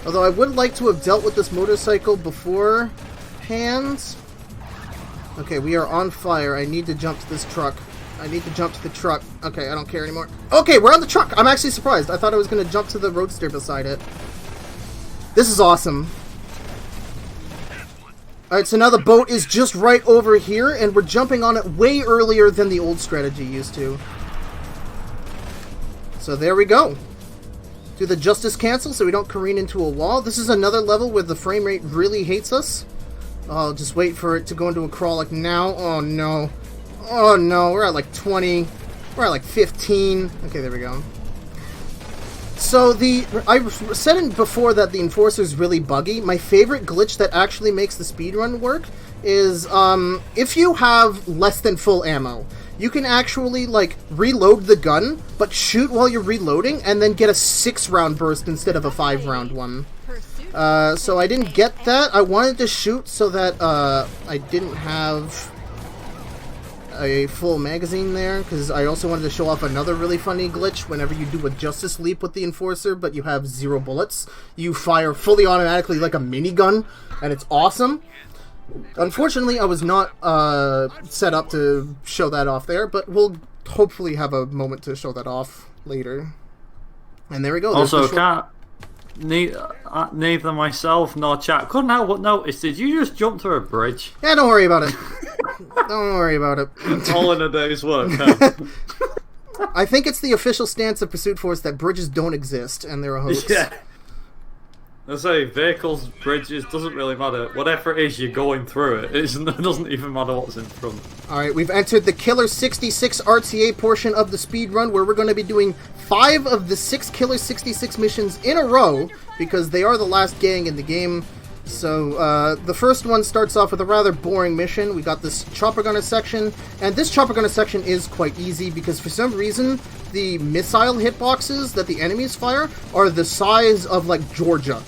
Although I would like to have dealt with this motorcycle beforehand. Okay, we are on fire. I need to jump to this truck. I need to jump to the truck. Okay, I don't care anymore. Okay, we're on the truck. I'm actually surprised. I thought I was going to jump to the roadster beside it. This is awesome. Alright, so now the boat is just right over here, and we're jumping on it way earlier than the old strategy used to. So there we go. Do the justice cancel so we don't careen into a wall. This is another level where the frame rate really hates us. I'll just wait for it to go into a crawl like now. Oh no. Oh no, we're at like 20. We're at like 15. Okay, there we go. So I said it before that the Enforcer is really buggy. My favorite glitch that actually makes the speedrun work is if you have less than full ammo, you can actually like reload the gun, but shoot while you're reloading, and then get a 6-round burst instead of a 5-round one. So I didn't get that. I wanted to shoot so that I didn't have a full magazine there, because I also wanted to show off another really funny glitch. Whenever you do a Justice Leap with the Enforcer, but you have 0 bullets, you fire fully automatically like a minigun, and it's awesome. Unfortunately, I was not set up to show that off there, but we'll hopefully have a moment to show that off later. And there we go.
Also, neither myself nor chat couldn't help but notice. Did you just jump through a bridge?
Yeah, don't worry about it. Don't worry about it.
All in a day's work. Huh?
I think it's the official stance of Pursuit Force that bridges don't exist and they're a hoax.
Yeah. I say vehicles, bridges, doesn't really matter. Whatever it is, you're going through it. It doesn't even matter what's in front.
Alright, we've entered the Killer 66 RTA portion of the speed run, where we're going to be doing 5 of the 6 Killer 66 missions in a row, because they are the last gang in the game. So, the first one starts off with a rather boring mission. We got this chopper gunner section, and this chopper gunner section is quite easy, because for some reason, the missile hitboxes that the enemies fire are the size of, like, Georgia.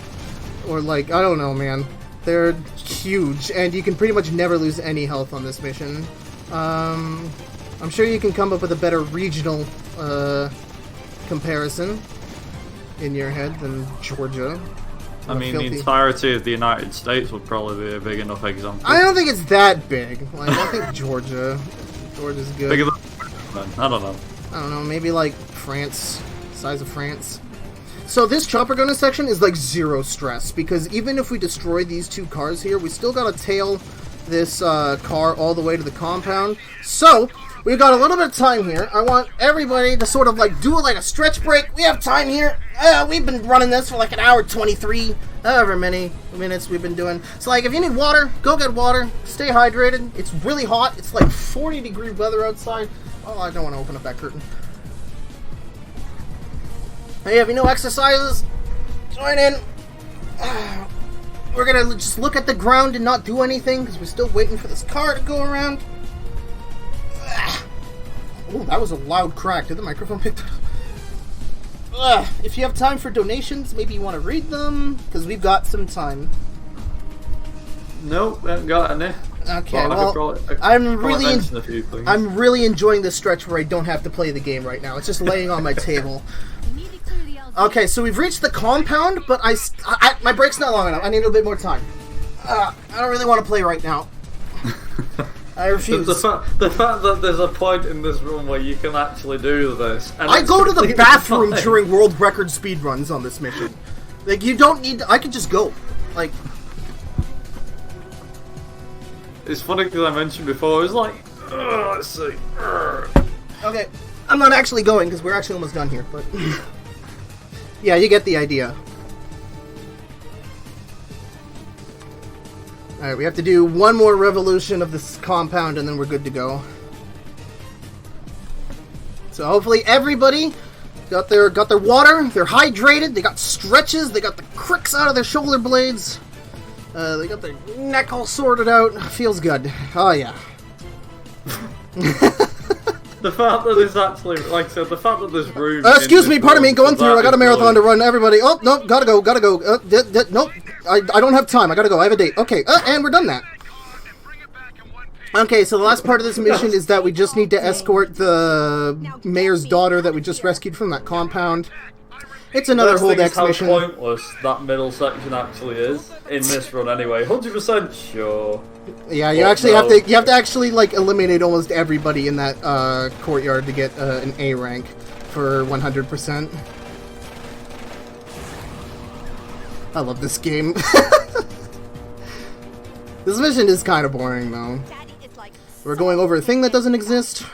Or, like, I don't know, man. They're huge, and you can pretty much never lose any health on this mission. I'm sure you can come up with a better regional, comparison in your head than Georgia.
I mean, the entirety of the United States would probably be a big enough example.
I don't think it's that big. Like, I think Georgia's good.
Bigger than... I don't know.
Maybe, like, France. Size of France. So this chopper gunner section is like zero stress, because even if we destroy these 2 cars here, we still gotta tail this car all the way to the compound. So, we've got a little bit of time here. I want everybody to sort of like do like a stretch break. We have time here. We've been running this for like an hour 23, however many minutes we've been doing. So like if you need water, go get water. Stay hydrated. It's really hot. It's like 40-degree weather outside. Oh, I don't want to open up that curtain. Hey, have you no exercises? Join in. We're gonna just look at the ground and not do anything because we're still waiting for this car to go around. Oh, that was a loud crack. Did the microphone pick that up? If you have time for donations, maybe you want to read them because we've got some time.
Nope, haven't got any.
Okay, well, I'm really enjoying this stretch where I don't have to play the game right now. It's just laying on my table. Okay, so we've reached the compound, but my break's not long enough. I need a little bit more time. I don't really want to play right now. I refuse.
The fact that there's a point in this room where you can actually do this. And
I go to the bathroom during world record speed runs on this mission. Like, you don't need to, I can just go. Like...
It's funny because I mentioned before, it was like, let's see.
Okay, I'm not actually going because we're actually almost done here, but... Yeah, you get the idea. Alright, we have to do one more revolution of this compound and then we're good to go. So hopefully everybody got their water, they're hydrated, they got stretches, they got the cricks out of their shoulder blades, they got their neck all sorted out. Feels good. Oh yeah.
The fact that there's actually, like I said, the fact that there's room...
excuse me, pardon me, going through, I got a marathon to run, everybody. Oh, no, gotta go. Nope, I don't have time, I gotta go, I have a date. Okay, and we're done that. Okay, so the last part of this mission is that we just need to escort the mayor's daughter that we just rescued from that compound. It's another hold X mission.
How pointless that middle section actually is in this run anyway. 100% sure.
Yeah, you have to actually like eliminate almost everybody in that courtyard to get an A rank for 100%. I love this game. This mission is kind of boring though. We're going over a thing that doesn't exist.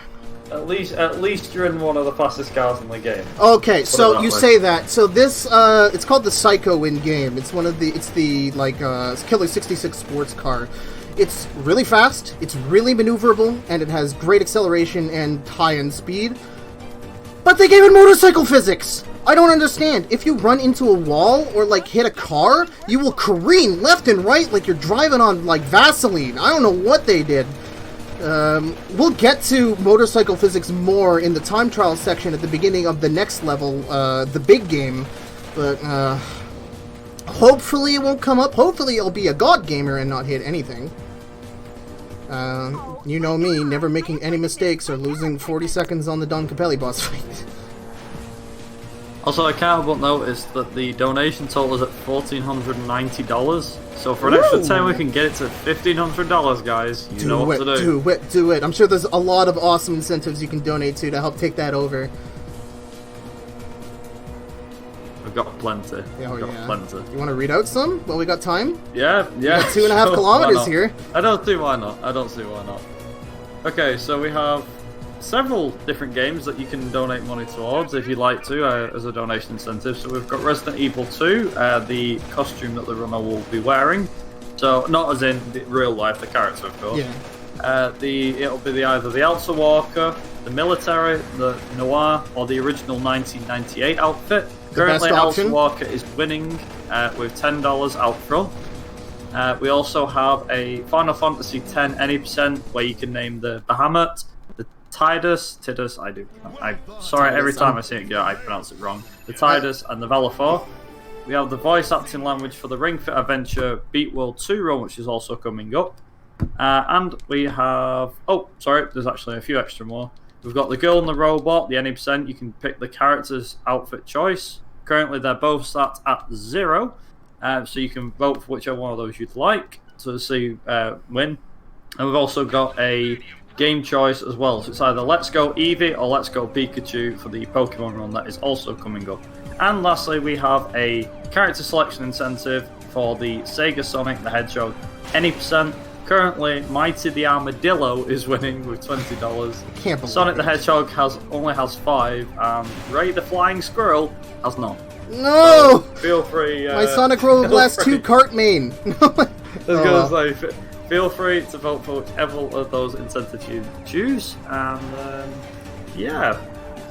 At least you're in one of the fastest cars in the game.
Okay, so you say that. So this, it's called the Psycho in game. It's the like Killer 66 sports car. It's really fast, it's really maneuverable, and it has great acceleration and high-end speed. But they gave it motorcycle physics! I don't understand. If you run into a wall or like hit a car, you will careen left and right like you're driving on like Vaseline. I don't know what they did. We'll get to motorcycle physics more in the time trial section at the beginning of the next level, the big game, but hopefully it won't come up. Hopefully it'll be a god gamer and not hit anything. You know me, never making any mistakes or losing 40 seconds on the Don Capelli boss fight.
Also, I can't help but notice that the donation total is at $1,490. So for an extra 10, we can get it to $1,500, guys. You know what to do.
Do it. I'm sure there's a lot of awesome incentives you can donate to help take that over.
got plenty.
Oh,
got
yeah.
plenty.
You want to read out some? Well, we got time.
Yeah.
We got 2.5 kilometers here.
I don't see why not. Okay, so we have several different games that you can donate money towards if you'd like to as a donation incentive. So we've got Resident Evil 2, the costume that the runner will be wearing. So not as in the real life, the character, of course.
Yeah.
It'll be either the Elsa Walker, the military, the noir, or the original 1998 outfit. Currently, Elsa Walker is winning with $10 out front. We also have a Final Fantasy X any percent where you can name the Bahamut, the Tidus, sorry, every time I see it, I pronounce it wrong. The Tidus and the Velafor. We have the voice acting language for the Ring Fit Adventure Beat World 2 run, which is also coming up. And we have... Oh, sorry, there's actually a few extra more. We've got the Girl and the Robot, the any percent. You can pick the character's outfit choice. Currently, they're both sat at 0. So you can vote for whichever one of those you'd like to see win. And we've also got a game choice as well. So it's either Let's Go Eevee or Let's Go Pikachu for the Pokemon run that is also coming up. And lastly, we have a character selection incentive for the Sega Sonic the Hedgehog any percent. Currently, Mighty the Armadillo is winning with $20.
Can't believe
Sonic the Hedgehog only has 5, and Ray the Flying Squirrel has none.
No!
So feel free.
My Sonic Rollerblast 2 cart main.
I was going to say, feel free to vote for whichever of those incentives you choose, and yeah.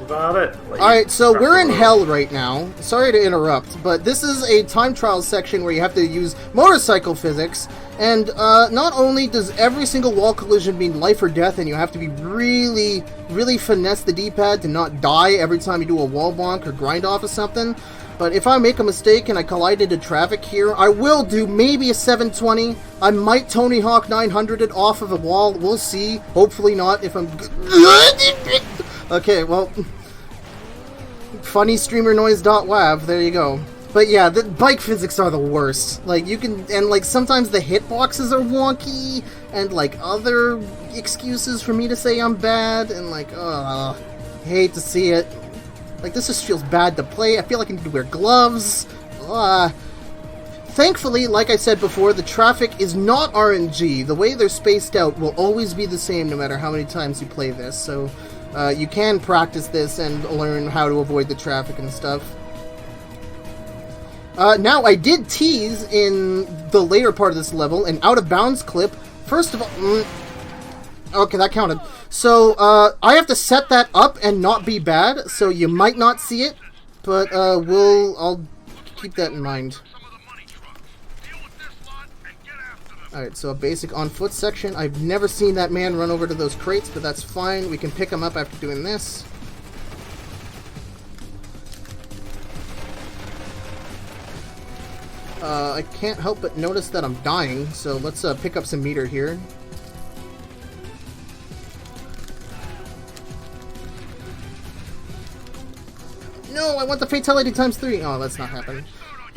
About it.
Alright, so we're in hell right now. Sorry to interrupt, but this is a time trial section where you have to use motorcycle physics, and not only does every single wall collision mean life or death, and you have to be really, really finesse the D-pad to not die every time you do a wall bonk or grind off of something, but if I make a mistake and I collide into traffic here, I will do maybe a 720. I might Tony Hawk 900 it off of a wall. We'll see. Hopefully not if I'm good. Okay, well, funnystreamernoise.wav, there you go. But yeah, the bike physics are the worst. Like, you can, and like, sometimes the hitboxes are wonky, and like, other excuses for me to say I'm bad, and like, hate to see it. Like, this just feels bad to play. I feel like I need to wear gloves. Thankfully, like I said before, the traffic is not RNG. The way they're spaced out will always be the same no matter how many times you play this, so you can practice this and learn how to avoid the traffic and stuff. Now, I did tease in the later part of this level an out-of-bounds clip. First of all... okay, that counted. So, I have to set that up and not be bad, so you might not see it, but I'll keep that in mind. Alright, so a basic on-foot section. I've never seen that man run over to those crates, but that's fine. We can pick him up after doing this. I can't help but notice that I'm dying, so let's pick up some meter here. No, I want the fatality times 3. Oh, that's not happening.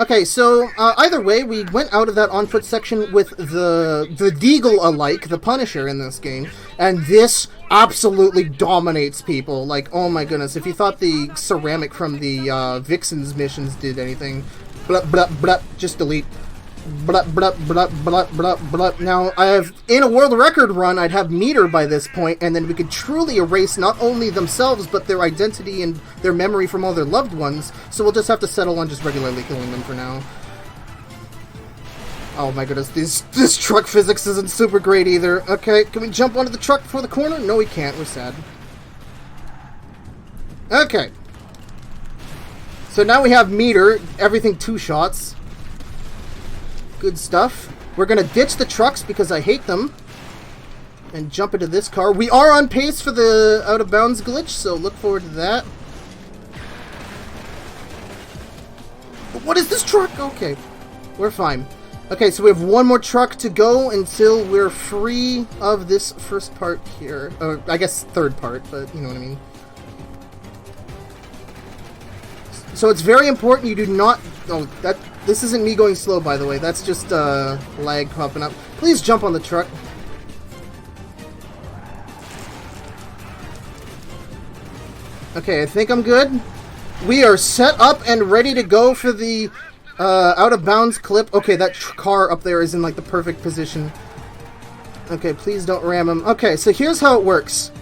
Okay, so either way, we went out of that on-foot section with the Deagle alike, the Punisher in this game, and this absolutely dominates people. Like, oh my goodness, if you thought the ceramic from the Vixen's missions did anything, blah, blah, blah, just delete. Blah, blah, blah, blah, blah, blah. Now, in a world record run, I'd have meter by this point, and then we could truly erase not only themselves, but their identity and their memory from all their loved ones, so we'll just have to settle on just regularly killing them for now. Oh my goodness, this truck physics isn't super great either. Okay, can we jump onto the truck before the corner? No, we can't, we're sad. Okay. So now we have meter, everything 2 shots. Good stuff. We're gonna ditch the trucks because I hate them. And jump into this car. We are on pace for the out-of-bounds glitch, so look forward to that. But what is this truck? Okay. We're fine. Okay, so we have one more truck to go until we're free of this first part here. Or, I guess third part, but you know what I mean. So it's very important you do not... Oh, this isn't me going slow, by the way. That's just lag popping up. Please jump on the truck. Okay, I think I'm good. We are set up and ready to go for the out of bounds clip. Okay, that car up there is in like the perfect position. Okay, please don't ram him. Okay, so here's how it works.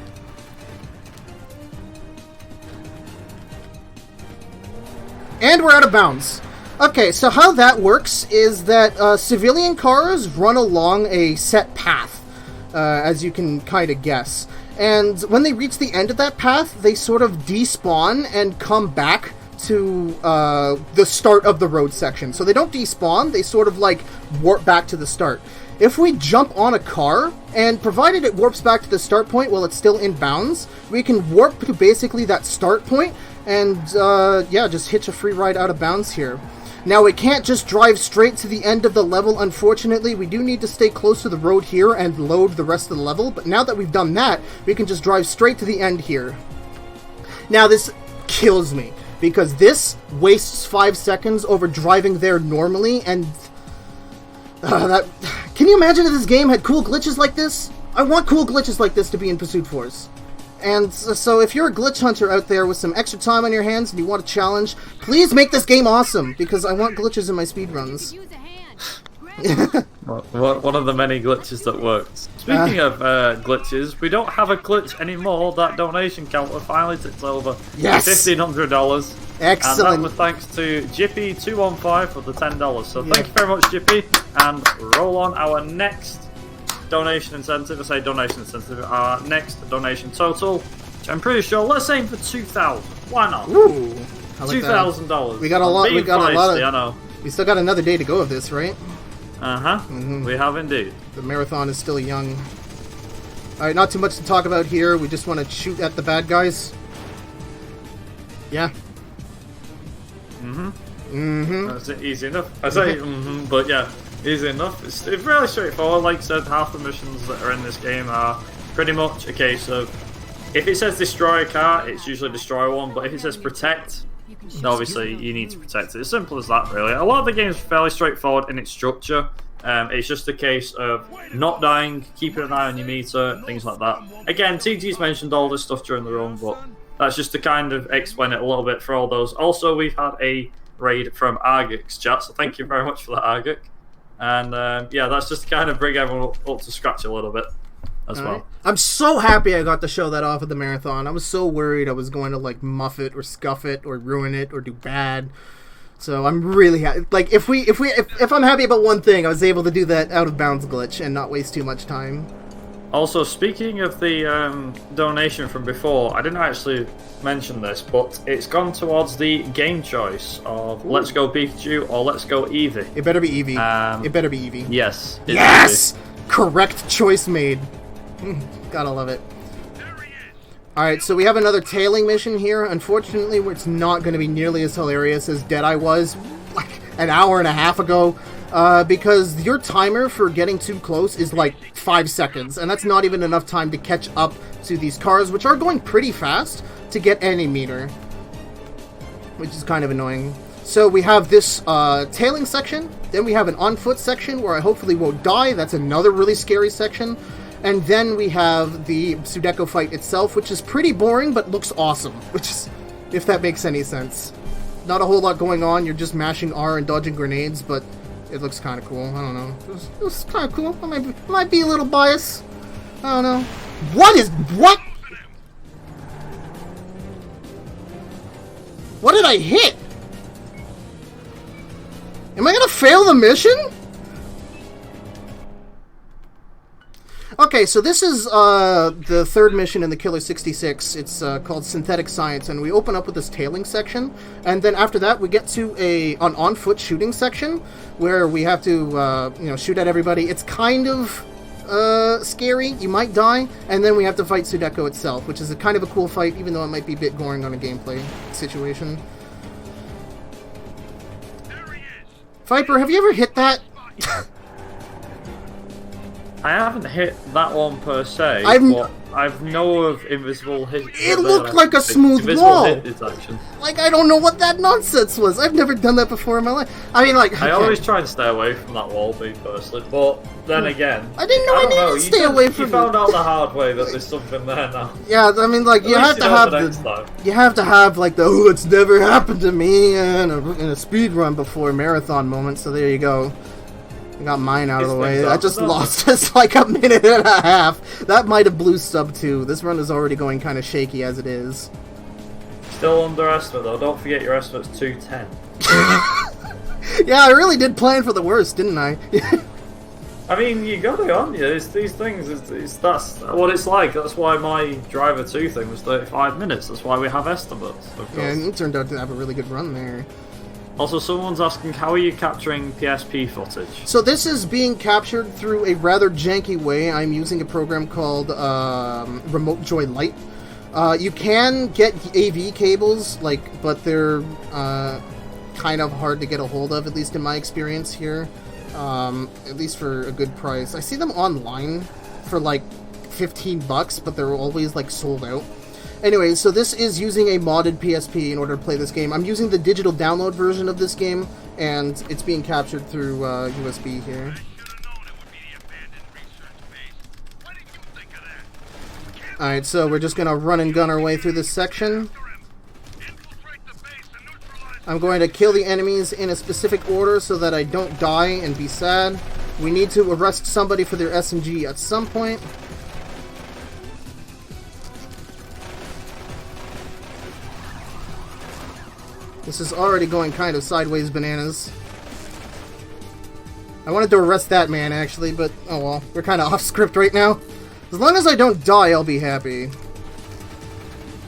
And we're out of bounds. Okay, so how that works is that civilian cars run along a set path, as you can kind of guess. And when they reach the end of that path, they sort of despawn and come back to the start of the road section. So they don't despawn, they sort of like warp back to the start. If we jump on a car, and provided it warps back to the start point while it's still in bounds, we can warp to basically that start point and, yeah, just hitch a free ride out of bounds here. Now, we can't just drive straight to the end of the level, unfortunately. We do need to stay close to the road here and load the rest of the level, but now that we've done that, we can just drive straight to the end here. Now, this kills me, because this wastes 5 seconds over driving there normally, and can you imagine if this game had cool glitches like this? I want cool glitches like this to be in Pursuit Force. And so if you're a glitch hunter out there with some extra time on your hands and you want a challenge, please make this game awesome, because I want glitches in my speedruns.
One of the many glitches that worked. Speaking of glitches, we don't have a glitch anymore. That donation counter finally ticked over.
Yes!
$1,500.
Excellent.
And that was thanks to Jippy215 for the $10. So thank you very much, Jippy. And roll on our next donation incentive. I say donation incentive. Our next donation total, which I'm pretty sure. Let's aim for $2,000. Why not?
Ooh,
$2,000.
We got a lot. We got a lot of.
I know.
We still got another day to go of this, right?
We have indeed.
The marathon is still young. Alright, not too much to talk about here. We just want to shoot at the bad guys. Yeah.
That's it, easy enough. I say but yeah, easy enough. It's really straightforward. Like I said, half the missions that are in this game are pretty much a case of, if it says destroy a car, it's usually destroy one, but if it says protect, obviously you need to protect it. As simple as that, really. A lot of the game is fairly straightforward in its structure. It's just a case of not dying, keeping an eye on your meter, things like that. Again, TG's mentioned all this stuff during the run, but that's just to kind of explain it a little bit for all those. Also, we've had a raid from Argix chat, so thank you very much for that, Argix. And yeah, that's just to kind of bring everyone up to scratch a little bit as well.
Right. I'm so happy I got to show that off at the marathon. I was so worried I was going to like muff it or scuff it or ruin it or do bad. So I'm really happy. Like if I'm happy about one thing, I was able to do that out of bounds glitch and not waste too much time.
Also, speaking of the donation from before, I didn't actually mention this, but it's gone towards the game choice of Let's Go Pikachu or Let's Go Eevee.
It better be Eevee. It better be Eevee.
Yes.
Yes! Eevee. Correct choice made. Gotta love it. Alright, so we have another tailing mission here. Unfortunately, it's not going to be nearly as hilarious as Deadeye was like an hour and a half ago. Because your timer for getting too close is like 5 seconds, and that's not even enough time to catch up to these cars, which are going pretty fast, to get any meter. Which is kind of annoying. So we have this tailing section, then we have an on-foot section where I hopefully won't die. That's another really scary section. And then we have the Sudeko fight itself, which is pretty boring, but looks awesome. Which is, if that makes any sense. Not a whole lot going on, you're just mashing R and dodging grenades, but it looks kind of cool. I don't know. It was kind of cool. I might be a little biased. I don't know. What? What did I hit? Am I gonna fail the mission? Okay, so this is the third mission in the Killer 66. It's called Synthetic Science, and we open up with this tailing section, and then after that we get to an on-foot shooting section where we have to shoot at everybody. It's kind of scary. You might die, and then we have to fight Sudeko itself, which is a kind of a cool fight, even though it might be a bit boring on a gameplay situation. Viper, have you ever hit that?
I haven't hit that one per se, but I've know of invisible hit.
It looked like a smooth wall.
Hit detection.
Like, I don't know what that nonsense was. I've never done that before in my life. I mean, like...
I always try and stay away from that wall, me personally, but then again...
I didn't know I needed to stay away from it.
You found out the hard way that there's something there now.
Yeah, I mean, like, you have to have you have to have, like, the, oh, it's never happened to me in a speed run before marathon moment, so there you go. I got mine out of the way. I just lost us like a minute and a half. That might have blew sub 2. This run is already going kind of shaky as it is.
Still underestimate though. Don't forget your estimate's 210.
Yeah, I really did plan for the worst, didn't I?
I mean, you got it on you. It's these things. That's what it's like. That's why my Driver 2 thing was 35 minutes. That's why we have estimates. Of course.
Yeah, and it turned out to have a really good run there.
Also, someone's asking, how are you capturing PSP footage?
So this is being captured through a rather janky way. I'm using a program called Remote Joy Lite. You can get AV cables, but they're kind of hard to get a hold of, at least in my experience here. At least for a good price. I see them online for like $15, but they're always like sold out. Anyway, so this is using a modded PSP in order to play this game. I'm using the digital download version of this game, and it's being captured through USB here. Alright, so we're just going to run and gun our way through this section. I'm going to kill the enemies in a specific order so that I don't die and be sad. We need to arrest somebody for their SMG at some point. This is already going kind of sideways bananas. I wanted to arrest that man, actually, but oh well. We're kind of off script right now. As long as I don't die, I'll be happy.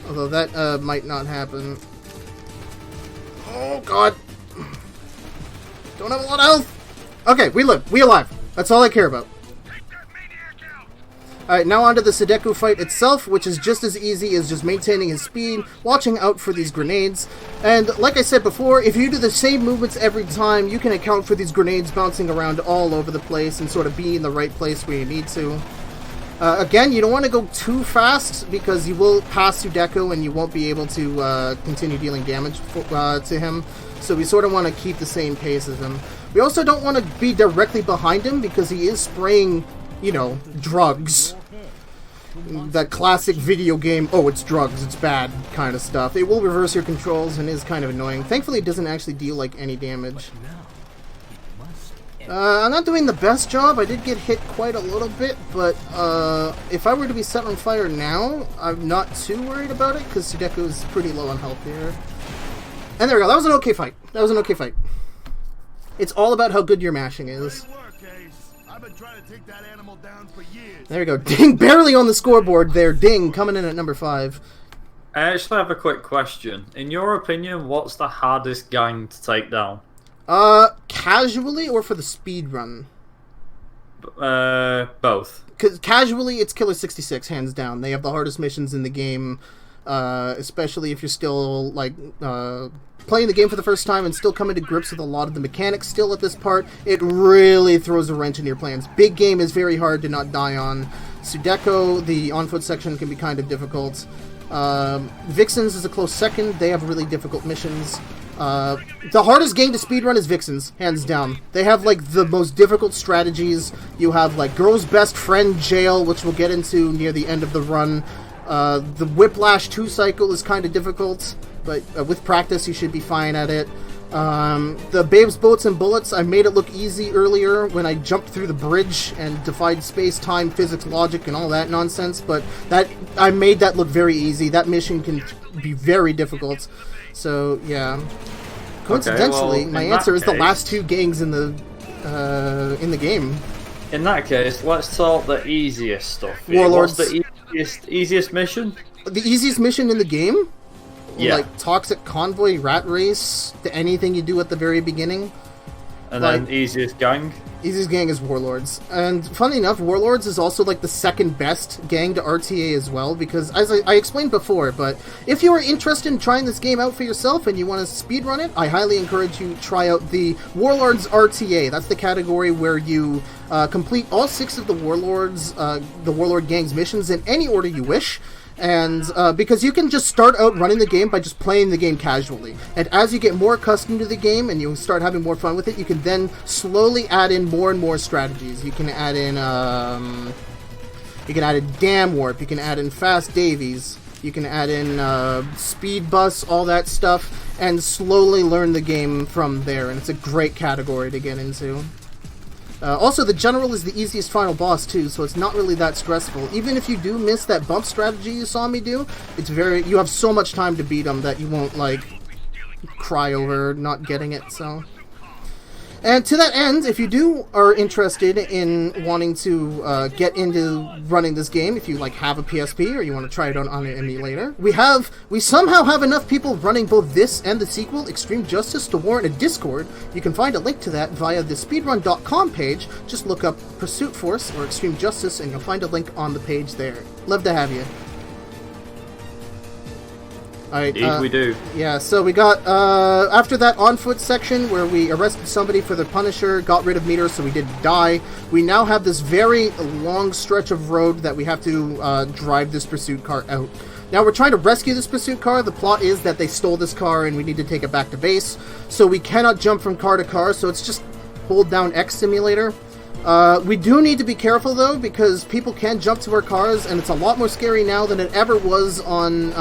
Although that might not happen. Oh, God. Don't have a lot of health. Okay, we live. We alive. That's all I care about. Alright, now onto the Sudeku fight itself, which is just as easy as just maintaining his speed, watching out for these grenades. And like I said before, if you do the same movements every time, you can account for these grenades bouncing around all over the place and sort of be in the right place where you need to. Again, you don't want to go too fast, because you will pass Sudeku and you won't be able to continue dealing damage to him. So we sort of want to keep the same pace as him. We also don't want to be directly behind him, because he is spraying, you know, drugs. That classic video game, oh, it's drugs, it's bad kind of stuff. It will reverse your controls and is kind of annoying. Thankfully, it doesn't actually deal, like, any damage. I'm not doing the best job. I did get hit quite a little bit, but if I were to be set on fire now, I'm not too worried about it, because Sudeku is pretty low on health here. And there we go. That was an okay fight. That was an okay fight. It's all about how good your mashing is.
I've been trying to take that animal down for years.
There we go. Ding, barely on the scoreboard there. Ding, coming in at number 5.
I actually have a quick question. In your opinion, what's the hardest gang to take down?
Casually or for the speed run?
Both.
Because casually, it's Killer 66, hands down. They have the hardest missions in the game, especially if you're still, like, playing the game for the first time and still coming to grips with a lot of the mechanics still at this part. It really throws a wrench in your plans. Big game is very hard to not die on. Sudeku, the on-foot section, can be kind of difficult. Vixens is a close second. They have really difficult missions. The hardest game to speedrun is Vixens, hands down. They have, like, the most difficult strategies. You have, like, Girl's Best Friend Jail, which we'll get into near the end of the run. The Whiplash 2 cycle is kind of difficult, but with practice you should be fine at it. The Babes, Boats, and Bullets, I made it look easy earlier when I jumped through the bridge and defied space, time, physics, logic, and all that nonsense, but I made that look very easy. That mission can be very difficult. So, yeah. Coincidentally, my answer is the last 2 gangs in the game.
In that case, let's talk the easiest stuff.
Warlords.
What's the easiest mission?
The easiest mission in the game?
Yeah.
Like Toxic Convoy, Rat Race, anything you do at the very beginning.
And then easiest gang?
Easiest gang is Warlords. And funny enough, Warlords is also like the second best gang to RTA as well, because as I explained before, but if you are interested in trying this game out for yourself and you want to speedrun it, I highly encourage you to try out the Warlords RTA. That's the category where you complete all 6 of the Warlord gang's missions in any order you wish. And because you can just start out running the game by just playing the game casually, and as you get more accustomed to the game and you start having more fun with it, you can then slowly add in more and more strategies. You can add in Dam Warp, you can add in Fast Davies, you can add in Speed Bus, all that stuff, and slowly learn the game from there. And it's a great category to get into. Also, the General is the easiest final boss, too, so it's not really that stressful. Even if you do miss that bump strategy you saw me do, you have so much time to beat him that you won't, like, cry over not getting it, so... And to that end, if you are interested in wanting to get into running this game, if you like have a PSP or you want to try it on an emulator, we somehow have enough people running both this and the sequel, Extreme Justice, to warrant a Discord. You can find a link to that via the speedrun.com page. Just look up Pursuit Force or Extreme Justice and you'll find a link on the page there. Love to have you. Alright,
Indeed we do.
Yeah, so we got, after that on-foot section where we arrested somebody for the Punisher, got rid of meters so we didn't die, we now have this very long stretch of road that we have to drive this pursuit car out. Now we're trying to rescue this pursuit car. The plot is that they stole this car and we need to take it back to base, so we cannot jump from car to car, so it's just hold down X simulator. We do need to be careful though, because people can jump to our cars, and it's a lot more scary now than it ever was on,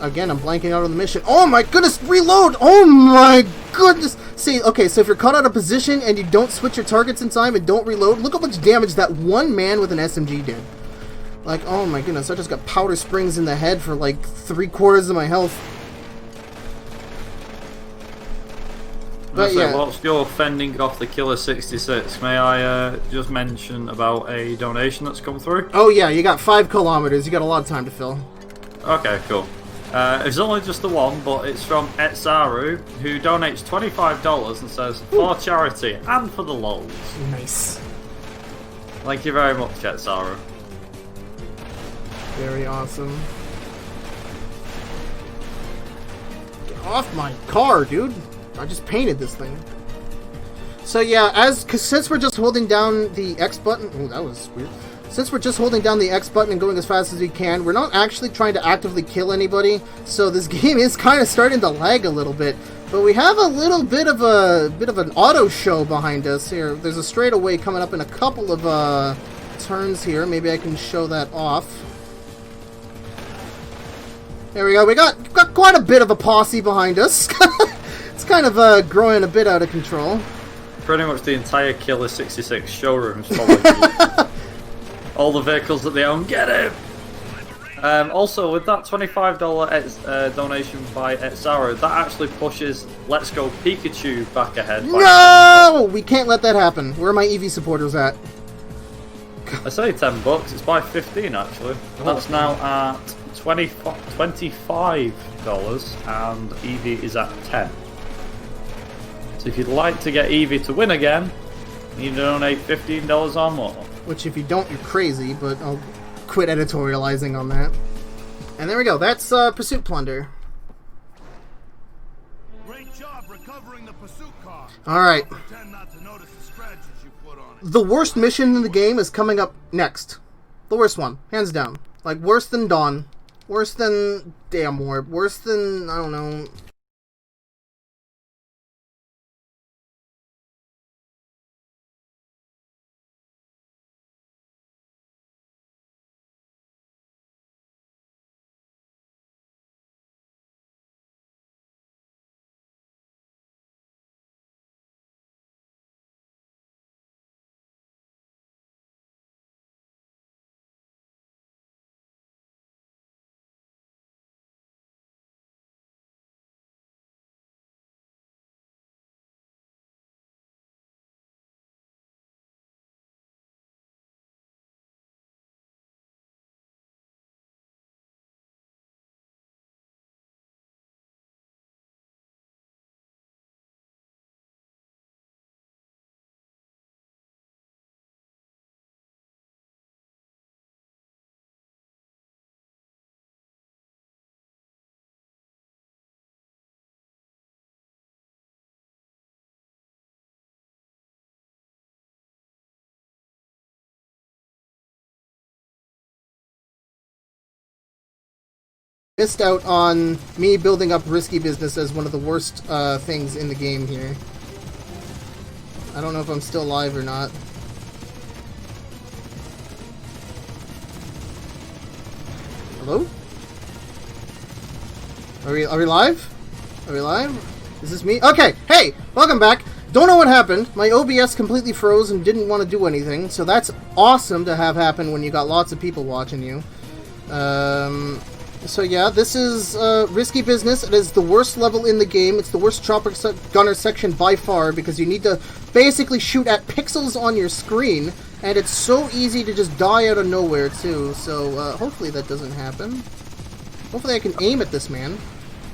again, I'm blanking out on the mission. Oh my goodness, reload! Oh my goodness! See, okay, so if you're caught out of position and you don't switch your targets in time and don't reload, look how much damage that one man with an SMG did. Like, oh my goodness, I just got powder springs in the head for like 3/4 of my health. But yeah.
Whilst you're fending off the Killer 66, may I just mention about a donation that's come through?
Oh yeah, you got 5 kilometers, you got a lot of time to fill.
Okay, cool. It's only just the one, but it's from Etzaru, who donates $25 and says, for charity and for the lols.
Nice.
Thank you very much, Etzaru.
Very awesome. Get off my car, dude. I just painted this thing. So yeah, since we're just holding down the X button... Oh, that was weird. Since we're just holding down the X button and going as fast as we can, we're not actually trying to actively kill anybody, so this game is kind of starting to lag a little bit. But we have a little bit of an auto show behind us here. There's a straightaway coming up in a couple of turns here. Maybe I can show that off. There we go. We got quite a bit of a posse behind us. It's kind of growing a bit out of control.
Pretty much the entire Killer 66 showroom is following you. All the vehicles that they own, get it! Also, with that $25 donation by Etzaru, that actually pushes Let's Go Pikachu back ahead.
No! We can't let that happen. Where are my Eevee supporters at?
I say $10, it's by 15 actually. That's now at $25 and Eevee is at 10. So if you'd like to get Eevee to win again, you need to donate $15 or more.
Which, if you don't, you're crazy, but I'll quit editorializing on that. And there we go. That's Pursuit Plunder.
Great job recovering the pursuit car.
Alright.
Pretend not to notice the scratches you put on it.
The worst mission in the game is coming up next. The worst one. Hands down. Like, worse than Dawn. Worse than Dam Warp. Worse than, I don't know... Missed out on me building up risky business as one of the worst things in the game here. I don't know if I'm still alive or not. Hello? Are we live? Are we live? Is this me? Okay, hey! Welcome back! Don't know what happened. My OBS completely froze and didn't want to do anything, so that's awesome to have happen when you got lots of people watching you. So yeah, this is risky business. It is the worst level in the game. It's the worst chopper gunner section by far because you need to basically shoot at pixels on your screen, and it's so easy to just die out of nowhere too. So hopefully that doesn't happen. Hopefully I can aim at this man.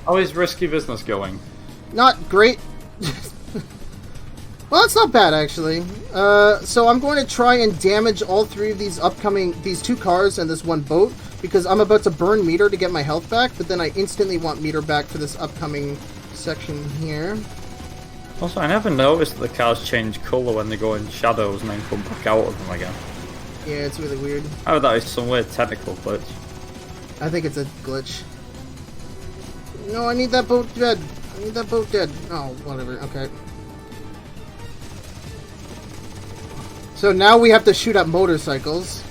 How is risky business going?
Not great. Well, it's not bad actually. So I'm going to try and damage all three of these two cars and this one boat, because I'm about to burn meter to get my health back, but then I instantly want meter back for this upcoming section here.
Also, I never noticed that the cars change colour when they go in shadows and then come back out of them again.
Yeah, it's really weird.
Oh, that is some weird technical glitch.
I think it's a glitch. No, I need that boat dead. I need that boat dead. Oh, whatever. Okay. So now we have to shoot at motorcycles.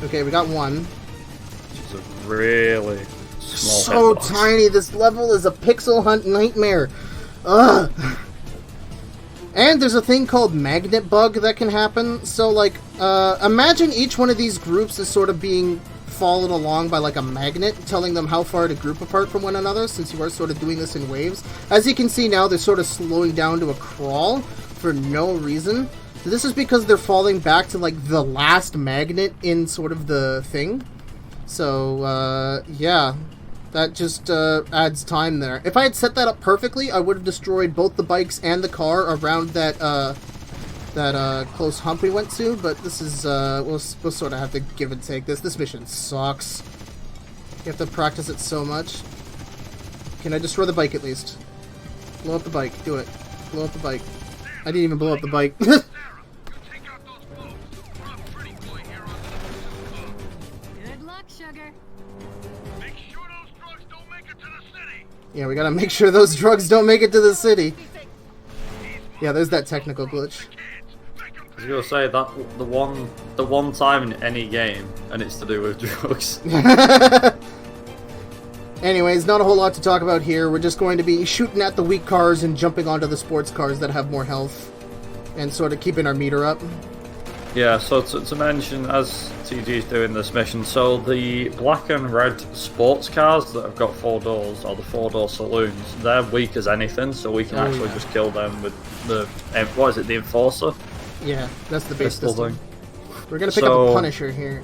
Okay, we got one.
Which is a really small
So
hitbox.
tiny. This level is a pixel hunt nightmare. Ugh. And there's a thing called magnet bug that can happen. So, like, imagine each one of these groups is sort of being followed along by, like, a magnet, telling them how far to group apart from one another, since you are sort of doing this in waves. As you can see now, they're sort of slowing down to a crawl for no reason. This is because they're falling back to, like, the last magnet in sort of the thing. So, yeah. That just adds time there. If I had set that up perfectly, I would have destroyed both the bikes and the car around that close hump we went to. But this is, we'll sort of have to give and take this. This mission sucks. You have to practice it so much. Can I destroy the bike at least? Blow up the bike. Do it. Blow up the bike. I didn't even blow up the bike. Yeah, we gotta make sure those drugs don't make it to the city. Yeah, there's that technical glitch.
I was gonna say that the one time in any game, and it's to do with drugs.
Anyways, not a whole lot to talk about here. We're just going to be shooting at the weak cars and jumping onto the sports cars that have more health, and sort of keeping our meter up.
Yeah, so to mention, as TG is doing this mission, so the black and red sports cars that have got 4 doors, or the 4-door saloons, they're weak as anything, so we can actually just kill them with the, what is it, the Enforcer?
Yeah, that's the base
Pistol
system.
thing.
We're gonna pick up a Punisher here.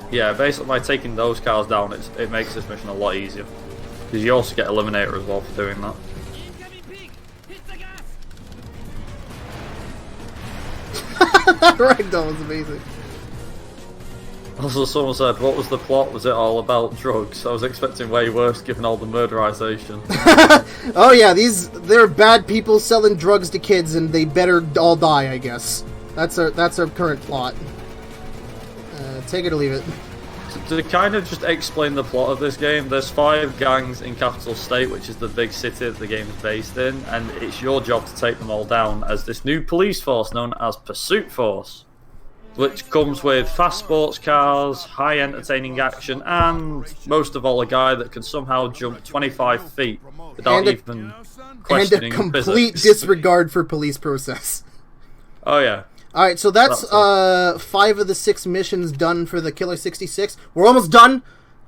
Yeah, basically by taking those cars down, it makes this mission a lot easier. Because you also get Eliminator as well for doing that.
That ragdoll was amazing.
Also, someone said, what was the plot? Was it all about drugs? I was expecting way worse given all the murderization.
Oh yeah, they're bad people selling drugs to kids, and they better all die, I guess. That's our current plot. Take it or leave it.
To kind of just explain the plot of this game, there's 5 gangs in Capital State, which is the big city that the game is based in, and it's your job to take them all down as this new police force known as Pursuit Force, which comes with fast sports cars, high entertaining action, and most of all a guy that can somehow jump 25 feet without even questioning
and a complete
physics.
disregard for police process.
Oh yeah.
Alright, so that's 5 of the 6 missions done for the Killer 66. We're almost done.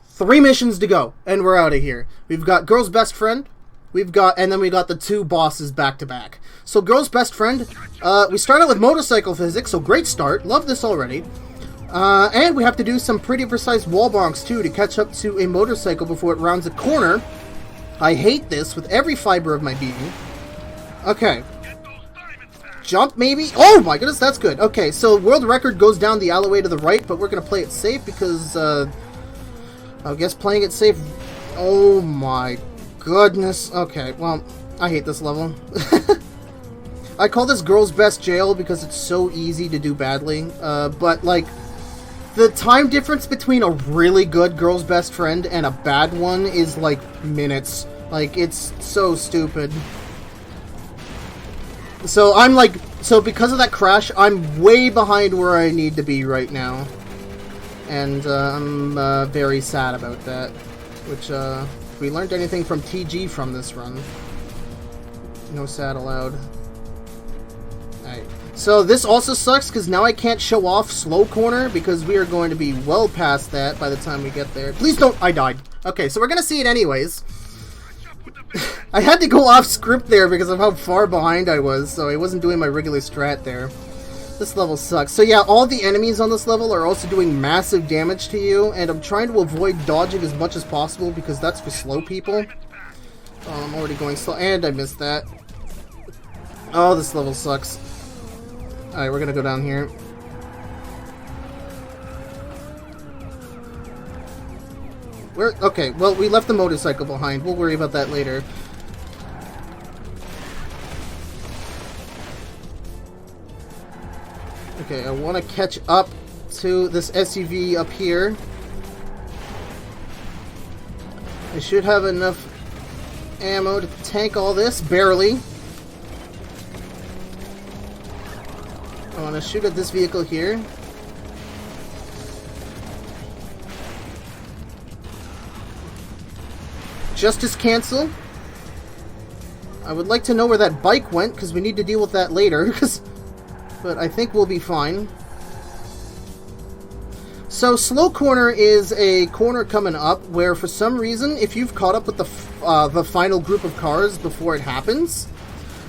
3 missions to go, and we're out of here. We've got Girl's Best Friend, and then we got the 2 bosses back to back. So Girl's Best Friend, we start out with motorcycle physics, so great start. Love this already. And we have to do some pretty precise wall bonks too to catch up to a motorcycle before it rounds a corner. I hate this with every fiber of my being. Okay. Jump, maybe? Oh my goodness, that's good. Okay, so world record goes down the alleyway to the right, but we're going to play it safe because, I guess playing it safe... Oh my goodness. Okay, well, I hate this level. I call this Girl's Best Jail because it's so easy to do badly, but, like, The time difference between a really good girl's best friend and a bad one is like minutes. Like, it's so stupid. So I'm like, so because of that crash, I'm way behind where I need to be right now. And I'm very sad about that. Which, if we learned anything from TG from this run. No sad allowed. Alright. So this also sucks because now I can't show off slow corner because we are going to be well past that by the time we get there. Please don't. I died. Okay, so we're going to see it anyways. I had to go off script there because of how far behind I was, so I wasn't doing my regular strat there. This level sucks. So yeah, all the enemies on this level are also doing massive damage to you, and I'm trying to avoid dodging as much as possible because that's for slow people. Oh, I'm already going slow, and I missed that. Oh, this level sucks. Alright, we're gonna go down here. Okay, well, we left the motorcycle behind. We'll worry about that later. Okay, I want to catch up to this SUV up here. I should have enough ammo to tank all this, barely. I want to shoot at this vehicle here. Justice cancel. I would like to know where that bike went, because we need to deal with that later, but I think we'll be fine. So, slow corner is a corner coming up where, for some reason, if you've caught up with the final group of cars before it happens,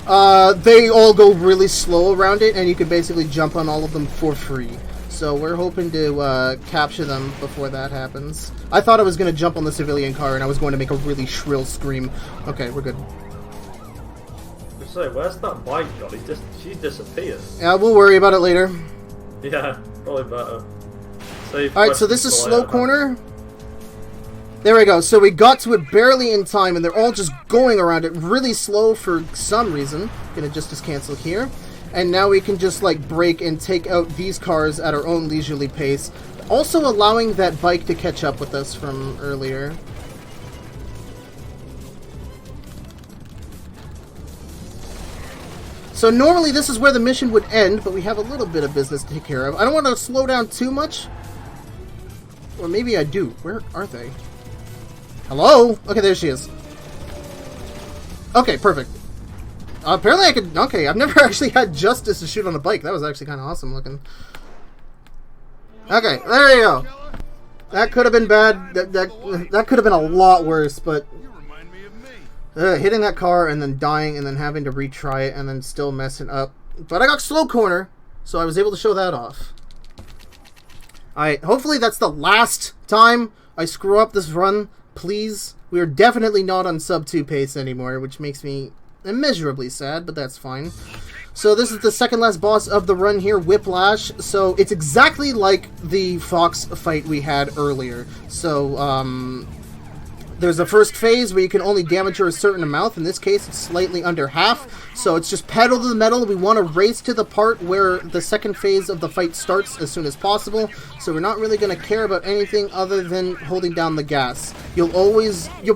they all go really slow around it, and you can basically jump on all of them for free. So we're hoping to capture them before that happens. I thought I was going to jump on the civilian car and I was going to make a really shrill scream. Okay, we're good.
So where's that bike gone? She disappeared.
Yeah, we'll worry about it later.
Yeah, probably better.
Alright, so this is slow corner. There we go. So we got to it barely in time and they're all just going around it really slow for some reason. Gonna justice cancel here. And now we can just, like, brake and take out these cars at our own leisurely pace. Also allowing that bike to catch up with us from earlier. So normally this is where the mission would end, but we have a little bit of business to take care of. I don't want to slow down too much. Or maybe I do. Where are they? Hello? Okay, there she is. Okay, perfect. Apparently I could... Okay, I've never actually had justice to shoot on a bike. That was actually kind of awesome looking. Okay, there you go. That could have been bad. That could have been a lot worse, but... hitting that car and then dying and then having to retry it and then still messing up. But I got slow corner, so I was able to show that off. Alright, hopefully that's the last time I screw up this run. Please. We are definitely not on sub 2 pace anymore, which makes me... immeasurably sad, but that's fine. So this is the second last boss of the run here, Whiplash. So it's exactly like the Fox fight we had earlier. So there's a first phase where you can only damage her a certain amount. In this case, it's slightly under half. So it's just pedal to the metal. We want to race to the part where the second phase of the fight starts as soon as possible. So we're not really going to care about anything other than holding down the gas. You'll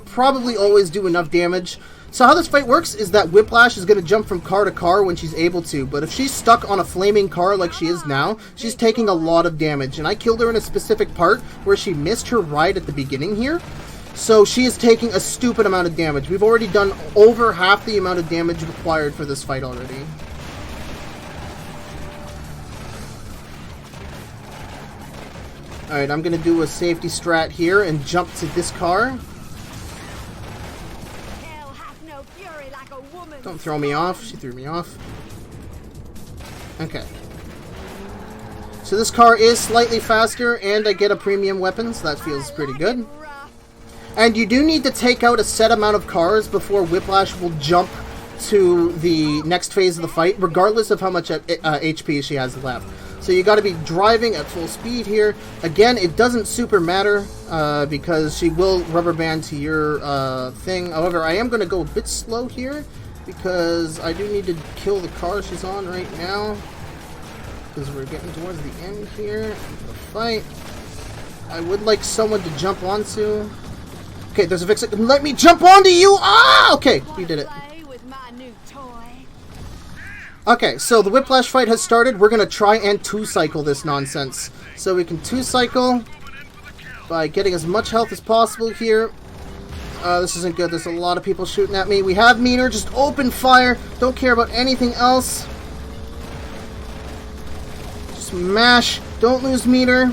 probably always do enough damage. So how this fight works is that Whiplash is going to jump from car to car when she's able to, but if she's stuck on a flaming car like she is now, she's taking a lot of damage, and I killed her in a specific part where she missed her ride at the beginning here, so she is taking a stupid amount of damage. We've already done over half the amount of damage required for this fight already. Alright, I'm going to do a safety strat here and jump to this car. Don't throw me off. She threw me off. Okay. So this car is slightly faster, and I get a premium weapon, so that feels pretty good. And you do need to take out a set amount of cars before Whiplash will jump to the next phase of the fight, regardless of how much HP she has left. So you got to be driving at full speed here. Again, it doesn't super matter because she will rubber band to your thing. However, I am going to go a bit slow here, because I do need to kill the car she's on right now. Because we're getting towards the end here. The fight. I would like someone to jump onto. Okay, there's a Vixen. Let me jump onto you! Ah! Okay, we did it. Okay, so the Whiplash fight has started. We're gonna try and two-cycle this nonsense. So we can two-cycle by getting as much health as possible here. This isn't good. There's a lot of people shooting at me. We have meter. Just open fire. Don't care about anything else. Just mash. Don't lose meter.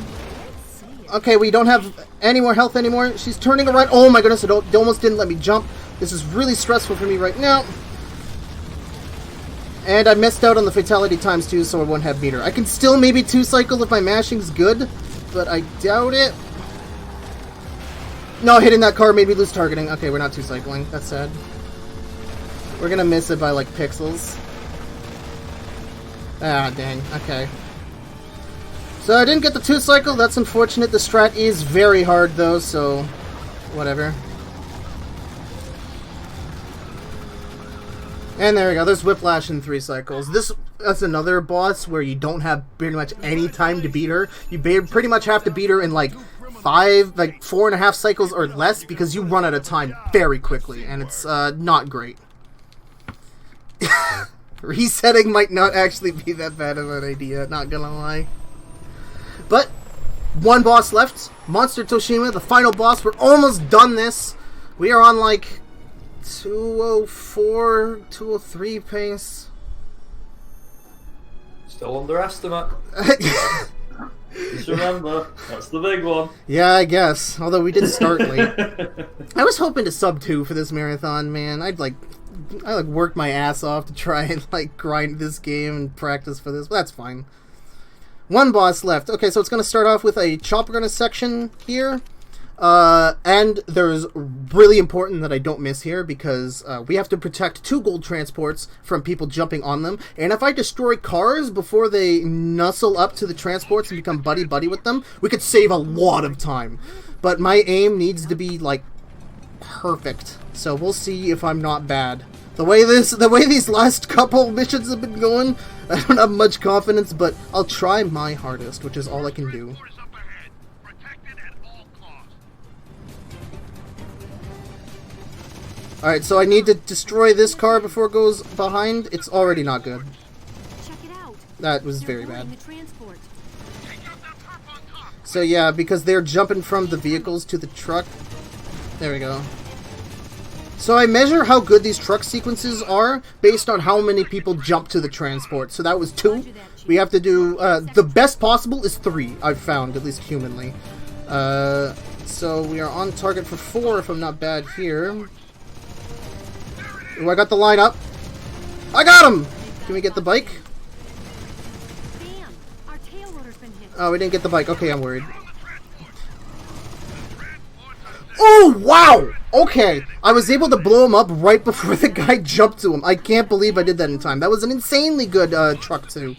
Okay, we don't have any more health anymore. She's turning around. Oh my goodness, it almost didn't let me jump. This is really stressful for me right now. And I missed out on the fatality times 2, so I won't have meter. I can still maybe two-cycle if my mashing's good, but I doubt it. No, hitting that car made me lose targeting. Okay, we're not two-cycling. That's sad. We're gonna miss it by, like, pixels. Ah, dang. Okay. So I didn't get the two-cycle. That's unfortunate. The strat is very hard, though, so whatever. And there we go. There's Whiplash in 3 cycles. That's another boss where you don't have pretty much any time to beat her. You pretty much have to beat her in like 4.5 cycles or less because you run out of time very quickly, and it's not great. Resetting might not actually be that bad of an idea, not gonna lie. But one boss left. Monster Toshima, the final boss. We're almost done this. We are on like 204, 203 pace.
Still underestimate. Just remember, that's the big one.
Yeah, I guess. Although we did start late. I was hoping to sub 2 for this marathon, man. I worked my ass off to try and like grind this game and practice for this, but that's fine. One boss left. Okay, so it's going to start off with a chopper gunner section here. And there's really important that I don't miss here because we have to protect 2 gold transports from people jumping on them. And if I destroy cars before they nuzzle up to the transports and become buddy-buddy with them, we could save a lot of time. But my aim needs to be, like, perfect. So we'll see if I'm not bad. The way these last couple missions have been going, I don't have much confidence, but I'll try my hardest, which is all I can do. Alright, so I need to destroy this car before it goes behind. It's already not good. That was very bad. So yeah, because they're jumping from the vehicles to the truck. There we go. So I measure how good these truck sequences are based on how many people jump to the transport. So that was 2. We have to do, the best possible is 3, I've found, at least humanly. So we are on target for 4 if I'm not bad here. Ooh, I got the line up. I got him! Can we get the bike? Oh, we didn't get the bike. Okay, I'm worried. Oh, wow! Okay, I was able to blow him up right before the guy jumped to him. I can't believe I did that in time. That was an insanely good truck, too.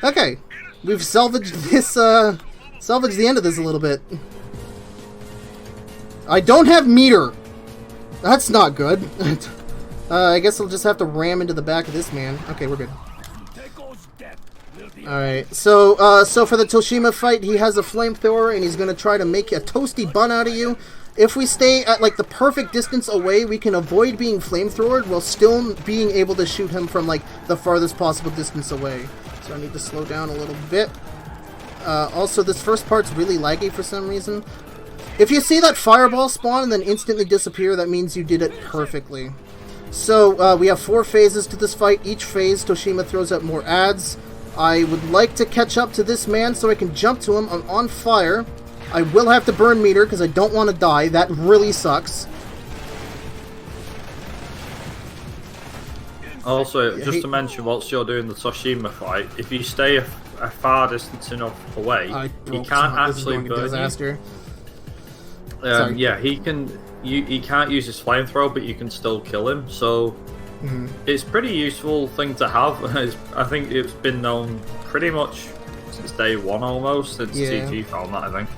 Okay, we've salvaged this, salvaged the end of this a little bit. I don't have meter. That's not good. I guess I'll just have to ram into the back of this man. Okay, we're good. Alright, so for the Toshima fight, he has a flamethrower, and he's going to try to make a toasty bun out of you. If we stay at, like, the perfect distance away, we can avoid being flamethrowered while still being able to shoot him from, like, the farthest possible distance away. So I need to slow down a little bit. Also, this first part's really laggy for some reason. If you see that fireball spawn and then instantly disappear, that means you did it perfectly. So, we have 4 phases to this fight. Each phase, Toshima throws out more adds. I would like to catch up to this man so I can jump to him. I'm on fire. I will have to burn meter because I don't want to die. That really sucks.
Also, just to mention, whilst you're doing the Toshima fight, if you stay a far distance enough away, he can't actually burn you. Yeah, he can. He can't use his flamethrower, but you can still kill him. So it's a pretty useful thing to have. I think it's been known pretty much since day 1 almost, since CG found that, I think.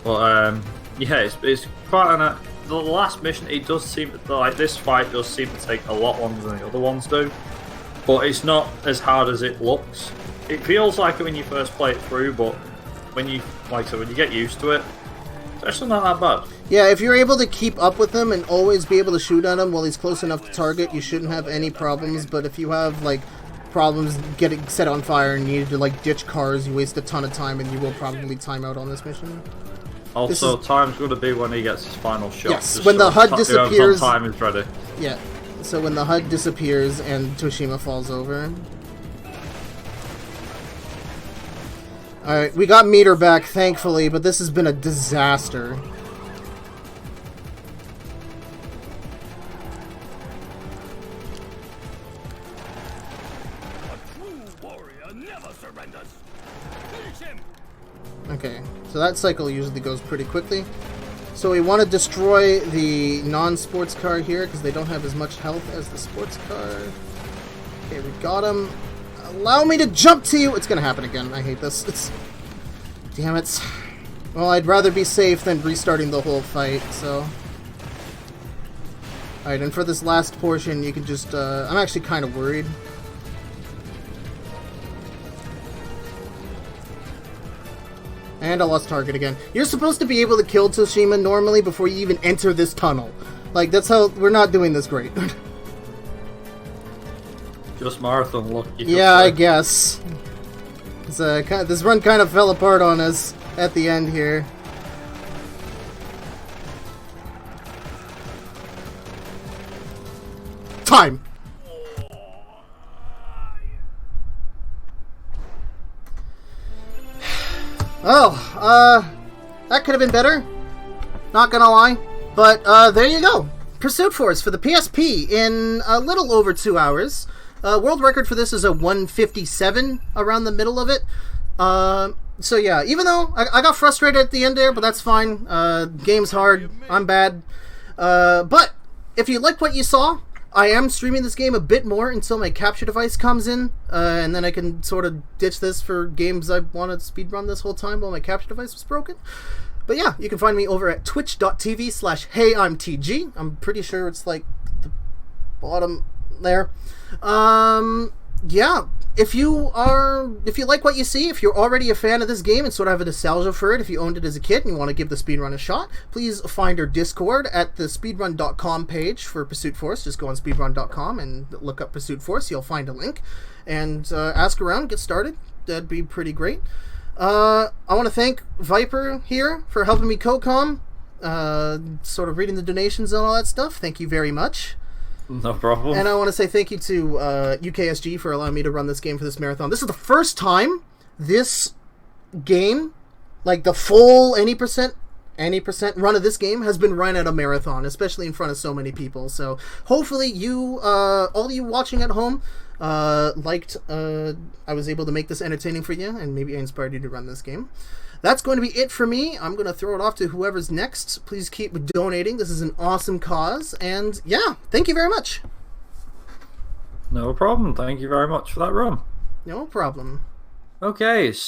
But yeah, it's quite an. The last mission, it does seem like this fight does seem to take a lot longer than the other ones do, but it's not as hard as it looks. It feels like it when you first play it through, but when you when you get used to it, it's actually not that bad.
Yeah, if you're able to keep up with him and always be able to shoot at him while he's close enough to target, you shouldn't have any problems. But if you have like problems getting set on fire and you need to like ditch cars, you waste a ton of time, and you will probably time out on this mission.
Also, time's going to be when he gets his final shot.
Yes, when the HUD disappears.
Time is ready.
Yeah, so when the HUD disappears and Toshima falls over. Alright, we got meter back, thankfully, but this has been a disaster. Okay, so that cycle usually goes pretty quickly. So we want to destroy the non-sports car here, because they don't have as much health as the sports car. Okay, we got him. Allow me to jump to you! It's gonna happen again. I hate this. Damn it. Well, I'd rather be safe than restarting the whole fight, so... Alright, and for this last portion, you can just... I'm actually kind of worried. And I lost target again. You're supposed to be able to kill Toshima normally before you even enter this tunnel. Like, that's how... We're not doing this great.
Just marathon luck.
Yeah, I guess. It's, this run kind of fell apart on us at the end here. Time! Oh, that could have been better. Not gonna lie. But, there you go. Pursuit Force for the PSP in a little over 2 hours. World record for this is a 1:57 around the middle of it. So yeah, even though I got frustrated at the end there, but that's fine. Game's hard. I'm bad. But if you like what you saw, I am streaming this game a bit more until my capture device comes in, and then I can sort of ditch this for games I wanted to speedrun this whole time while my capture device was broken. But yeah, you can find me over at twitch.tv/HeyImTG. I'm pretty sure it's like the bottom there. Yeah, if you like what you see, if you're already a fan of this game and sort of have a nostalgia for it, if you owned it as a kid and you want to give the speedrun a shot, please find our Discord at the speedrun.com page for Pursuit Force. Just go on speedrun.com and look up Pursuit Force. You'll find a link and ask around, get started. That'd be pretty great. I want to thank Viper here for helping me co-com, sort of reading the donations and all that stuff. Thank you very much.
No problem.
And I want to say thank you to UKSG for allowing me to run this game for this marathon. This is the first time this game, like the full any percent run of this game, has been run at a marathon, especially in front of so many people. So hopefully you, all you watching at home, liked I was able to make this entertaining for you, and maybe I inspired you to run this game. That's going to be it for me. I'm going to throw it off to whoever's next. Please keep donating. This is an awesome cause. And yeah, thank you very much.
No problem. Thank you very much for that run.
No problem.
Okay, so